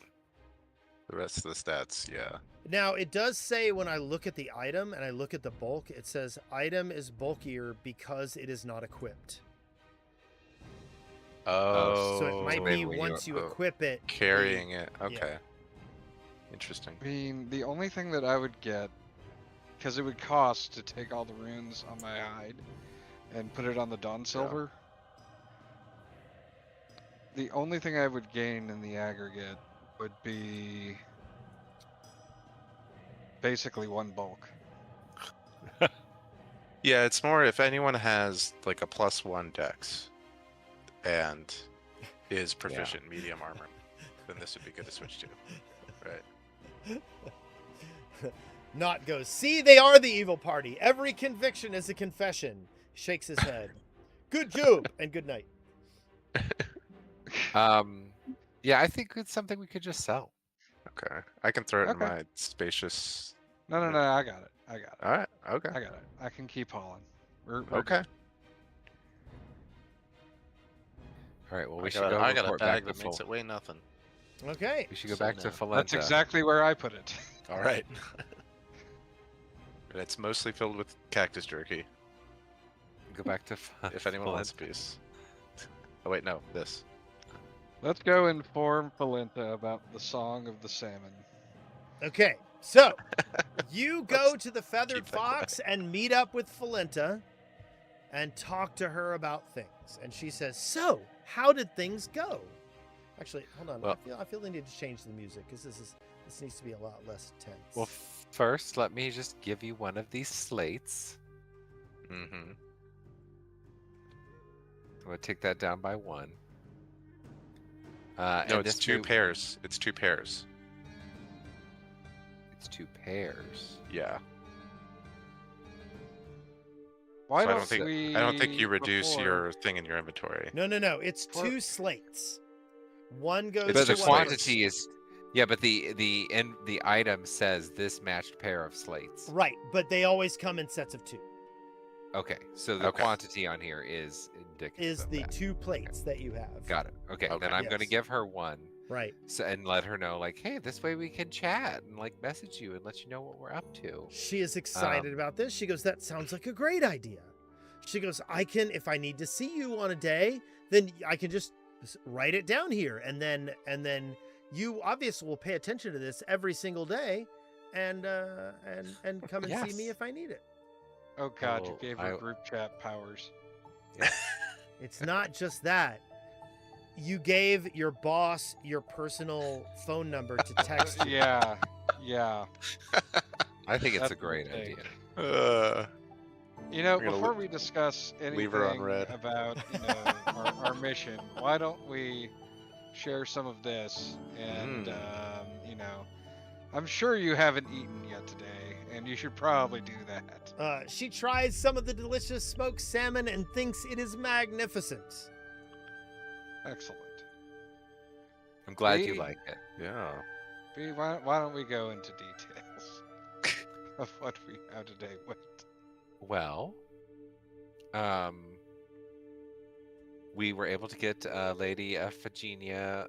the rest of the stats, yeah. Now, it does say when I look at the item and I look at the bulk, it says item is bulkier because it is not equipped. Oh, So it might maybe be when once you equip it. carrying it. yeah. Okay. Interesting. I mean, the only thing that I would get, because it would cost to take all the runes on my hide and put it on the Dawn Silver. The only thing I would gain in the aggregate would be basically 1 bulk. Yeah, it's more if anyone has like a +1 dex and is proficient in medium armor, then this would be good to switch to. Right. Not goes, see, they are the evil party. Every conviction is a confession. Shakes his head. Good job and good night. Yeah, I think it's something we could just sell. Okay. I can throw it in Okay. my spacious. No, I got it. I got it. All right. Okay. I got it. I can keep hauling. We're Okay. good. All right. Well, we I should got, go I got a report bag back that to makes Fal- it weigh nothing. Okay. We should go So back to no. Falenta. That's exactly where I put it. All right. And it's mostly filled with cactus jerky. Go back to If anyone wants a Falenta. piece. Oh wait, no, this. Let's go inform Falenta about the Song of the Salmon. Okay. So you go Let's to the Feathered keep that Fox and meet up with Falenta and talk to her about things. And she says, so how did things go? Actually, hold on. Well- I feel they need to change the music because this needs to be a lot less tense. Well, first, let me just give you one of these slates. Mm-hmm. I'm gonna take that down by 1. No, and it's this 2 new- pairs. It's 2 pairs. It's 2 pairs. Yeah. Why So don't I don't think you reduce before- your thing in your inventory. No. It's Or- 2 slates. One goes It's But to the just one- quantity is, yeah. But the item says this matched pair of slates. Right, but they always come in sets of 2. Okay, so the Okay. quantity on here is indicative. Is of the that. 2 plates that you have. Got it. Okay, Okay. then I'm gonna Yes. give her 1. Right. So, and let her know, like, hey, this way we can chat and like message you and let you know what we're up to. She is excited about this. She goes, that sounds like a great idea. She goes, I can, if I need to see you on a day, then I can just write it down here. And then you obviously will pay attention to this every single day and come and see me Yes. if I need it. Oh God, you will- gave her I- group chat powers. It's not just that. You gave your boss your personal phone number to text you. Yeah, yeah. I think it's That's a a great mistake. idea. You know, We're gonna before we discuss leave her on anything red. about our mission, why don't we share some of this? And I'm sure you haven't eaten yet today, and you should probably do that. She tries some of the delicious smoked salmon and thinks it is magnificent. Excellent. I'm glad you We- like it. Yeah. B, why don't we go into details of what we have today? Well, we were able to get Lady Iphigenia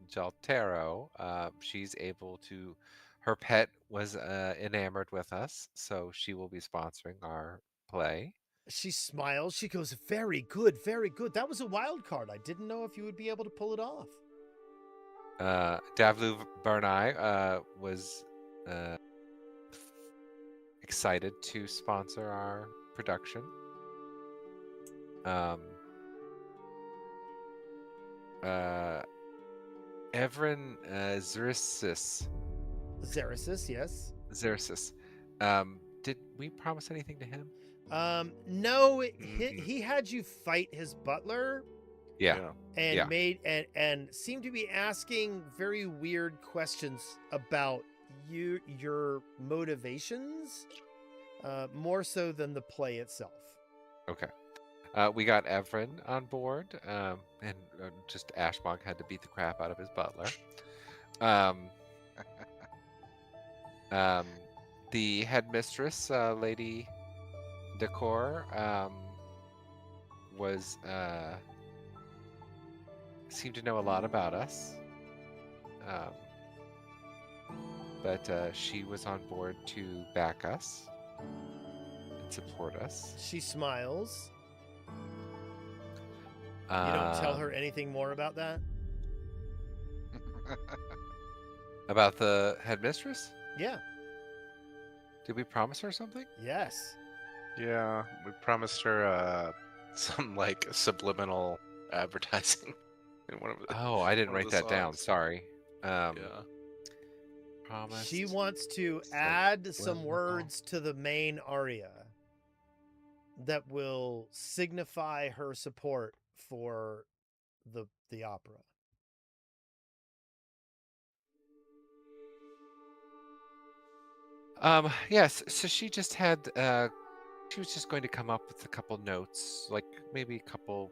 Jaltero. She's able to. Her pet was enamored with us, so she will be sponsoring our play. She smiles. She goes, very good, very good. That was a wild card. I didn't know if you would be able to pull it off. Davlu Bernai was excited to sponsor our production. Evren Zerisis. Yes. Did we promise anything to him? No, he had you fight his butler Yeah. and Yeah. made and seemed to be asking very weird questions about your motivations, more so than the play itself. Okay. We got Evren on board, and just Ashmog had to beat the crap out of his butler. The headmistress, Lady Decor, was seemed to know a lot about us, but she was on board to back us and support us. She smiles. You don't tell her anything more about that? About the headmistress. Yeah. Did we promise her something? Yes. Yeah. We promised her some like subliminal advertising in one of the. Oh, I didn't one of write the that down. songs. Sorry. Yeah. Promised. She wants to So, add some well, words to the main aria that will signify her support for the opera. Yes. So she just had. She was just going to come up with a couple notes, like maybe a couple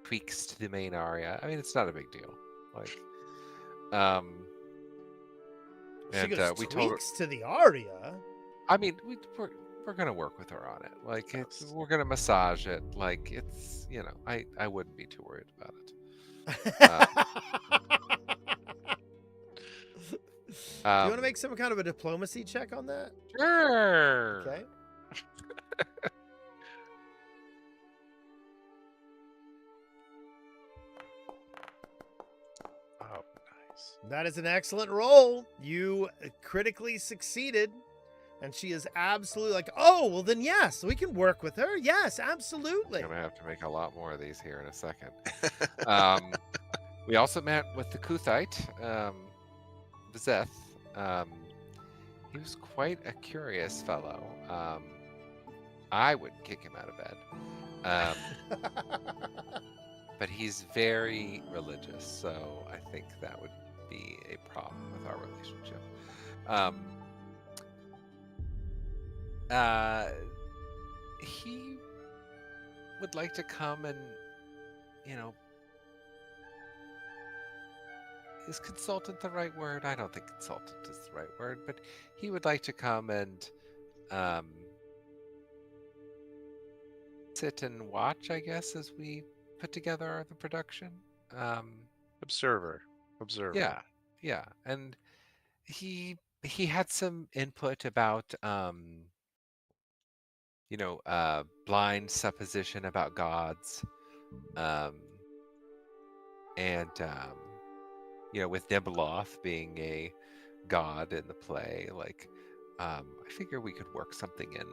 tweaks to the main aria. I mean, it's not a big deal. Like, She and goes, we told her. tweaks to the aria. I mean, we're gonna work with her on it. Like, we're gonna massage it. Like, it's I wouldn't be too worried about it. Do you want to make some kind of a diplomacy check on that? Sure. Okay. Oh, nice. That is an excellent roll. You critically succeeded. And she is absolutely like, oh, well, then yes, we can work with her. Yes, absolutely. I'm gonna have to make a lot more of these here in a second. We also met with the Kuthite, Vizeth. He was quite a curious fellow. I would kick him out of bed. But he's very religious, so I think that would be a problem with our relationship. He would like to come and, is consultant the right word? I don't think consultant is the right word, but he would like to come and sit and watch, I guess, as we put together the production. Observer. Yeah, and he had some input about blind supposition about gods, and with Nebuloth being a god in the play, like I figure we could work something in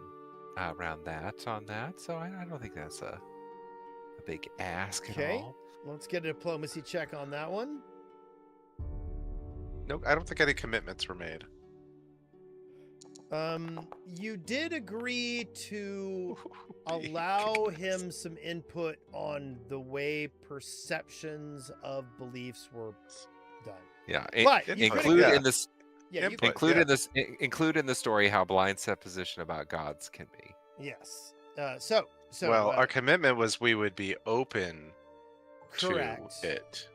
around that on that. So I don't think that's a big ask at all. Let's get a diplomacy check on that one. No, I don't think any commitments were made. You did agree to allow him some input on the way perceptions of beliefs were done. Yeah, But you include couldn't- in this Yeah, you, Input. include in the story how blind supposition about gods can be. yes. So Well, our commitment was we would be open correct. to it.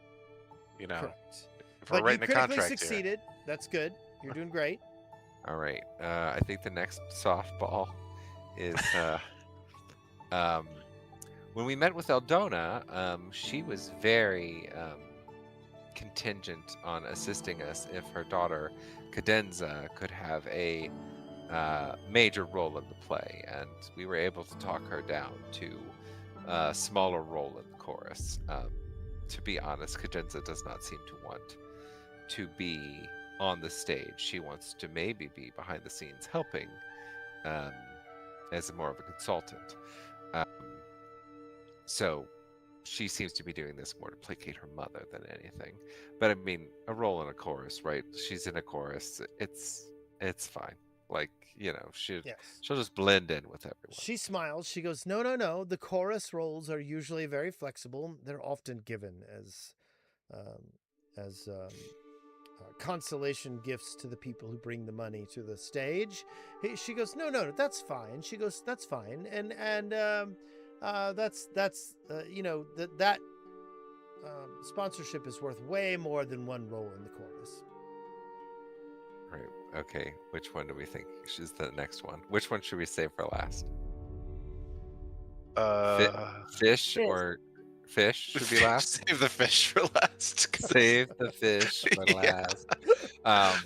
Correct. If we're But you writing a critically contract here. succeeded. That's good. You're doing great. All right. I think the next softball is when we met with Eldona, she was very contingent on assisting us if her daughter Cadenza could have a major role in the play, and we were able to talk her down to a smaller role in the chorus. To be honest, Cadenza does not seem to want to be on the stage. She wants to maybe be behind the scenes helping as more of a consultant. So she seems to be doing this more to placate her mother than anything. But I mean, a role in a chorus, right? She's in a chorus. It's fine. Like, she'll Yes. just blend in with everyone. She smiles. She goes, no. The chorus roles are usually very flexible. They're often given as consolation gifts to the people who bring the money to the stage. She goes, no, that's fine. She goes, that's fine, and that's that sponsorship is worth way more than one role in the chorus. Right. Okay. Which one do we think is the next one? Which one should we save for last? Fish or fish should be last? Save the fish for last. Save the fish for Yeah. last.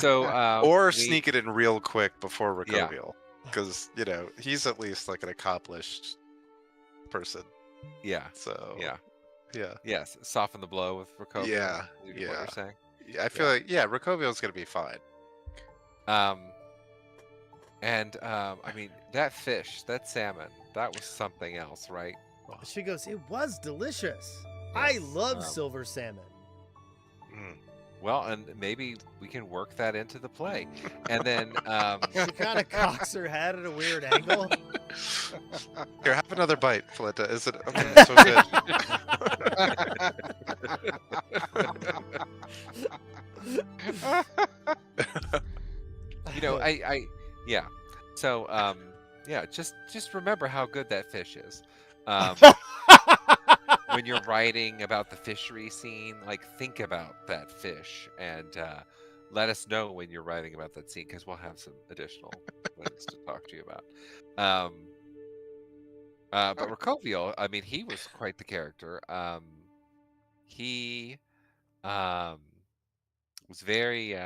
So Or sneak it in real quick before Yeah. Recovial. Because, he's at least like an accomplished person. Yeah. So, Yeah. Yeah. Yes. Soften the blow with Rocco. Yeah, What yeah. you're saying. I feel like, Recovial's going to be fine. I mean, that fish, that salmon, that was something else, right? She goes, it was delicious. I Yes, love silver salmon. Mm. Well, and maybe we can work that into the play. And then She kind of cocks her head at a weird angle. Here, have another bite, Fleta. Is it so good? You know, yeah. So, yeah, just remember how good that fish is. When you're writing about the fishery scene, like think about that fish and let us know when you're writing about that scene because we'll have some additional things to talk to you about. But Rocovio, I mean, he was quite the character. He was very.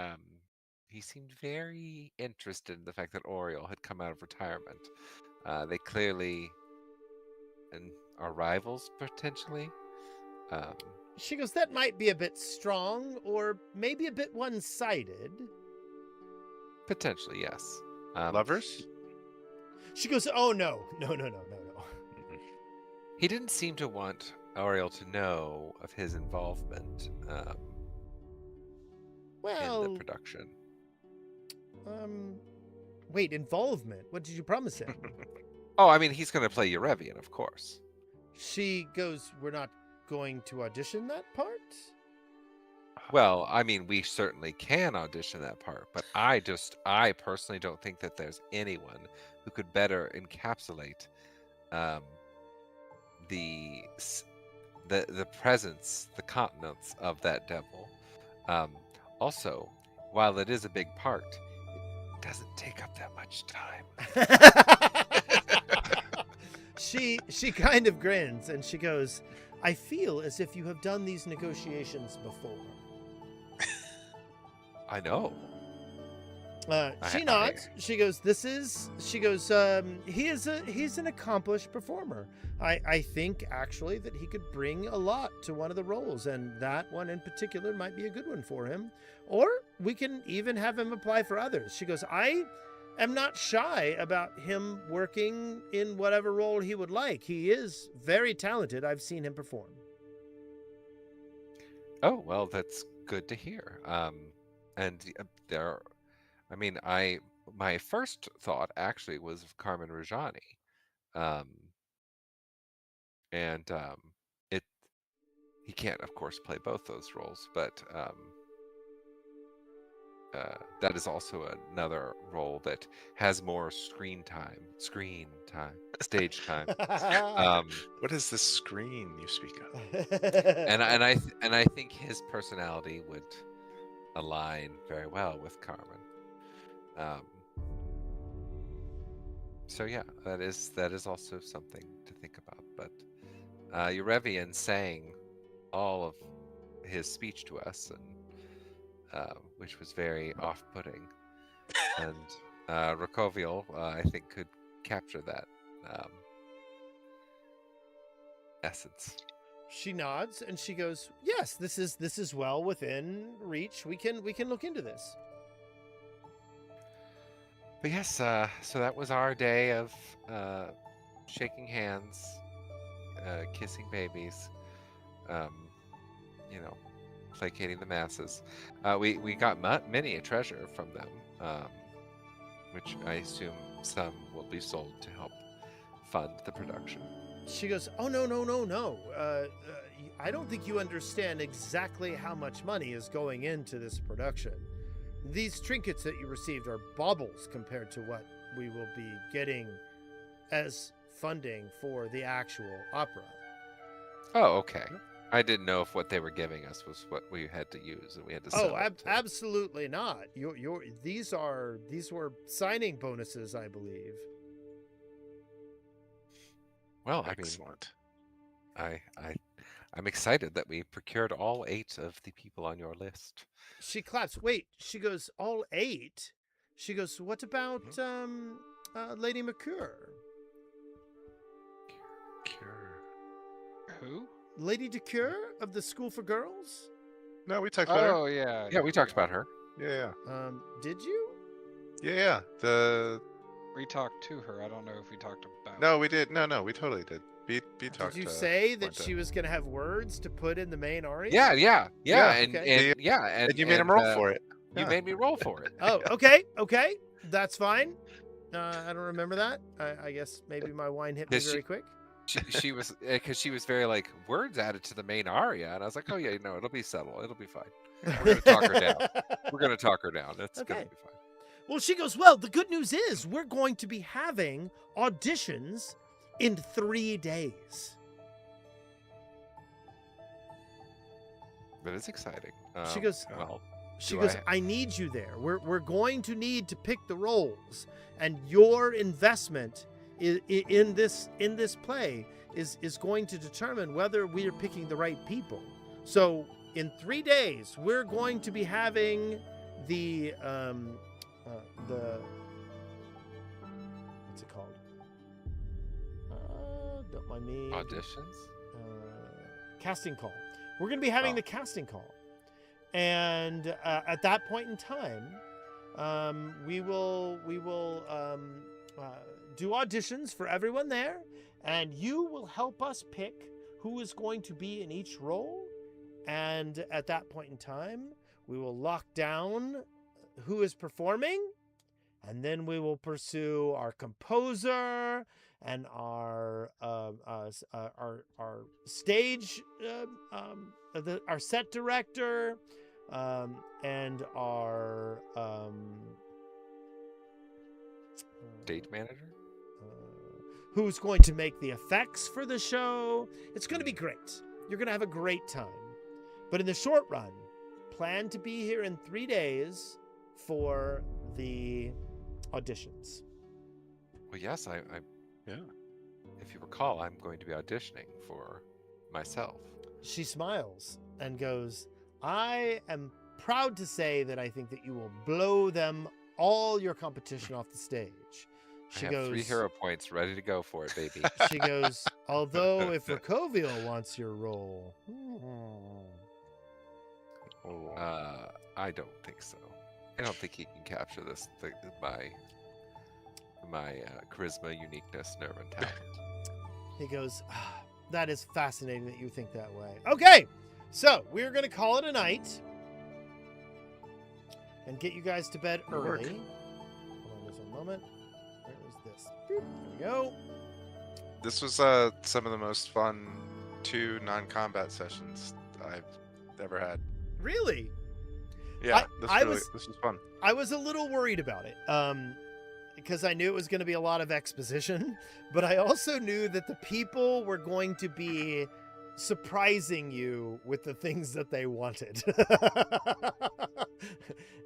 He seemed very interested in the fact that Oriole had come out of retirement. They clearly are rivals potentially. She goes, that might be a bit strong, or maybe a bit one-sided. Potentially, yes. Lovers? She goes, oh, no. He didn't seem to want Oriole to know of his involvement in Well, the production. wait, involvement? What did you promise him? Oh, I mean, he's going to play Eurevian, of course. She goes, we're not going to audition that part? Well, I mean, we certainly can audition that part, but I personally don't think that there's anyone who could better encapsulate the presence, the continence of that devil. Also, while it is a big part, it doesn't take up that much time. She kind of grins and she goes, I feel as if you have done these negotiations before. I know. She nods. She goes, he's an accomplished performer. I think actually that he could bring a lot to one of the roles, and that one in particular might be a good one for him. Or we can even have him apply for others. She goes, I am not shy about him working in whatever role he would like. He is very talented. I've seen him perform. Oh, well, that's good to hear. My first thought actually was of Carmen Rajani. He can't, of course, play both those roles, but that is also another role that has more stage time. What is this screen you speak of? and I think his personality would align very well with Carmen. So yeah, that is also something to think about. But Eurevian sang all of his speech to us, and which was very off-putting. And Rocovio, I think, could capture that essence. She nods and she goes, yes, this is well within reach. We can look into this. But yes, so that was our day of shaking hands, kissing babies, placating the masses. We got many a treasure from them, which I assume some will be sold to help fund the production. She goes, oh, no. I don't think you understand exactly how much money is going into this production. These trinkets that you received are baubles compared to what we will be getting as funding for the actual opera. Oh, okay. I didn't know if what they were giving us was what we had to use and we had to sell. Oh, absolutely not. These were signing bonuses, I believe. Well, excellent. I'm excited that we procured all 8 of the people on your list. She claps. Wait, she goes, all 8? She goes, what about Lady McCure? Who? Lady DeCure of the School for Girls? No, we talked about her. Oh yeah. Yeah, we talked about her. Yeah. Did you? Yeah. We talked to her. I don't know if we talked about. No, we did. No, we totally did. B talked. Did you say that she was going to have words to put in the main aria? Yeah. Okay. And you made him roll for it. You made me roll for it. Oh, okay. That's fine. I don't remember that. I guess maybe my wine hit me very quick. She was, because she was very like, words added to the main aria, and I was like, oh yeah, no, it'll be subtle, it'll be fine. We're gonna talk her down. It's Okay. gonna be fine. Well, she goes, well, the good news is we're going to be having auditions in 3 days. That is exciting. She goes, well, She Do goes, I- I need you there. We're going to need to pick the roles, and your investment in this play is going to determine whether we are picking the right people. So in 3 days, we're going to be having the what's it called? Don't mind me. auditions? Casting call. We're going to be having Oh. the casting call, and at that point in time, we will do auditions for everyone there, and you will help us pick who is going to be in each role. And at that point in time, we will lock down who is performing, and then we will pursue our composer and our stage, our set director, and our Stage manager? who's going to make the effects for the show. It's going to be great. You're going to have a great time. But in the short run, plan to be here in 3 days for the auditions. Well, yes, I Yeah. if you recall, I'm going to be auditioning for myself. She smiles and goes, I am proud to say that I think that you will blow them all your competition off the stage. She I have goes, 3 hero points ready to go for it, baby. She goes, although if Rocovio wants your role. Oh. I don't think so. I don't think he can capture this. My charisma, uniqueness, nerve, and talent. He goes, that is fascinating that you think that way. Okay, so we're going to call it a night and get you guys to bed Good work. early. Hold on just one moment. Where is this? Boop, there we go. This was some of the most fun 2 non-combat sessions I've ever had. Really? Yeah, I this was fun. I was a little worried about it because I knew it was going to be a lot of exposition, but I also knew that the people were going to be surprising you with the things that they wanted.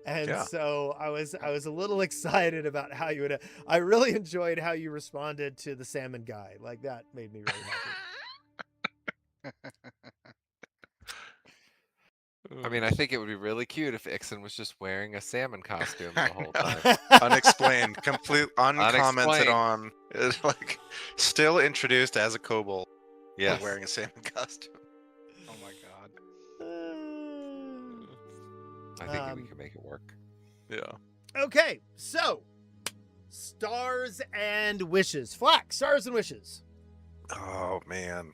And Yeah. so I was a little excited about how you would. I really enjoyed how you responded to the salmon guy. Like that made me really happy. I mean, I think it would be really cute if Ixen was just wearing a salmon costume the whole time. Unexplained, complete uncommented Unexplained. on. It's like still introduced as a kobold, but Yes. wearing a salmon costume. Oh my god. I think we Um, can make it work. Yeah. Okay, so stars and wishes. Flack, stars and wishes. Oh man.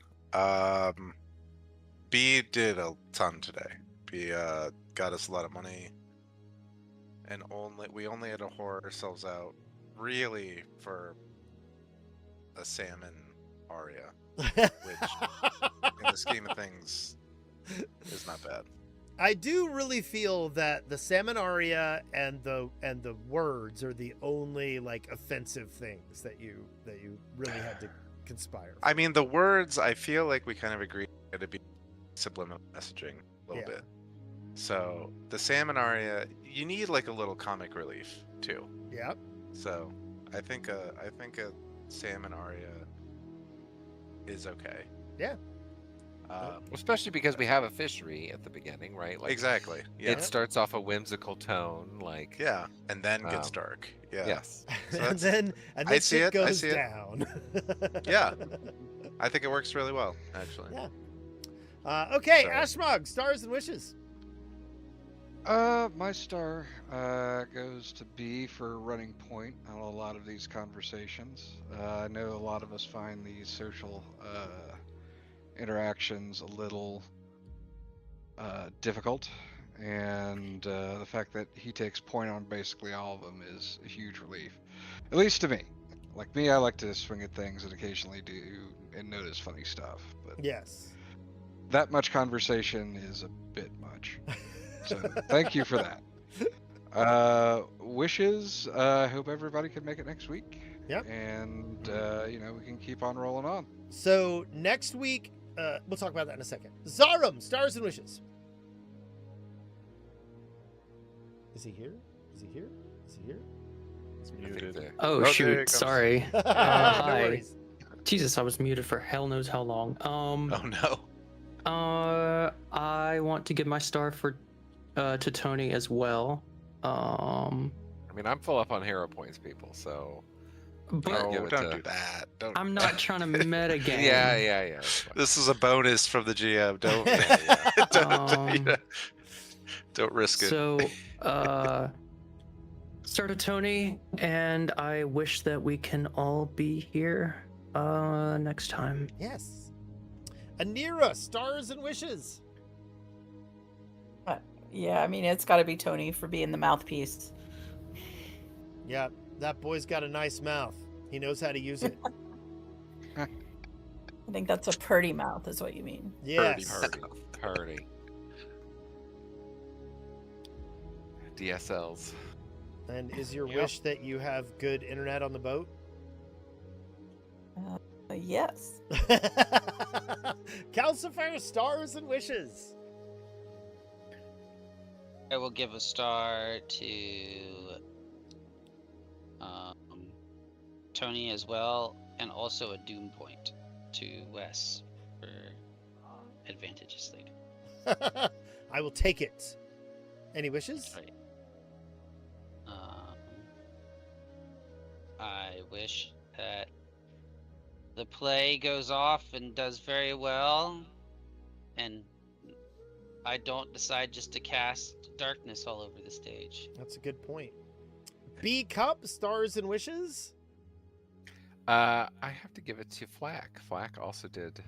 B did a ton today. B got us a lot of money, and we only had to whore ourselves out really for a salmon aria, which in the scheme of things is not bad. I do really feel that the salmon aria and the words are the only like offensive things that you really had to conspire. I mean, the words, I feel like we kind of agreed to be subliminal messaging a little Yeah. bit. So the salmon aria, you need like a little comic relief too. Yep. So I think a salmon aria is okay. Yeah. Especially because we have a fishery at the beginning, right? Like Exactly. Yeah. it starts off a whimsical tone, like Yeah. And then gets Um, dark. Yeah. yes. So and that's- then I see shit it, I goes see it. down. Yeah. I think it works really well, actually. Yeah. Okay, So- Ashmog, stars and wishes. My star goes to B for running point on a lot of these conversations. I know a lot of us find these social interactions a little difficult, and the fact that he takes point on basically all of them is a huge relief, at least to me. Like me, I like to swing at things and occasionally do and notice funny stuff, but Yes. that much conversation is a bit much. So thank you for that. wishes. I hope everybody can make it next week. Yep. And we can keep on rolling on. So next week, we'll talk about that in a second. Zarum, stars and wishes. Is he here? Is he here? Is he here? It's I think muted. the- Oh, there shoot, it comes. sorry. No Hi. worries. Jesus, I was muted for hell knows how long. Oh no. I want to give my star to Tony as well. I mean, I'm full up on hero points, people. So But I'll give No, it don't to- do that. Don't. I'm not trying to meta game. yeah. It's fine. This is a bonus from the GM. Don't. Don't risk it. So, start to Tony, and I wish that we can all be here next time. Yes. Anira, stars and wishes. Yeah, I mean, it's got to be Tony for being the mouthpiece. Yeah, that boy's got a nice mouth. He knows how to use it. I think that's a purdy mouth, is what you mean. Yes. Party. DSLs. And is your Yep. wish that you have good internet on the boat? Yes. Calcifer, stars and wishes. I will give a star to Tony as well, and also a doom point to Wes for advantageous lead. I will take it. Any wishes? Right. I wish that the play goes off and does very well, and I don't decide just to cast darkness all over the stage. That's a good point. B Cup, stars and wishes. I have to give it to Flack. Flack also did a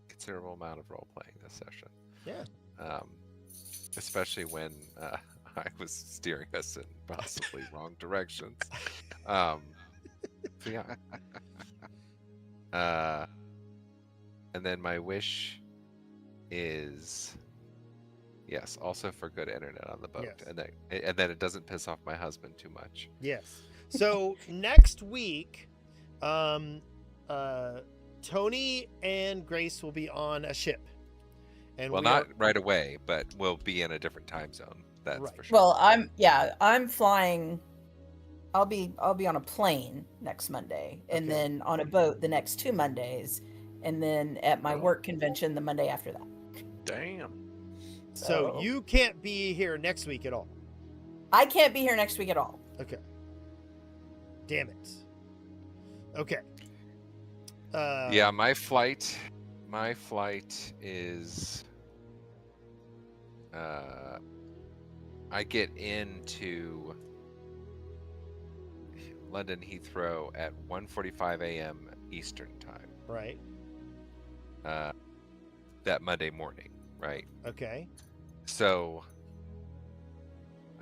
considerable amount of role playing this session. Yeah. Especially when I was steering us in possibly wrong directions. So yeah. And then my wish is, yes, also for good internet on the boat, Yes. and that it doesn't piss off my husband too much. Yes. So next week, Tony and Grace will be on a ship. And Well, we not are- right away, but we'll be in a different time zone. That's Right. for sure. Well, I'm flying. I'll be on a plane next Monday, and Okay. then on a boat the next 2 Mondays, and then at my work convention the Monday after that. Damn. So So- you can't be here next week at all. I can't be here next week at all. Okay. Damn it. Okay. Yeah, my flight is I get into London Heathrow at 1:45 a.m. Eastern time Right. that Monday morning, right? Okay. So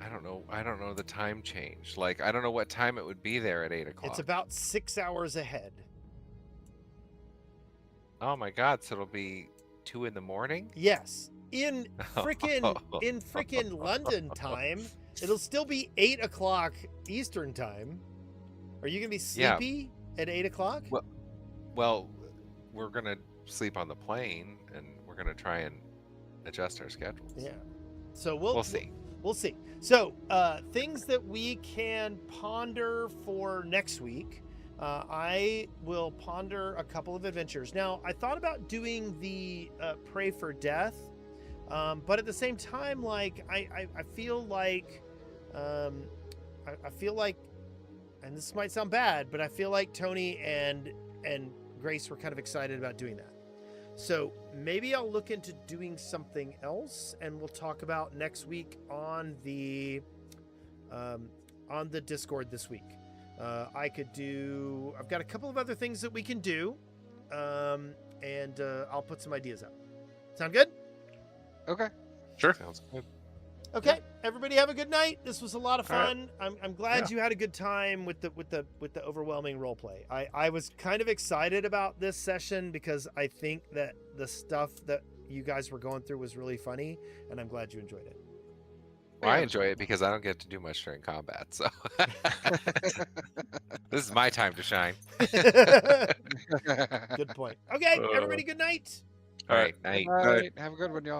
I don't know the time change. Like, I don't know what time it would be there at 8 o'clock. It's about 6 hours ahead. Oh my god, so it'll be 2 in the morning? Yes. In frickin' London time, it'll still be 8 o'clock Eastern time. Are you gonna be Yeah. sleepy at 8 o'clock? Well, we're gonna sleep on the plane, and we're gonna try and adjust our schedules. Yeah. So we'll see. We'll see. So things that we can ponder for next week. I will ponder a couple of adventures. Now, I thought about doing the Pray for Death, but at the same time, like I feel like I feel like, and this might sound bad, but I feel like Tony and Grace were kind of excited about doing that. So maybe I'll look into doing something else, and we'll talk about next week on the Discord this week. I've got a couple of other things that we can do, and I'll put some ideas out. Sound good? Okay. Sure. Sounds good. Okay, everybody have a good night. This was a lot of All right. fun. I'm glad you had a good time with the overwhelming role play. I was kind of excited about this session because I think that the stuff that you guys were going through was really funny, and I'm glad you enjoyed it. Well, I Yeah. enjoy it because I don't get to do much during combat, so this is my time to shine. Good point. Okay, everybody, good night. All All right, right. night. Have a good one, y'all.